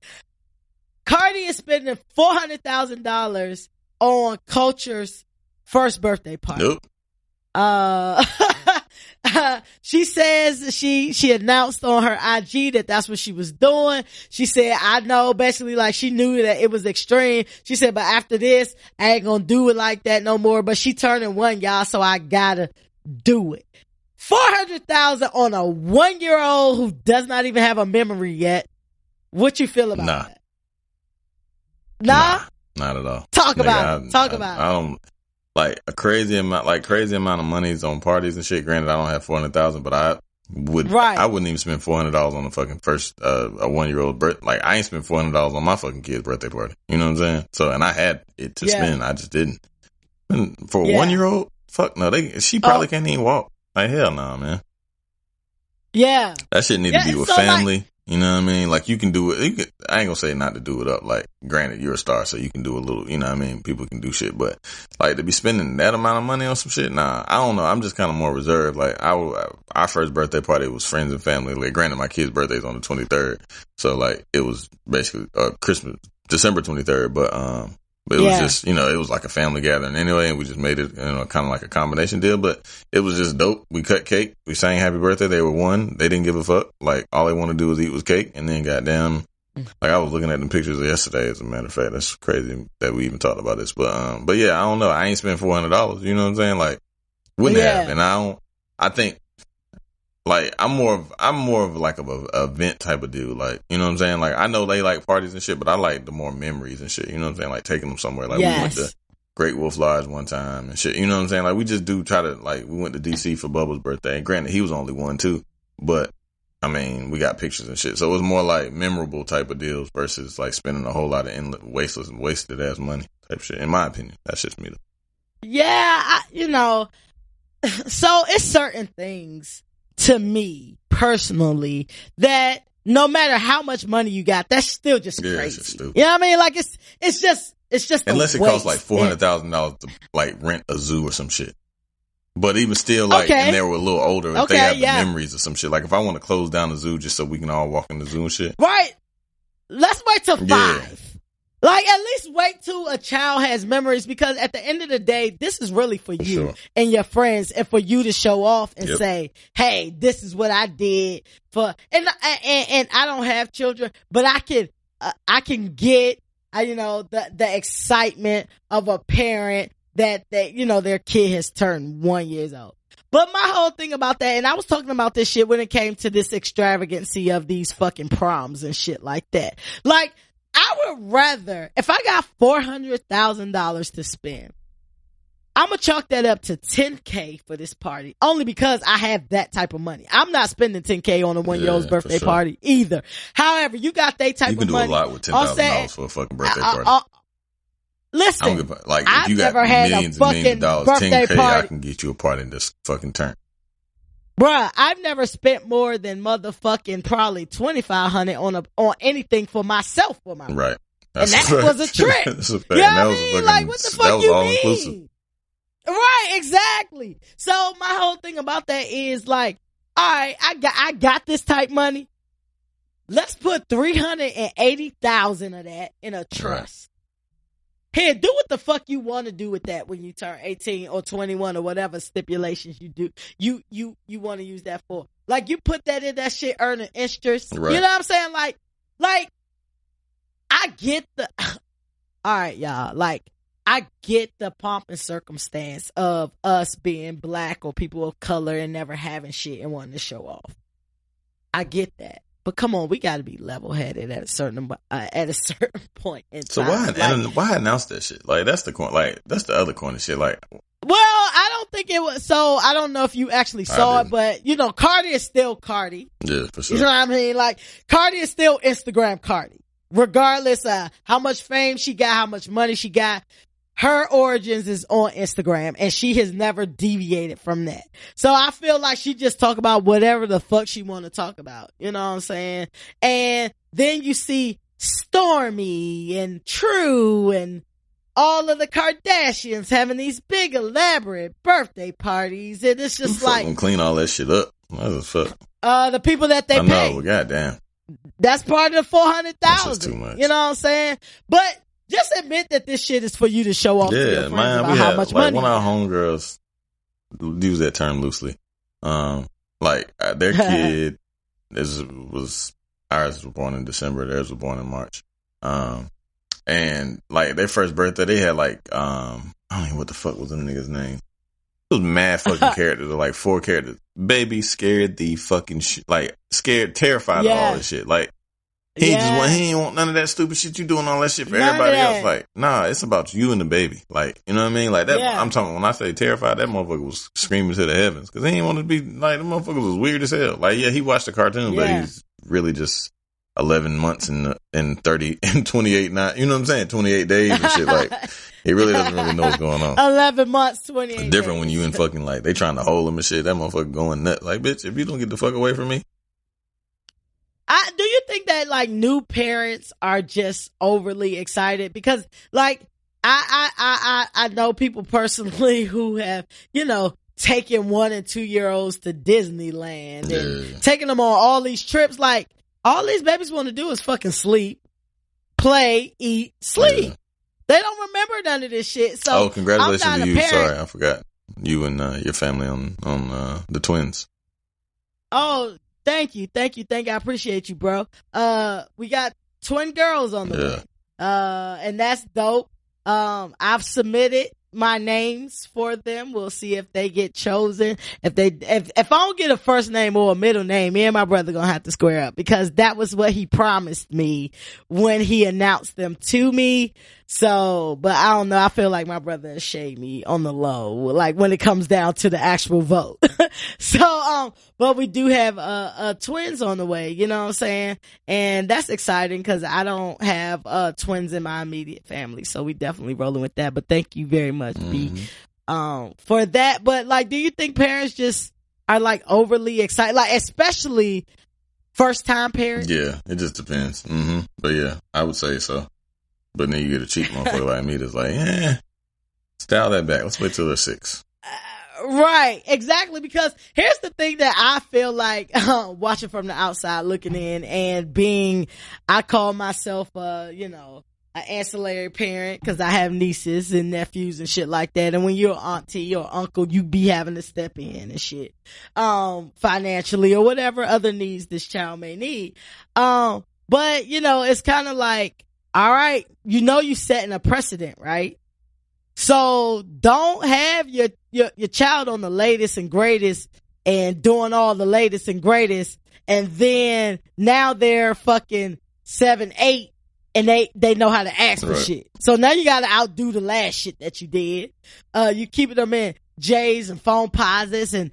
Cardi is spending $400,000 on Culture's first birthday party. Nope. She says she announced on her IG that that's what she was doing. She said, I know, basically, like, she knew that it was extreme. She said, but after this, I ain't gonna do it like that no more. But she turning 1, y'all, so I gotta do it. $400,000 on a 1-year-old who does not even have a memory yet. What you feel about that? Nah? Not at all. Talk about it. I don't. Like, a crazy amount of monies on parties and shit. Granted, I don't have $400,000, but I wouldn't even spend $400 on the fucking first, a 1-year-old birth. Like, I ain't spent $400 on my fucking kid's birthday party. You know what I'm saying? So, and I had it to spend. I just didn't. And for a 1-year-old, fuck no. She probably can't even walk. Like, hell no, man. Yeah. That shit need to be with family. Like, you know what I mean? Like, you can do it. I ain't gonna say not to do it up. Like, granted, you're a star, so you can do a little, you know what I mean? People can do shit, but like, to be spending that amount of money on some shit, nah, I don't know. I'm just kind of more reserved. Like, our first birthday party was friends and family. Like, granted, my kid's birthday is on the 23rd. So like, it was basically, Christmas, December 23rd, but it was just, it was like a family gathering anyway, and we just made it, kind of like a combination deal, but it was just dope. We cut cake. We sang happy birthday. They were 1. They didn't give a fuck. Like, all they wanted to do was eat was cake, and then goddamn, like, I was looking at them pictures yesterday, as a matter of fact. That's crazy that we even talked about this, but yeah, I don't know. I ain't spent $400, you know what I'm saying? Like, wouldn't have, and I think, like, I'm more of like a event type of dude. Like, you know what I'm saying? Like, I know they like parties and shit, but I like the more memories and shit. You know what I'm saying? Like, taking them somewhere. Like, we went to Great Wolf Lodge one time and shit. You know what I'm saying? Like, we just do try to, like, we went to DC for Bubba's birthday. And granted, he was only 1 too, but I mean, we got pictures and shit. So it was more like memorable type of deals versus like spending a whole lot of wasted ass money type shit. In my opinion, that's just me though. Yeah, so it's certain things to me personally that no matter how much money you got, that's still just crazy. It's just stupid. You know what I mean? Like, it's just unless it costs like $400,000 to like rent a zoo or some shit. But even still, like, and they were a little older, if they have the memories or some shit. Like, if I want to close down the zoo just so we can all walk in the zoo and shit. Right. Let's wait till 5. Yeah. Like, at least wait till a child has memories, because at the end of the day, this is really for you and your friends, and for you to show off and say, hey, this is what I did for, and I don't have children, but I can get, the excitement of a parent that their kid has turned 1 year old. But my whole thing about that, and I was talking about this shit when it came to this extravagancy of these fucking proms and shit like that. Like, I would rather, if I got $400,000 to spend, I'm gonna chalk that up to $10K for this party, only because I have that type of money. I'm not spending $10K on a 1-year-old's birthday party either. However, you got that type of money. You can do a lot with $10,000 for a fucking birthday party. Listen, if you got millions of dollars, $10K, I can get you a party in this fucking turn. Bruh, I've never spent more than motherfucking probably $2,500 on anything for myself for my right. And that was a trip. That's a fact. You know what I mean? Like, what the fuck you mean? Inclusive. Right, exactly. So my whole thing about that is like, all right, I got this type money. Let's put $380,000 of that in a trust. Right. Here, do what the fuck you want to do with that when you turn 18 or 21 or whatever stipulations you do. You want to use that for. Like, you put that in that shit, earning interest. Right. You know what I'm saying? Like, I get the, all right, y'all. Like, I get the pomp and circumstance of us being black or people of color and never having shit and wanting to show off. I get that. But come on, we got to be level-headed at a certain point in time. Why announce that shit? Like, that's the other corner shit. Like, well, I don't think it was. So I don't know if you actually saw it, but Cardi is still Cardi. Yeah, for sure. You know what I mean? Like, Cardi is still Instagram Cardi, regardless of how much fame she got, how much money she got. Her origins is on Instagram, and she has never deviated from that. So I feel like she just talk about whatever the fuck she want to talk about. You know what I'm saying? And then you see Stormi and True and all of the Kardashians having these big elaborate birthday parties, and it's just like clean all that shit up. That's fuck. The people that they pay. Well, goddamn. That's part of the $400,000. That's just too much. You know what I'm saying? But just admit that this shit is for you to show off to your friends about how much money. One of our homegirls, use that term loosely. Their kid ours was born in December, theirs was born in March. And like their first birthday, they had I don't know what the fuck was them niggas' name. It was mad fucking characters, like 4 characters. Baby scared the fucking scared, terrified of all this shit. Like, he ain't want none of that stupid shit. You doing all that shit for everybody else. Like, nah, it's about you and the baby. Like, you know what I mean? Like that. Yeah. I'm talking, when I say terrified, that motherfucker was screaming to the heavens. Cause he ain't want to be like, the motherfucker was weird as hell. Like, yeah, he watched the cartoon, but he's really just 11 months and 30 and 28, not, you know what I'm saying? 28 days and shit. Like, he really doesn't really know what's going on. 11 months, 28 It's different days. When you in fucking like, they trying to hold him and shit. That motherfucker going nuts. Like, bitch, if you don't get the fuck away from me. Do you think that like new parents are just overly excited? Because like I know people personally who have, taken 1 and 2 year olds to Disneyland and taking them on all these trips. Like, all these babies want to do is fucking sleep, play, eat, sleep. Yeah. They don't remember none of this shit. So congratulations to you. Sorry, I forgot you and your family on the twins. Oh, thank you. I appreciate you, bro. We got twin girls on the way. And that's dope. I've submitted my names for them. We'll see if they get chosen. If I don't get a first name or a middle name, me and my brother gonna have to square up, because that was what he promised me when he announced them to me. So, but I don't know. I feel like my brother will shade me on the low, like when it comes down to the actual vote. So, but we do have, twins on the way, you know what I'm saying? And that's exciting because I don't have, twins in my immediate family. So we definitely rolling with that. But thank you very much, B, for that. But like, do you think parents just are like overly excited? Like, especially first time parents? Yeah, it just depends. But yeah, I would say so. But then you get a cheap motherfucker like me that's like, style that back. Let's wait till they're 6. Right, exactly. Because here's the thing that I feel like, watching from the outside looking in and being, I call myself, an ancillary parent because I have nieces and nephews and shit like that. And when you're an auntie or uncle, you be having to step in and shit, financially or whatever other needs this child may need. But it's kind of like, all right, you setting a precedent, right? So don't have your child on the latest and greatest and doing all the latest and greatest. And then now they're fucking 7, 8 and they know how to ask for shit. So now you gotta outdo the last shit that you did. You keeping them in J's and phone posits and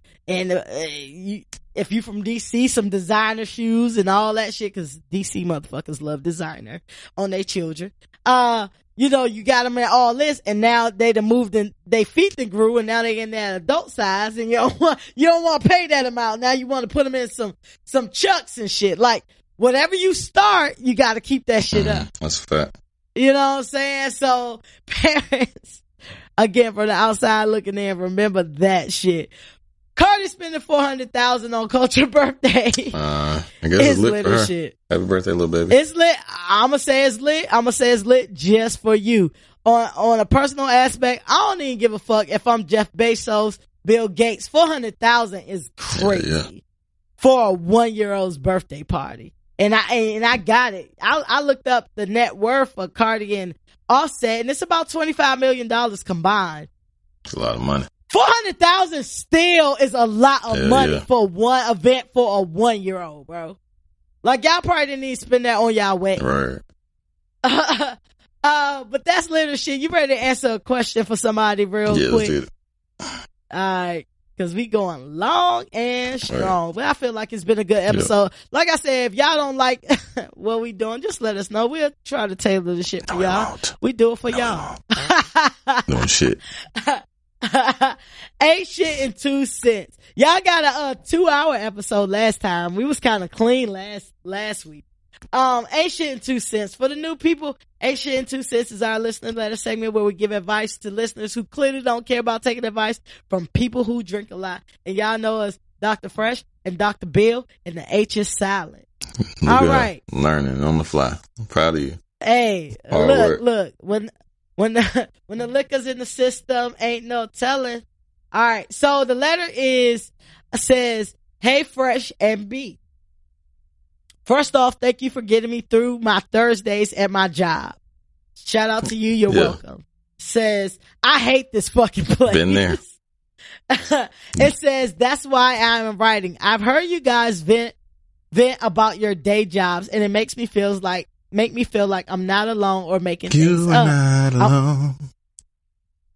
if you from DC, some designer shoes and all that shit, cause DC motherfuckers love designer on their children. You got them in all this, and now they done moved in, they feet done grew, and now they in that adult size, and you don't want to pay that amount. Now you want to put them in some Chucks and shit. Like, whatever you start, you got to keep that shit up. That's a fact. You know what I'm saying? So, parents, again, from the outside looking in, remember that shit. Cardi spending $400,000 on Culture birthday. I guess it's lit for her. Shit. Happy birthday, little baby. It's lit. I'ma say it's lit just for you. On a personal aspect, I don't even give a fuck if I'm Jeff Bezos, Bill Gates. $400,000 is crazy for a 1-year-old's birthday party. And I got it. I looked up the net worth of Cardi and Offset, and it's about $25 million combined. It's a lot of money. $400,000 still is a lot of money for one event for a 1-year-old, bro. Like, y'all probably didn't need to spend that on y'all wedding. Right. But that's little shit. You ready to answer a question for somebody real quick? Let's do it. Alright. Cause we going long and strong. Right. But I feel like it's been a good episode. Like I said, if y'all don't like what we doing, just let us know. We'll try to tailor the shit for y'all. We do it for y'all. No shit. 8 shit and 2 cents. Y'all got a 2-hour episode last time. We was kind of clean last week. 8 shit and 2 cents. For the new people, 8 shit and 2 cents is our listener letter segment where we give advice to listeners who clearly don't care about taking advice from people who drink a lot. And y'all know us, Dr. Fresh and Dr. Bill, and the H is silent. All right. Learning on the fly. I'm proud of you. Hey, look. When the liquor's in the system, ain't no telling. All right. So the letter says, "Hey, Fresh and B. First off, thank you for getting me through my Thursdays at my job. Shout out to you. You're welcome." Says, "I hate this fucking place." Been there. It says, "That's why I'm writing. I've heard you guys vent about your day jobs, and it makes me feel like I'm not alone or making things up. Not alone.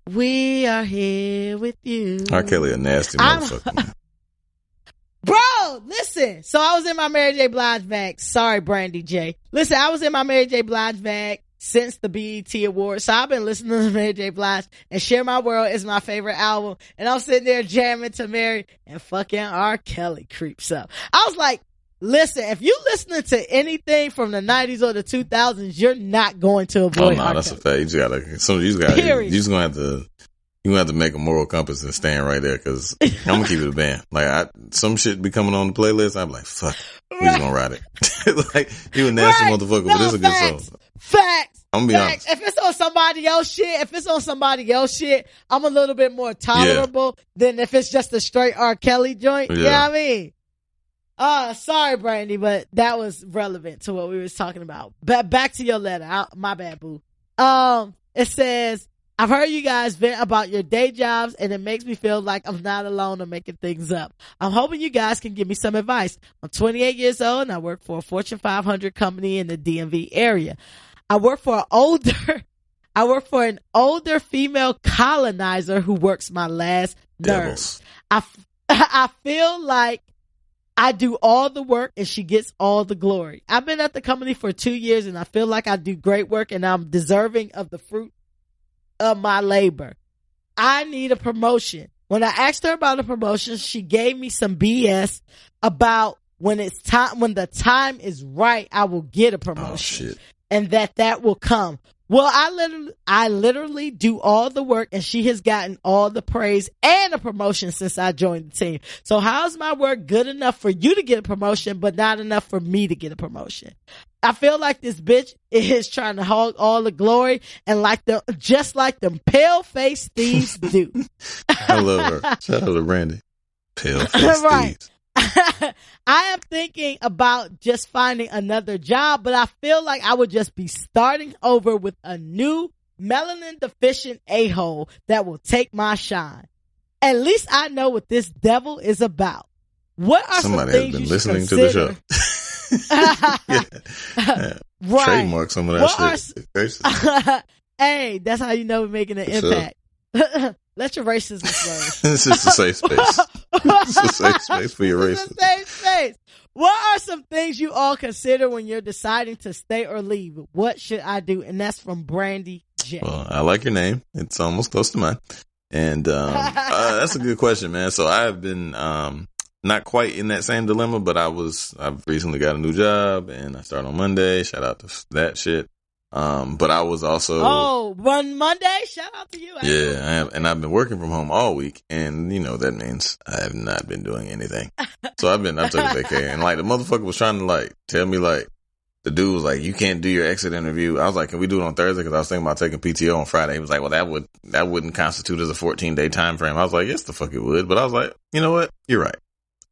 We are here with you." R. Kelly a nasty motherfucker. Bro, listen. So I was in my Mary J. Blige bag. Sorry, Brandy J. Listen, I was in my Mary J. Blige bag since the BET Awards. So I've been listening to Mary J. Blige, and Share My World is my favorite album. And I'm sitting there jamming to Mary, and fucking R. Kelly creeps up. I was like, listen, if you listening to anything from the 90s or the 2000s, you're not going to avoid R. That's Kelly. a fact. You just gonna have to make a moral compass and stand right there, because I'm gonna keep it a band. Like, some shit be coming on the playlist, I'm like, fuck, we just gonna ride it. Like, you a nasty motherfucker, but this is a good song. Facts. I'm gonna be honest. If it's on somebody else shit, I'm a little bit more tolerable than if it's just a straight R. Kelly joint. You know what I mean? Sorry, Brandy, but that was relevant to what we was talking about. Back to your letter. My bad, boo. It says, "I've heard you guys vent about your day jobs, and it makes me feel like I'm not alone or making things up. I'm hoping you guys can give me some advice. I'm 28 years old, and I work for a Fortune 500 company in the DMV area. I work for an older female colonizer who works my last nerves. I feel like I do all the work and she gets all the glory. I've been at the company for 2 years, and I feel like I do great work and I'm deserving of the fruit of my labor. I need a promotion. When I asked her about a promotion, she gave me some BS about when the time is right, I will get a promotion. Oh, shit. And that will come. Well, I literally do all the work, and she has gotten all the praise and a promotion since I joined the team. So how's my work good enough for you to get a promotion, but not enough for me to get a promotion? I feel like this bitch is trying to hog all the glory, and just like them pale-faced thieves do. I love her. Shout out to Brandy. Pale-faced thieves. I am thinking about just finding another job, but I feel like I would just be starting over with a new melanin deficient a-hole that will take my shine. At least I know what this devil is about. What are somebody some things has been you listening consider? to the show? Right. Trademark some of that shit. Hey, that's how you know we're making an impact. Let your racism flourish. This is a safe space. It's a safe space for your racism. It's a safe space. What are some things you all consider when you're deciding to stay or leave? What should I do? And that's from Brandy J. Well, I like your name. It's almost close to mine. And that's a good question, man. So I have been not quite in that same dilemma, but I've recently got a new job and I start on Monday. Shout out to that shit. But I was also one Monday. Shout out to you. Yeah, I am, and I've been working from home all week, and that means I have not been doing anything. So I took a vacation, and like the motherfucker was trying to like tell me like the dude was like, you can't do your exit interview. I was like, can we do it on Thursday? Because I was thinking about taking PTO on Friday. He was like, well, that wouldn't constitute as a 14-day time frame. I was like, yes, the fuck it would. But I was like, you know what? You're right.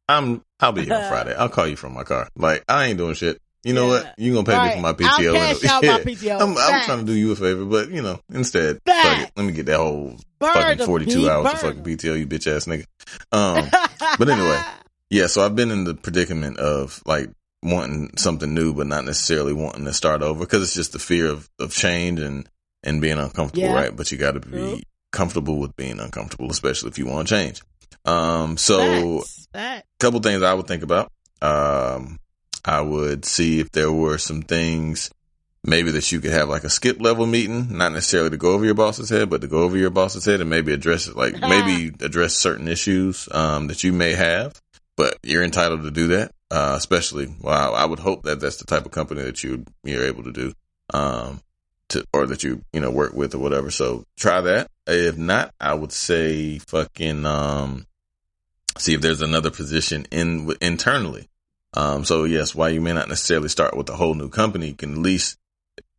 I'll be here on Friday. I'll call you from my car. Like I ain't doing shit. You know what? You gonna pay me for my PTO. I'll cash out my PTO. I'm trying to do you a favor, but instead, fuck it. Let me get that whole fucking 42 hours of fucking PTO, you bitch ass nigga. But anyway, yeah. So I've been in the predicament of like wanting something new, but not necessarily wanting to start over because it's just the fear of change and being uncomfortable, right? But you got to be comfortable with being uncomfortable, especially if you want to change. So a couple things I would think about. I would see if there were some things maybe that you could have like a skip level meeting, not necessarily to go over your boss's head, but to go over your boss's head and maybe address it, like maybe address certain issues, that you may have, but you're entitled to do that. Especially, I would hope that that's the type of company that you're able to do, or that you work with or whatever. So try that. If not, I would say fucking, see if there's another position internally. So yes, while you may not necessarily start with a whole new company, you can at least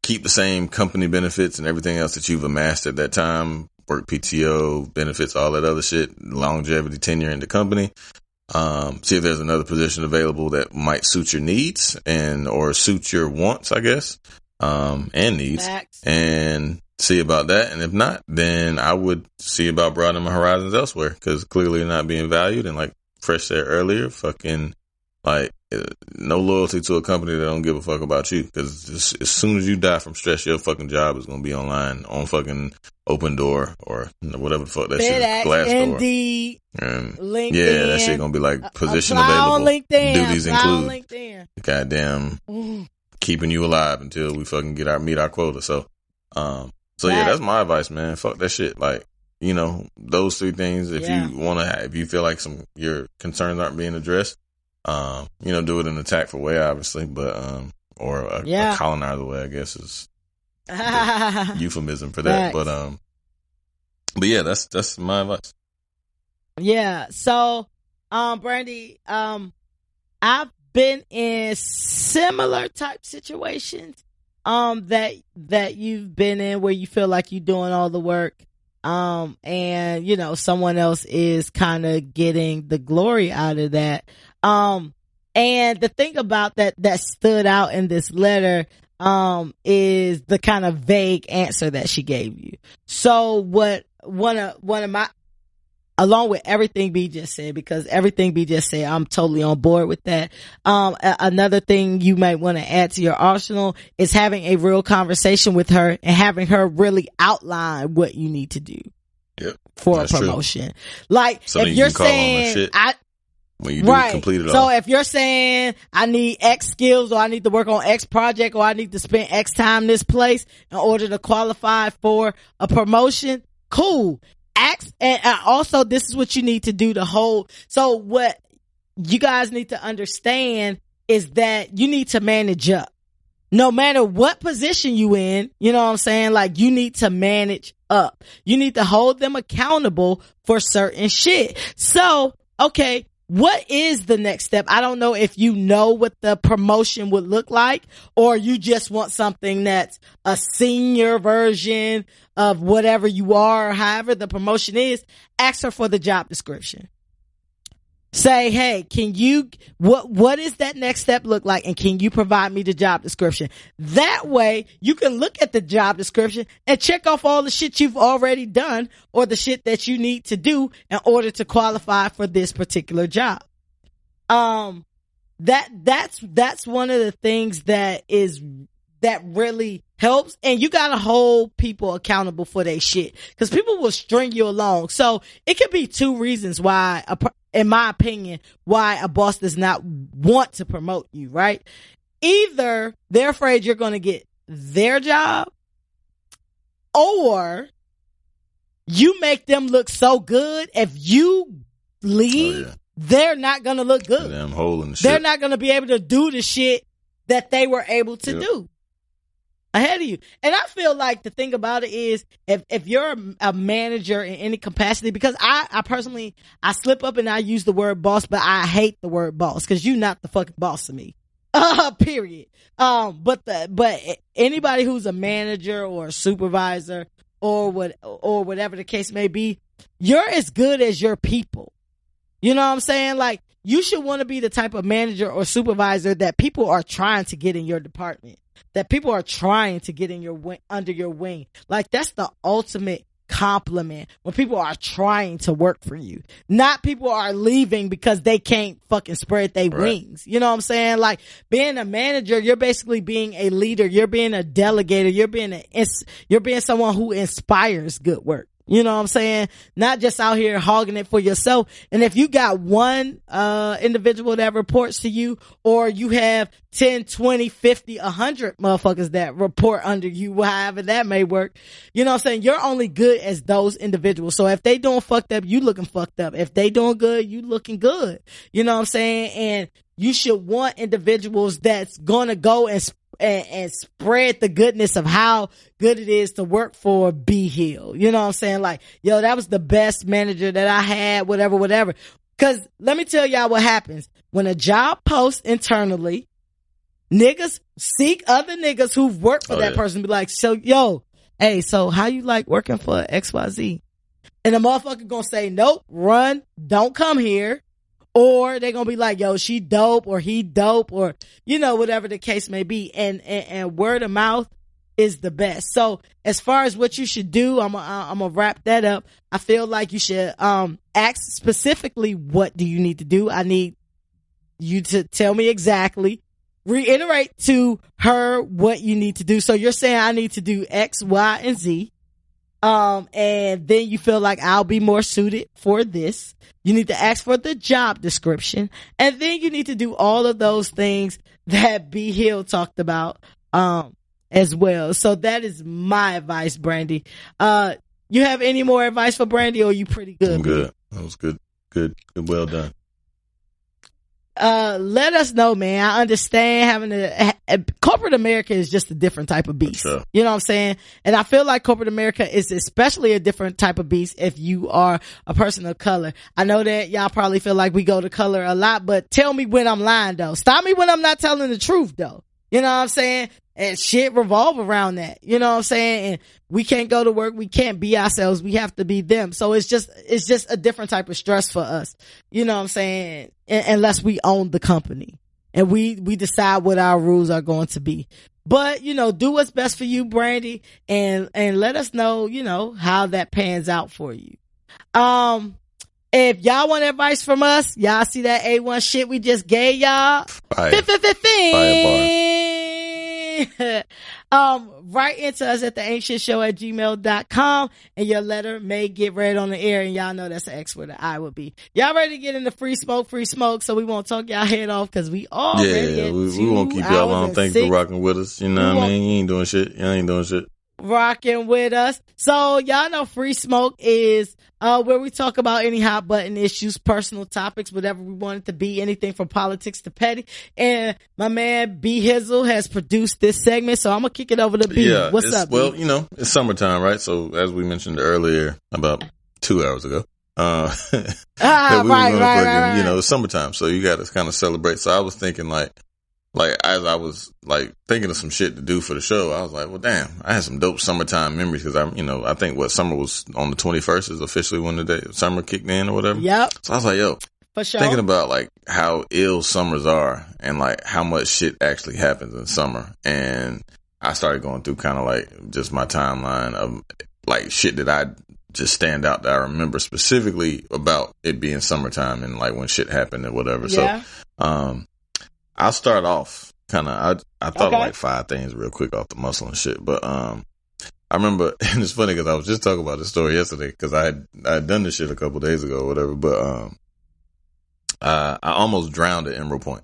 keep the same company benefits and everything else that you've amassed at that time, work PTO, benefits, all that other shit, longevity, tenure in the company. See if there's another position available that might suit your needs or suit your wants, I guess, and needs. Facts. And see about that. And if not, then I would see about broadening my horizons elsewhere because clearly you're not being valued. And like Fresh said earlier, fucking like no loyalty to a company that don't give a fuck about you because as soon as you die from stress, your fucking job is going to be online on fucking Open Door or whatever the fuck that shit is, Glassdoor. Indeed, LinkedIn. Yeah, that shit going to be like position available. LinkedIn, duties include goddamn keeping you alive until we fucking meet our quota. So yeah, that's my advice, man. Fuck that shit. Like, those three things. If you feel like your concerns aren't being addressed, do it in a tactful way, obviously, but or a colonizer way, I guess is euphemism for that. But yeah, that's my advice. Yeah. So, Brandy, I've been in similar type situations, that you've been in where you feel like you're doing all the work, and someone else is kind of getting the glory out of that. And the thing about that stood out in this letter, is the kind of vague answer that she gave you. So one of my, along with everything B just said, because everything B just said, I'm totally on board with that. Another thing you might want to add to your arsenal is having a real conversation with her and having her really outline what you need to do for a promotion. True. Like, so if you're saying, when you do complete it all. So if you're saying I need X skills or I need to work on X project or I need to spend X time this place in order to qualify for a promotion, cool. And also this is what you need to do to hold. So what you guys need to understand is that you need to manage up. no matter what position you in, you know what I'm saying? Like, you need to manage up. You need to hold them accountable for certain shit. So, okay, what is the next step? I don't know if you know what the promotion would look like, or you just want something that's a senior version of whatever you are, or however the promotion is. Ask her for the job description. Say, hey, what is that next step look like? And can you provide me the job description? That way you can look at the job description and check off all the shit you've already done, or the shit that you need to do in order to qualify for this particular job. That's one of the things that really helps. And you gotta hold people accountable for their shit, because people will string you along. So it could be two reasons why, in my opinion, why a boss does not want to promote you, right? Either they're afraid you're going to get their job, or you make them look so good. If you leave, they're not going to look good. Damn hole in the shit. They're not going to be able to do the shit that they were able to do ahead of you. And I feel like the thing about it is, if you're a manager in any capacity, because I personally, I slip up and I use the word boss, but I hate the word boss, because you're not the fucking boss of me. Period. But anybody who's a manager or a supervisor or whatever the case may be, you're as good as your people. You know what I'm saying? Like, you should want to be the type of manager or supervisor that people are trying to get in your department, that people are trying to get in under your wing. Like, that's the ultimate compliment, when people are trying to work for you, not people are leaving because they can't fucking spread their wings. You know what I'm saying? Like, being a manager, you're basically being a leader. You're being a delegator. You're being someone who inspires good work. You know what I'm saying? Not just out here hogging it for yourself. And if you got one individual that reports to you, or you have 10, 20, 50, 100 motherfuckers that report under you, however that may work, you know what I'm saying? You're only good as those individuals. So if they doing fucked up, you looking fucked up. If they doing good, you looking good. You know what I'm saying? And you should want individuals that's gonna go and spread the goodness of how good it is to work for B Hill. You know what I'm saying? Like, yo, that was the best manager that I had, whatever. Cause let me tell y'all what happens. When a job posts internally, niggas seek other niggas who've worked for that person, be like, so, yo, hey, so how you like working for XYZ? And the motherfucker gonna say, nope, run, don't come here. Or they're gonna be like, yo, she dope, or he dope, or, you know, whatever the case may be. And word of mouth is the best. So as far as what you should do, I'm gonna wrap that up. I feel like you should ask specifically, what do you need to do? I need you to tell me exactly. Reiterate to her what you need to do. So you're saying, I need to do X, Y, and Z. And then you feel like I'll be more suited for this. You need to ask for the job description, and then you need to do all of those things that B Hill talked about, as well. So that is my advice, Brandy. You have any more advice for Brandy, or are you pretty good? I'm good. That was good. Well done. Let us know, man. I understand corporate America is just a different type of beast. Sure. You know what I'm saying? And I feel like corporate America is especially a different type of beast if you are a person of color. I know that y'all probably feel like we go to color a lot, but tell me when I'm lying, though. Stop me when I'm not telling the truth, though. You know what I'm saying? And shit revolve around that. You know what I'm saying? And we can't go to work. We can't be ourselves. We have to be them. So it's just a different type of stress for us. You know what I'm saying? Unless we own the company and we decide what our rules are going to be. But, you know, do what's best for you, Brandy, and let us know, you know, how that pans out for you. If y'all want advice from us, y'all see that A1 shit we just gave y'all? Fire write into us at theaintshitshow@gmail.com, and your letter may get read on the air, and y'all know that's the X where the I would be. Y'all ready to get into free smoke, so we won't talk y'all head off, because we already we won't keep y'all long. Thanks for rocking with us. You know what I mean? You ain't doing shit. rocking with us. So y'all know Free Smoke is where we talk about any hot button issues, personal topics, whatever we want it to be, anything from politics to petty. And my man B Hizzle has produced this segment, so I'm gonna kick it over to B. Yeah, what's up? Well, B? you know, it's summertime, right? So as we mentioned earlier, about 2 hours ago, right. You know, it's summertime, so you got to kind of celebrate. So I was thinking like as I was like thinking of some shit to do for the show, I was like, well, damn, I had some dope summertime memories because I think summer was on the 21st is officially when the day summer kicked in or whatever. Yep. So I was like, yo, for sure. Thinking about like how ill summers are and like how much shit actually happens in summer. And I started going through kind of like just my timeline of like shit that I just stand out that I remember specifically about it being summertime and like when shit happened and whatever. Yeah. So, I'll start off kind of, I thought of like 5 things real quick off the muscle and shit. But, I remember, and it's funny because I was just talking about this story yesterday because I had done this shit a couple days ago or whatever. But, I almost drowned at Emerald Point,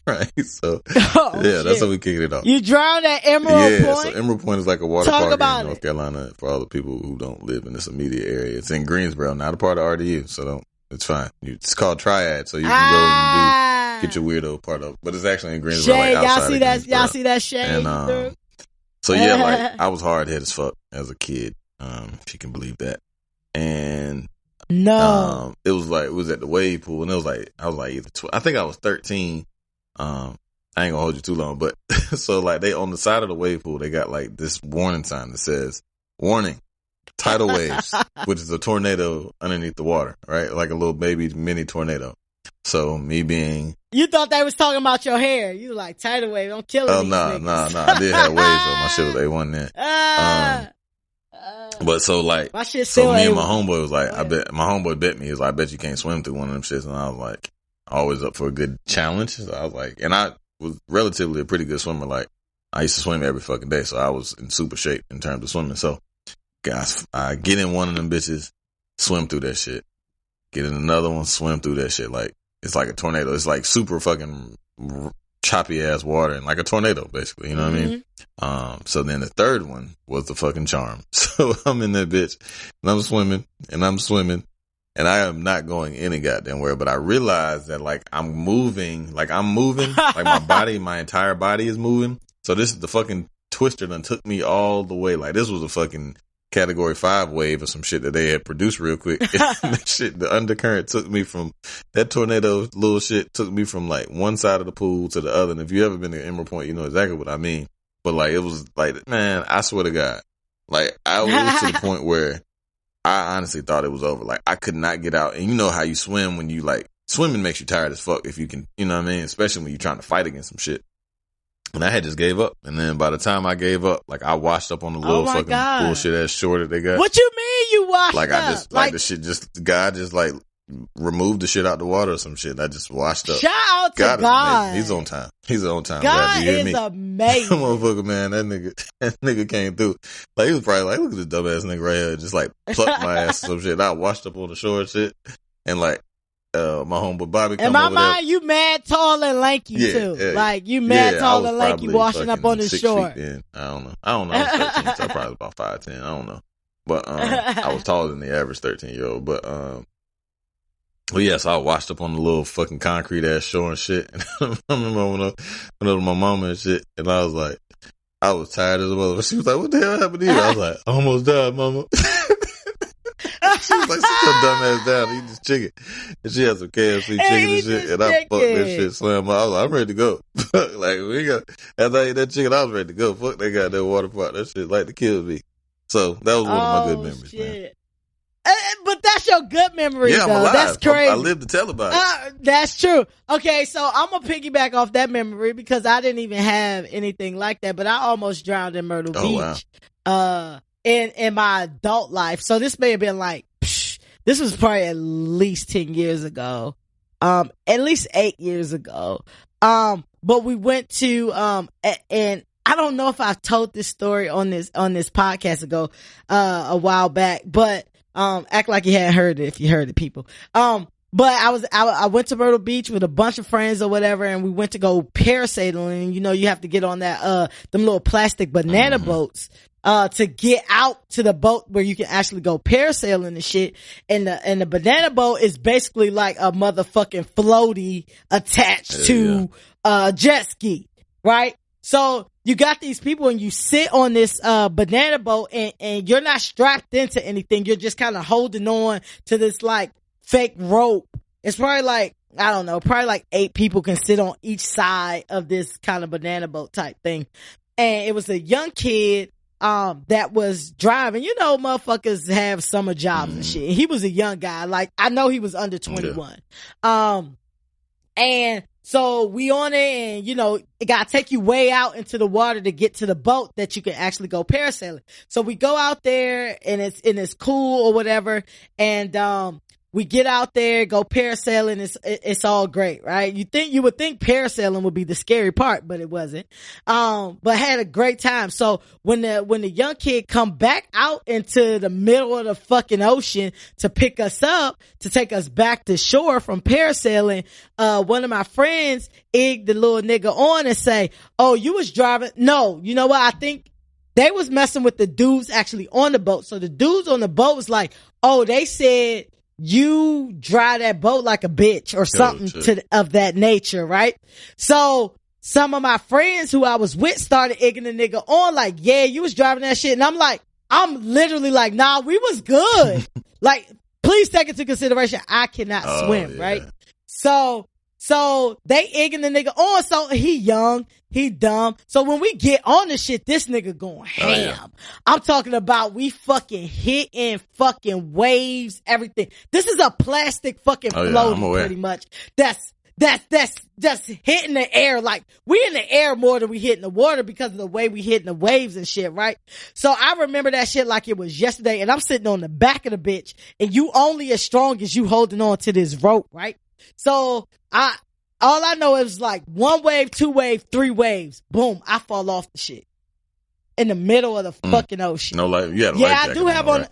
right? So, that's how we kicked it off. You drowned at Emerald Point? So Emerald Point is like a water park in North Carolina for all the people who don't live in this immediate area. It's in Greensboro, not a part of RDU, so it's fine. It's called Triad, so you can go and get your weirdo part of, but it's actually in Greensboro, Shade, like outside of Greensboro. Y'all see that shade? And, so yeah, like I was hard headed as fuck as a kid, if you can believe that. And no, it was at the wave pool, and I was like either I think I was 13. I ain't gonna hold you too long, but so like they on the side of the wave pool, they got like this warning sign that says, "Warning, tidal waves," which is a tornado underneath the water, right? Like a little baby mini tornado. So me being, you thought they was talking about your hair. You like tidal wave, don't kill it. Oh no. I did have waves though. My shit was A1 then. But so like, my shit so me A1. and my homeboy was like, my homeboy bet me, he was like, I bet you can't swim through one of them shits. And I was like, always up for a good challenge. So I was like, and I was relatively a pretty good swimmer. Like I used to swim every fucking day. So I was in super shape in terms of swimming. So guys, I get in one of them bitches, swim through that shit. Get in another one, swim through that shit. Like, it's like a tornado. It's like super fucking choppy ass water and like a tornado, basically. You know what I mean? So then the third one was the fucking charm. So I'm in that bitch and I'm swimming and I am not going any goddamn where, but I realized that like I'm moving, like my body, my entire body is moving. So this is the fucking twister that took me all the way. Like this was a fucking Category 5 wave or some shit that they had produced real quick. The undercurrent took me from that tornado little shit took me from like one side of the pool to the other. And if you ever been to Emerald Point, you know exactly what I mean. But like, it was like, man, I swear to God, like I was to the point where I honestly thought it was over. Like I could not get out. And you know how you swim when you like, swimming makes you tired as fuck if you can, you know what I mean? Especially when you're trying to fight against some shit. And I had just gave up. And then by the time I gave up, like I washed up on the little fucking bullshit ass shore that they got. What you mean you washed like, up? I just, like the shit just, God just like removed the shit out the water or some shit. I just washed up. Shout out to God. He's on time. He's on time. God is amazing. Motherfucker, man, that nigga came through. Like he was probably like, look at this dumbass nigga right here. Just like plucked my ass or some shit. I washed up on the shore and shit. And like, my homeboy Bobby come over there. In my mind, you mad tall and lanky too. Like you mad tall and lanky washing up on the shore. I don't know. I was 13, so I probably was about 5'10". I don't know. But I was taller than the average 13-year-old. But well, yeah, so I washed up on the little fucking concrete ass shore and shit. And I remember when I went up to my mama and shit, and I was like, I was tired as a mother. She was like, "What the hell happened to you?" I was like, "I almost died, mama." She was like, "Sit your dumb ass down, eat this chicken." And she had some KFC chicken and shit, and I fucked that shit slam. I was like, I'm ready to go. Like after I ate that chicken, I was ready to go. Fuck that goddamn water park. That shit like to kill me. So that was one of my good memories, man. But that's your good memory, though. I'm alive. That's crazy. I lived to tell about it. That's true. Okay, so I'm gonna piggyback off that memory because I didn't even have anything like that, but I almost drowned in Myrtle Beach. Wow. In my adult life. So this may have been like, this was probably at least 10 years ago. At least 8 years ago. But we went to, and I don't know if I've told this story on this podcast a while back, but, act like you hadn't heard it if you heard it, people. But I went to Myrtle Beach with a bunch of friends or whatever, and we went to go parasailing. And, you know, you have to get on that, them little plastic banana boats, to get out to the boat where you can actually go parasailing and shit. And the banana boat is basically like a motherfucking floaty attached to, jet ski, right? So you got these people and you sit on this, banana boat and you're not strapped into anything. You're just kind of holding on to this like fake rope. It's probably like, I don't know, probably like 8 people can sit on each side of this kind of banana boat type thing. And it was a young kid, that was driving. You know, motherfuckers have summer jobs and shit. He was a young guy. Like, I know he was under 21. And so we on it, and you know, it gotta take you way out into the water to get to the boat that you can actually go parasailing. So we go out there and it's cool or whatever. And, we get out there, go parasailing. It's all great, right? You would think parasailing would be the scary part, but it wasn't. But had a great time. So when the young kid come back out into the middle of the fucking ocean to pick us up, to take us back to shore from parasailing, one of my friends egged the little nigga on and say, "Oh, you was driving." No, you know what? I think they was messing with the dudes actually on the boat. So the dudes on the boat was like, "Oh, they said you drive that boat like a bitch," or something of that nature, right? So some of my friends who I was with started egging the nigga on like, "Yeah, you was driving that shit." And I'm literally like, "Nah, we was good." Like, please take into consideration, I cannot swim, right? So they egging the nigga on. So he young, he dumb. So when we get on the shit, this nigga going ham. I'm talking about we fucking hitting fucking waves, everything. This is a plastic fucking floaty pretty much. That's hitting the air. Like, we in the air more than we hitting the water because of the way we hitting the waves and shit, right? So I remember that shit like it was yesterday, and I'm sitting on the back of the bitch, and you only as strong as you holding on to this rope, right? So all I know is like 1 wave, 2 wave, 3 waves. Boom, I fall off the shit in the middle of the fucking ocean. No life. Yeah, I do have on. Right?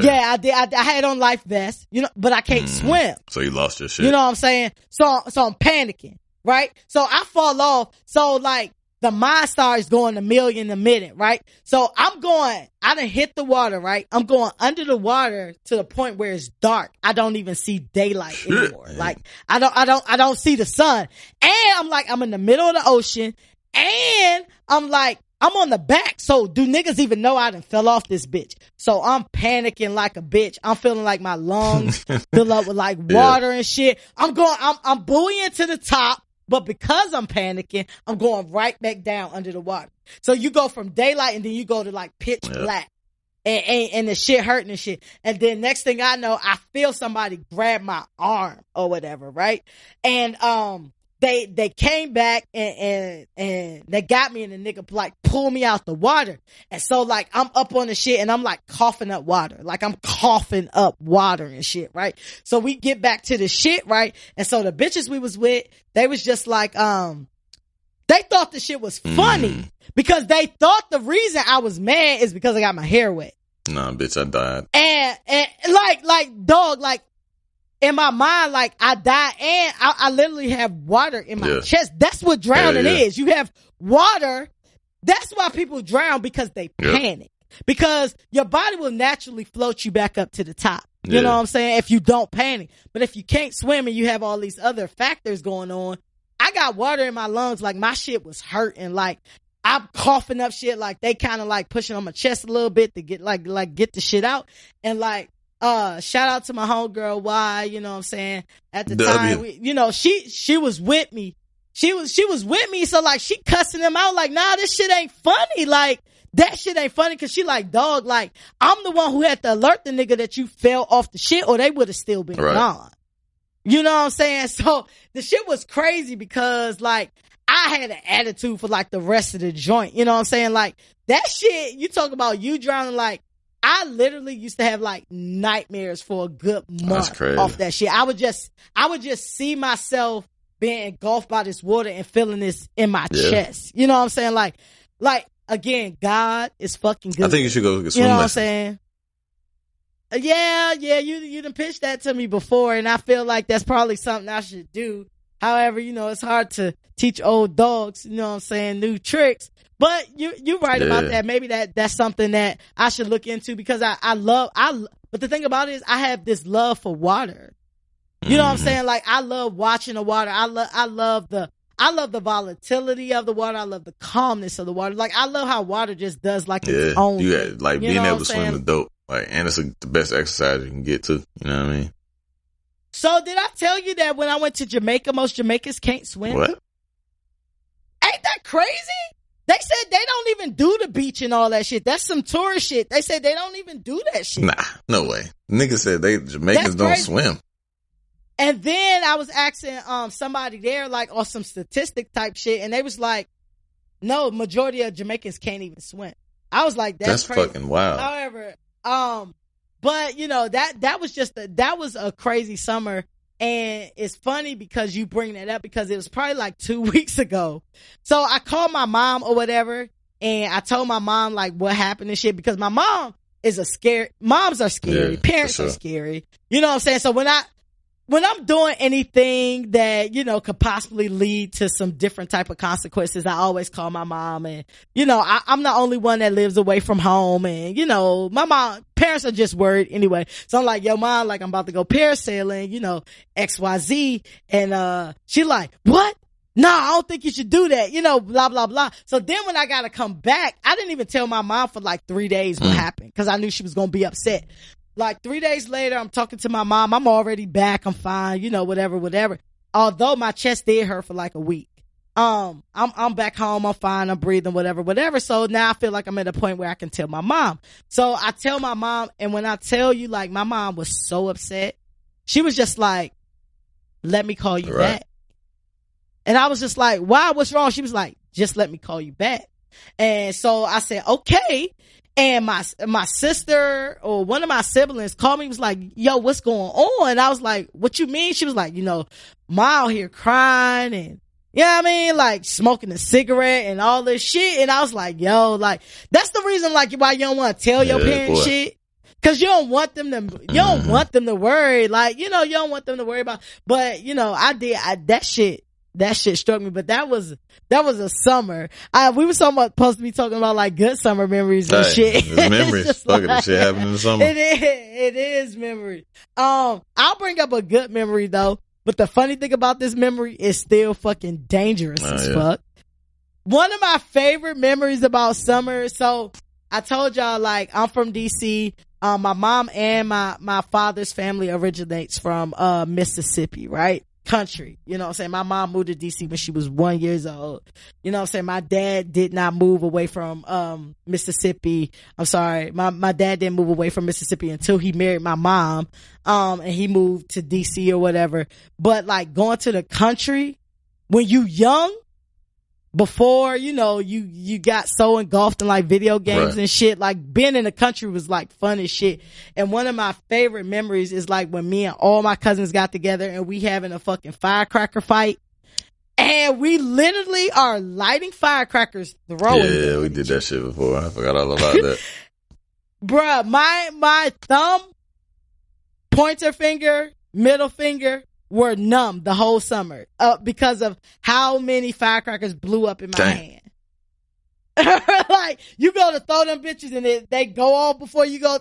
I did. I had on life vest, you know, but I can't swim. So you lost your shit. You know what I'm saying? So I'm panicking, right? So I fall off. So like the mind starts going a million a minute, right? So I done hit the water, right? I'm going under the water to the point where it's dark. I don't even see daylight anymore. Man. Like, I don't see the sun. And I'm in the middle of the ocean, and I'm on the back. So do niggas even know I done fell off this bitch? So I'm panicking like a bitch. I'm feeling like my lungs fill up with like water and shit. I'm buoying to the top. But because I'm panicking, I'm going right back down under the water. So you go from daylight and then you go to like pitch black. And the shit hurting and shit. And then next thing I know, I feel somebody grab my arm or whatever, right? And they came back and they got me, and the nigga like pulled me out the water. And so like I'm up on the shit and I'm like coughing up water. Like I'm coughing up water and shit, right? So we get back to the shit, right? And so the bitches we was with, they was just like, they thought the shit was funny because they thought the reason I was mad is because I got my hair wet. Nah, bitch, I died. And like dog, like, in my mind, like, I died, and I literally have water in my chest. That's what drowning is. You have water. That's why people drown, because they panic. Because your body will naturally float you back up to the top. You know what I'm saying? If you don't panic. But if you can't swim and you have all these other factors going on, I got water in my lungs. Like, my shit was hurting. Like, I'm coughing up shit. Like, they kind of like pushing on my chest a little bit to get get the shit out. And like, shout out to my homegirl, Y, you know what I'm saying? At the time, she was with me. She was with me. So like, she cussing them out like, nah, this shit ain't funny. Like, that shit ain't funny. Cause she like, dog, like, I'm the one who had to alert the nigga that you fell off the shit, or they would have still been gone. You know what I'm saying? So the shit was crazy because like, I had an attitude for like the rest of the joint. You know what I'm saying? Like, that shit, you talk about you drowning, like, I literally used to have like nightmares for a good month off that shit. I would just see myself being engulfed by this water and feeling this in my chest. You know what I'm saying? Like again, God is fucking good. I think you should go get swim lessons. You know what I'm saying? Yeah, you done pitched that to me before, and I feel like that's probably something I should do. However, it's hard to teach old dogs, new tricks. But you're right about that. Maybe that's something that I should look into, because but the thing about it is I have this love for water. You know what I'm saying? Like, I love watching the water. I love the volatility of the water. I love the calmness of the water. Like, I love how water just does like its own. Yeah, like being able to swim is dope. Like, and it's the best exercise you can get to. You know what I mean? So did I tell you that when I went to Jamaica, most Jamaicans can't swim? What? Ain't that crazy? They said they don't even do the beach and all that shit. That's some tourist shit. They said they don't even do that shit. Nah, no way. Niggas said Jamaicans don't swim. And then I was asking somebody there, like, on some statistic type shit, and they was like, no, majority of Jamaicans can't even swim. I was like, that's crazy. Fucking wild. However, but that was a crazy summer. And it's funny because you bring that up, because it was probably like 2 weeks ago. So I called my mom or whatever, and I told my mom like what happened and shit, because my mom is moms are scary. Yeah, parents are scary. You know what I'm saying? So when I'm doing anything that, could possibly lead to some different type of consequences, I always call my mom. And, I'm the only one that lives away from home. And, my parents are just worried anyway. So I'm like, yo, mom, like, I'm about to go parasailing, XYZ. And, she like, what? No, I don't think you should do that, blah, blah, blah. So then when I got to come back, I didn't even tell my mom for like 3 days what happened, because I knew she was going to be upset. Like 3 days later, I'm talking to my mom. I'm already back. I'm fine. Whatever. Although my chest did hurt for like a week. I'm back home. I'm fine. I'm breathing, whatever. So now I feel like I'm at a point where I can tell my mom. So I tell my mom, and when I tell you, like, my mom was so upset. She was just like, let me call you back. And I was just like, why? What's wrong? She was like, just let me call you back. And so I said, okay. And my sister or one of my siblings called me, was like, yo, what's going on? And I was like, what you mean? She was like, Ma out here crying and, like smoking a cigarette and all this shit. And I was like, yo, like, that's the reason, like, why you don't want to tell your parents shit. Cause you don't want them to worry. Like, you don't want them to worry about, but that shit struck me. But that was a summer. We were supposed to be talking about like good summer memories and shit. It's memories. Fuck it, shit happened in the summer. It is memory. I'll bring up a good memory though. But the funny thing about this memory is still fucking dangerous as fuck. One of my favorite memories about summer. So I told y'all, like, I'm from DC. My mom and my father's family originates from Mississippi, right? Country. You know what I'm saying? My mom moved to DC when she was 1 year old. You know what I'm saying? My dad did not move away from Mississippi. I'm sorry. My dad didn't move away from Mississippi until he married my mom. And he moved to DC or whatever. But like going to the country when you young, before, you got so engulfed in like video games and shit, like being in the country was like fun as shit. And one of my favorite memories is like when me and all my cousins got together and we having a fucking firecracker fight. And we literally are lighting firecrackers, throwing them. Yeah, we did that shit before. I forgot all about that. Bruh, my thumb, pointer finger, middle finger were numb the whole summer because of how many firecrackers blew up in my hand. Like, you go to throw them bitches and they go off before you go.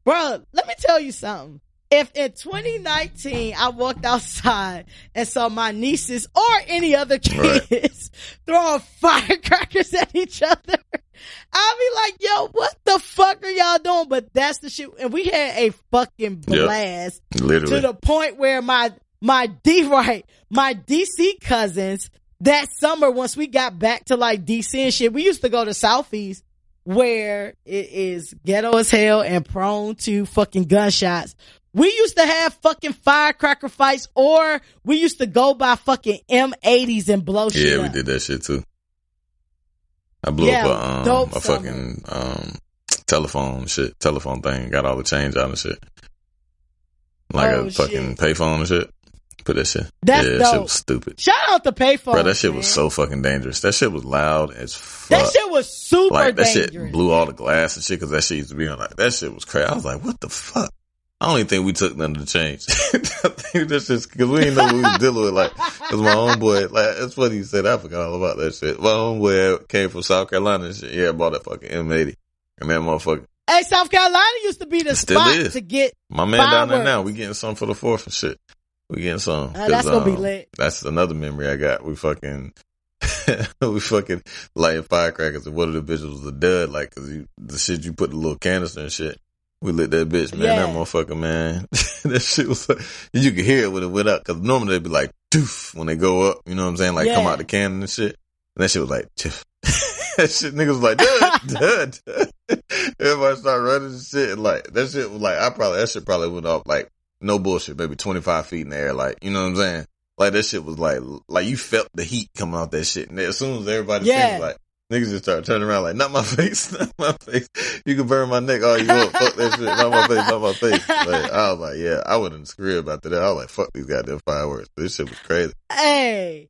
Bro, let me tell you something. If in 2019 I walked outside and saw my nieces or any other kids throwing firecrackers at each other, I'll be like, yo, what the fuck are y'all doing? But that's the shit. And we had a fucking blast. Literally. To the point where my DC cousins that summer, once we got back to like DC and shit, we used to go to Southeast where it is ghetto as hell and prone to fucking gunshots. We used to have fucking firecracker fights, or we used to go by fucking M80s and blow shit up. Yeah, we did that shit too. I blew up a fucking telephone thing, got all the change out and shit. Like a fucking payphone and shit. Put that shit. That's dope. That shit was stupid. Shout out to payphone. Bro, that shit was so fucking dangerous. That shit was loud as fuck. That shit was super dangerous. That shit blew all the glass and shit, because that shit used to be on like, that shit was crazy. I was like, what the fuck? I don't even think we took none of the change. I think that's just because we didn't know what we was dealing with. Like, cause my homeboy, like, that's what he said. I forgot all about that shit. My homeboy came from South Carolina and shit. Yeah, I bought that fucking M80. And that motherfucker. Hey, South Carolina used to be the spot to get my man fireworks. Down there now. We getting some for the 4th and shit. We getting some. That's gonna be lit. That's another memory I got. We fucking lighting firecrackers and one of the bitches was a dud. Like, cause the shit you put the little canister and shit. We lit that bitch, man. Yeah. That motherfucker, man. That shit was like, you could hear it when it went up. Cause normally they'd be like, doof, when they go up. You know what I'm saying? Like, come out the cannon and shit. And that shit was like, tiff. That shit, niggas was like, dud. Everybody started running and shit. And like, that shit was like, that shit probably went off like, no bullshit, maybe 25 feet in the air. Like, you know what I'm saying? Like, that shit was like you felt the heat coming off that shit. And as soon as everybody seen like, niggas just started turning around like, not my face, not my face. You can burn my neck all you want. Fuck that shit. Not my face, not my face. Like, I was like, yeah, I wouldn't scream after that. I was like, fuck these goddamn fireworks. This shit was crazy. Hey,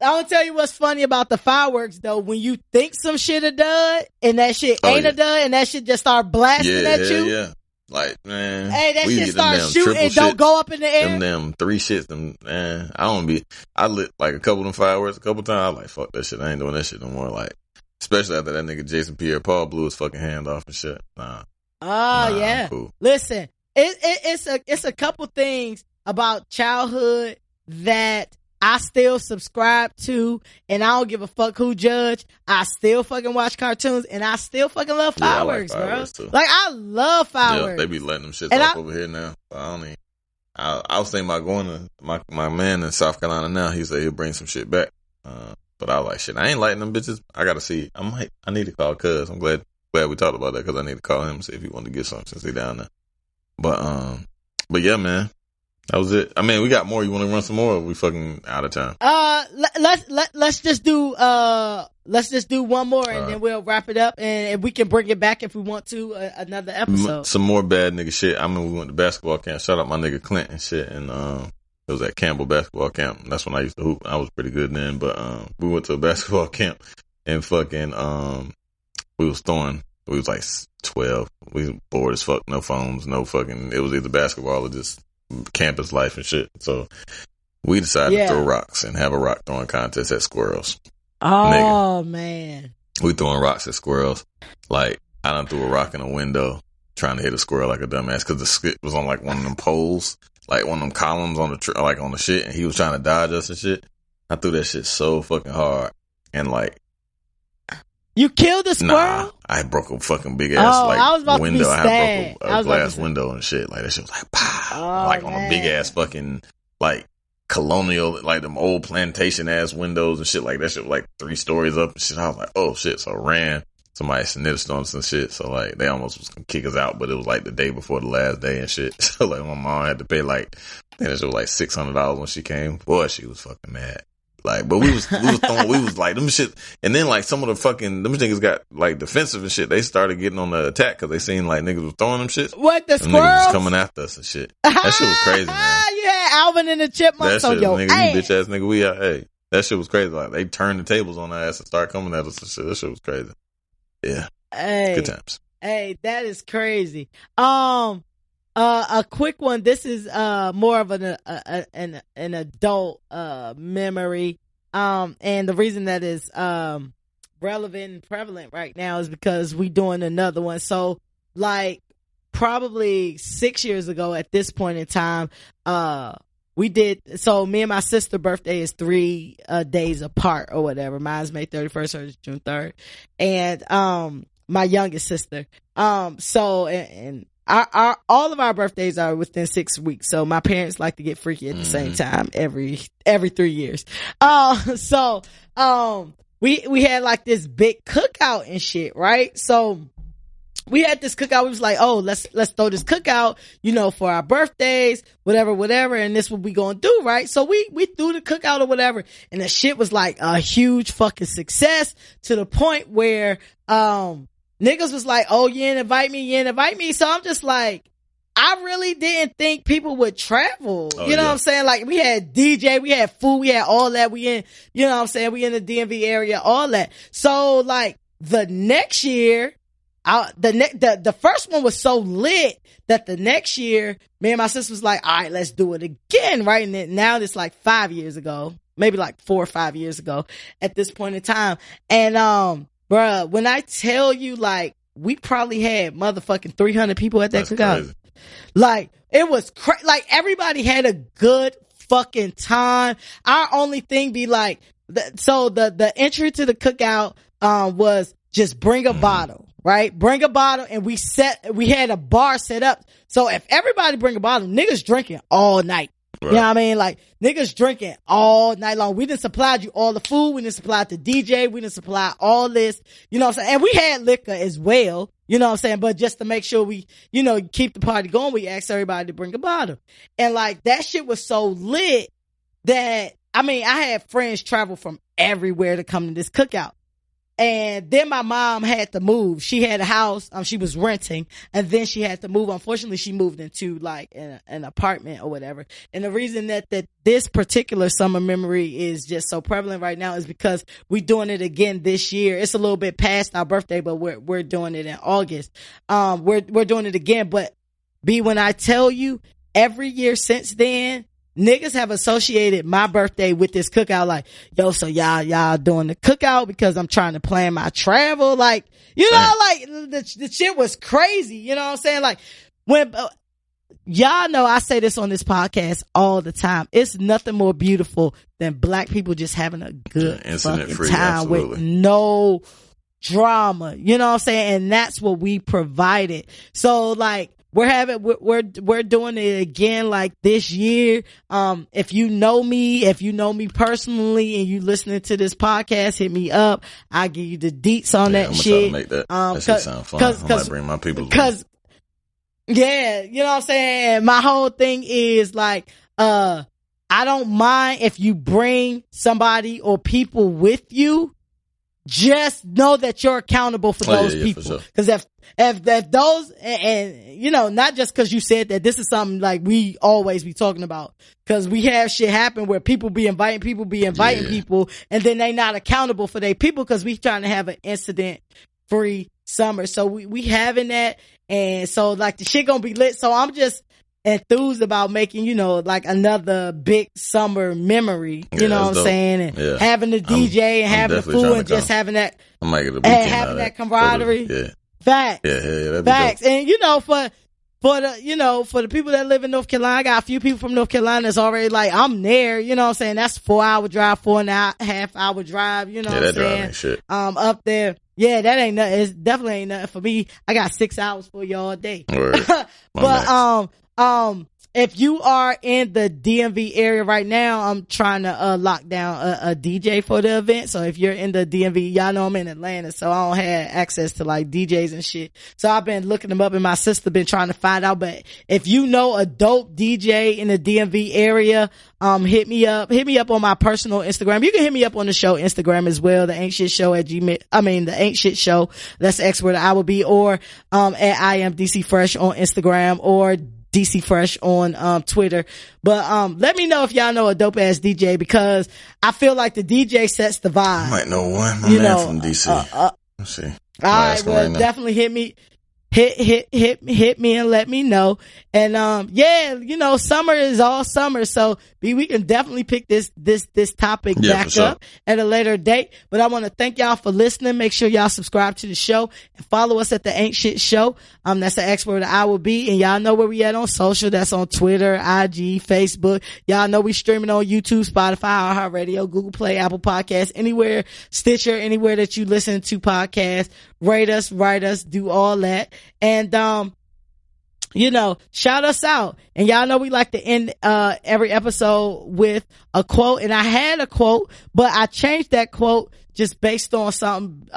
I'm gonna tell you what's funny about the fireworks though. When you think some shit a dud and that shit ain't a dud and that shit just start blasting at you. Yeah. Like, man. Hey, that shit start shooting and don't go up in the air. Them 3 shits, man. I lit like a couple of them fireworks a couple times. I was like, fuck that shit. I ain't doing that shit no more. Like, especially after that nigga Jason Pierre-Paul blew his fucking hand off and shit. Nah. Yeah. Cool. Listen, it's a couple things about childhood that I still subscribe to, and I don't give a fuck who judge. I still fucking watch cartoons, and I still fucking love fireworks, bro. Too. Like, I love fireworks. Yeah, they be letting them shits off over here now. I was thinking about going to my man in South Carolina now. He said he'll bring some shit back. But I was like, shit, I ain't lighting them bitches. I gotta see. I need to call Cuz. I'm glad we talked about that because I need to call him and see if he wanted to get something since he down there. But yeah, man. That was it. I mean, we got more. You want to run some more? Or we fucking out of time. Let's just do one more and then we'll wrap it up and we can bring it back if we want to another episode. Some more bad nigga shit. I mean, we went to basketball camp. Shout out my nigga Clint and shit. And it was at Campbell basketball camp. That's when I used to hoop. I was pretty good then. But we went to a basketball camp and fucking we was throwing. We was like 12. We was bored as fuck. No phones. No fucking. It was either basketball or just campus life and shit. So we decided to throw rocks and have a rock throwing contest at Squirrels. Oh, man. We throwing rocks at Squirrels. Like, I done threw a rock in a window trying to hit a squirrel like a dumbass because the skit was on like one of them poles, like one of them columns on the like on the shit, and he was trying to dodge us and shit. I threw that shit so fucking hard and like. You killed a squirrel? Nah, I broke a fucking big ass window. I broke a glass window and shit. Like that shit was like pow, like on a big ass fucking like colonial, like them old plantation ass windows and shit. Like that shit was like 3 stories up and shit. I was like, oh shit. So I ran. Somebody snitched on us and shit. So like they almost was gonna kick us out, but it was like the day before the last day and shit. So like my mom had to pay like, I think it was like $600 when she came. Boy, she was fucking mad. Like, but we was like them shit, and then like some of the fucking them niggas got like defensive and shit. They started getting on the attack because they seen like niggas was throwing them shit. What the squirrels? Niggas was coming after us and shit. That shit was crazy, man. Yeah, Alvin and the Chipmunks on your nigga, you bitch ass nigga. We out. Hey, that shit was crazy. Like they turned the tables on our ass and started coming at us and shit. That shit was crazy. Yeah, good times. Hey, that is crazy. A quick one. This is more of an adult memory. And the reason that is relevant and prevalent right now is because we doing another one. So like probably 6 years ago at this point in time, we did. So me and my sister's birthday is 3 days apart or whatever. Mine's May 31st, hers is June 3rd, and my youngest sister. So and Our all of our birthdays are within 6 weeks, so my parents like to get freaky at the same time every 3 years. So we had like this big cookout and shit, right? So we had this cookout. We was like, oh, let's throw this cookout, for our birthdays, whatever, and this what we gonna do, right? So we threw the cookout or whatever, and the shit was like a huge fucking success to the point where niggas was like, oh, you didn't invite me. So I'm just like, I really didn't think people would travel. You know what I'm saying? Like we had DJ, we had food, we had all that. We in, we in the DMV area, all that. So like the next year, the first one was so lit that the next year, me and my sister was like, all right, let's do it again, right? And then now it's like 5 years ago, maybe like 4 or 5 years ago at this point in time. And, bruh, when I tell you, like, we probably had motherfucking 300 people at that cookout. Crazy. Like, it was like, everybody had a good fucking time. Our only thing be like, the entry to the cookout, was just bring a bottle. Right? Bring a bottle, and we had a bar set up. So if everybody bring a bottle, niggas drinking all night. Right. You know what I mean? Like, niggas drinking all night long. We done supplied you all the food. We done supplied the DJ. We done supply all this. You know what I'm saying? And we had liquor as well. You know what I'm saying? But just to make sure we, you know, keep the party going, we asked everybody to bring a bottle. And like, that shit was so lit that, I mean, I had friends travel from everywhere to come to this cookout. And then my mom had to move. She had a house, she was renting, and then she had to move. Unfortunately, she moved into like an apartment or whatever. And the reason that this particular summer memory is just so prevalent right now is because we're doing it again this year. It's a little bit past our birthday, but we're doing it in August. We're doing it again. But B, when I tell you, every year since then, niggas have associated my birthday with this cookout. Like, yo, so y'all doing the cookout because I'm trying to plan my travel. Like, you know, like the shit was crazy. You know what I'm saying? Like, when y'all know I say this on this podcast all the time. It's nothing more beautiful than black people just having a good fucking time with no drama. You know what I'm saying? And that's what we provided. So like, we're doing it again like this year. If you know me personally and you listening to this podcast, hit me up. I'll give you the deets on that shit. I'm gonna try to make that shit sound fun. I might bring my people. Yeah, you know what I'm saying? My whole thing is like, I don't mind if you bring somebody or people with you. Just know that you're accountable for those people. Sure. Cause if those, and you know, not just cause you said that, this is something like we always be talking about. Cause we have shit happen where people be inviting people, and then they not accountable for their people cause we trying to have an incident free summer. So we having that. And so like the shit gonna be lit. So I'm just enthused about making, you know, like another big summer memory, you know what I'm saying? And having the DJ and having the food and just having that, having that camaraderie. Yeah. Facts. Yeah. Facts. And you know, for the people that live in North Carolina, I got a few people from North Carolina that's already like, I'm there, you know what I'm saying? That's 4-hour drive, 4.5 hour drive, you know what I'm saying? Ain't shit. Up there. Yeah, that ain't nothing. It definitely ain't nothing for me. I got 6 hours for you all day. But, if you are in the DMV area right now, I'm trying to lock down a DJ for the event. So if you're in the DMV, y'all know I'm in Atlanta, so I don't have access to like DJs and shit. So I've been looking them up, and my sister been trying to find out. But if you know a dope DJ in the DMV area, hit me up on my personal Instagram. You can hit me up on the show Instagram as well, the Ain't Shit Show the Ain't Shit Show. That's X where I will be, or at I am DC Fresh on Instagram, or DC Fresh on Twitter. But let me know if y'all know a dope ass DJ, because I feel like the DJ sets the vibe. I might know one. My man from DC. Let's see. All right, well, definitely hit me. Hit me and let me know. And yeah, you know, summer is all summer, so we can definitely pick this topic back up at a later date. But I want to thank y'all for listening. Make sure y'all subscribe to the show and follow us at the Ain't Shit Show. That's the X where I will be, and y'all know where we at on social. That's on Twitter, IG, Facebook. Y'all know we streaming on YouTube, Spotify, iHeartRadio, Google Play, Apple Podcasts, anywhere, Stitcher, anywhere that you listen to podcasts. Rate us, write us, do all that. And, you know, shout us out. And y'all know we like to end, every episode with a quote. And I had a quote, but I changed that quote just based on something,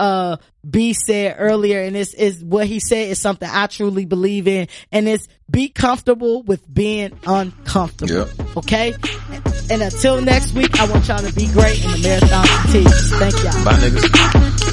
B said earlier. And this is what he said is something I truly believe in. And it's be comfortable with being uncomfortable. Yep. Okay. And until next week, I want y'all to be great and the marathon continues. Thank y'all. Bye, niggas.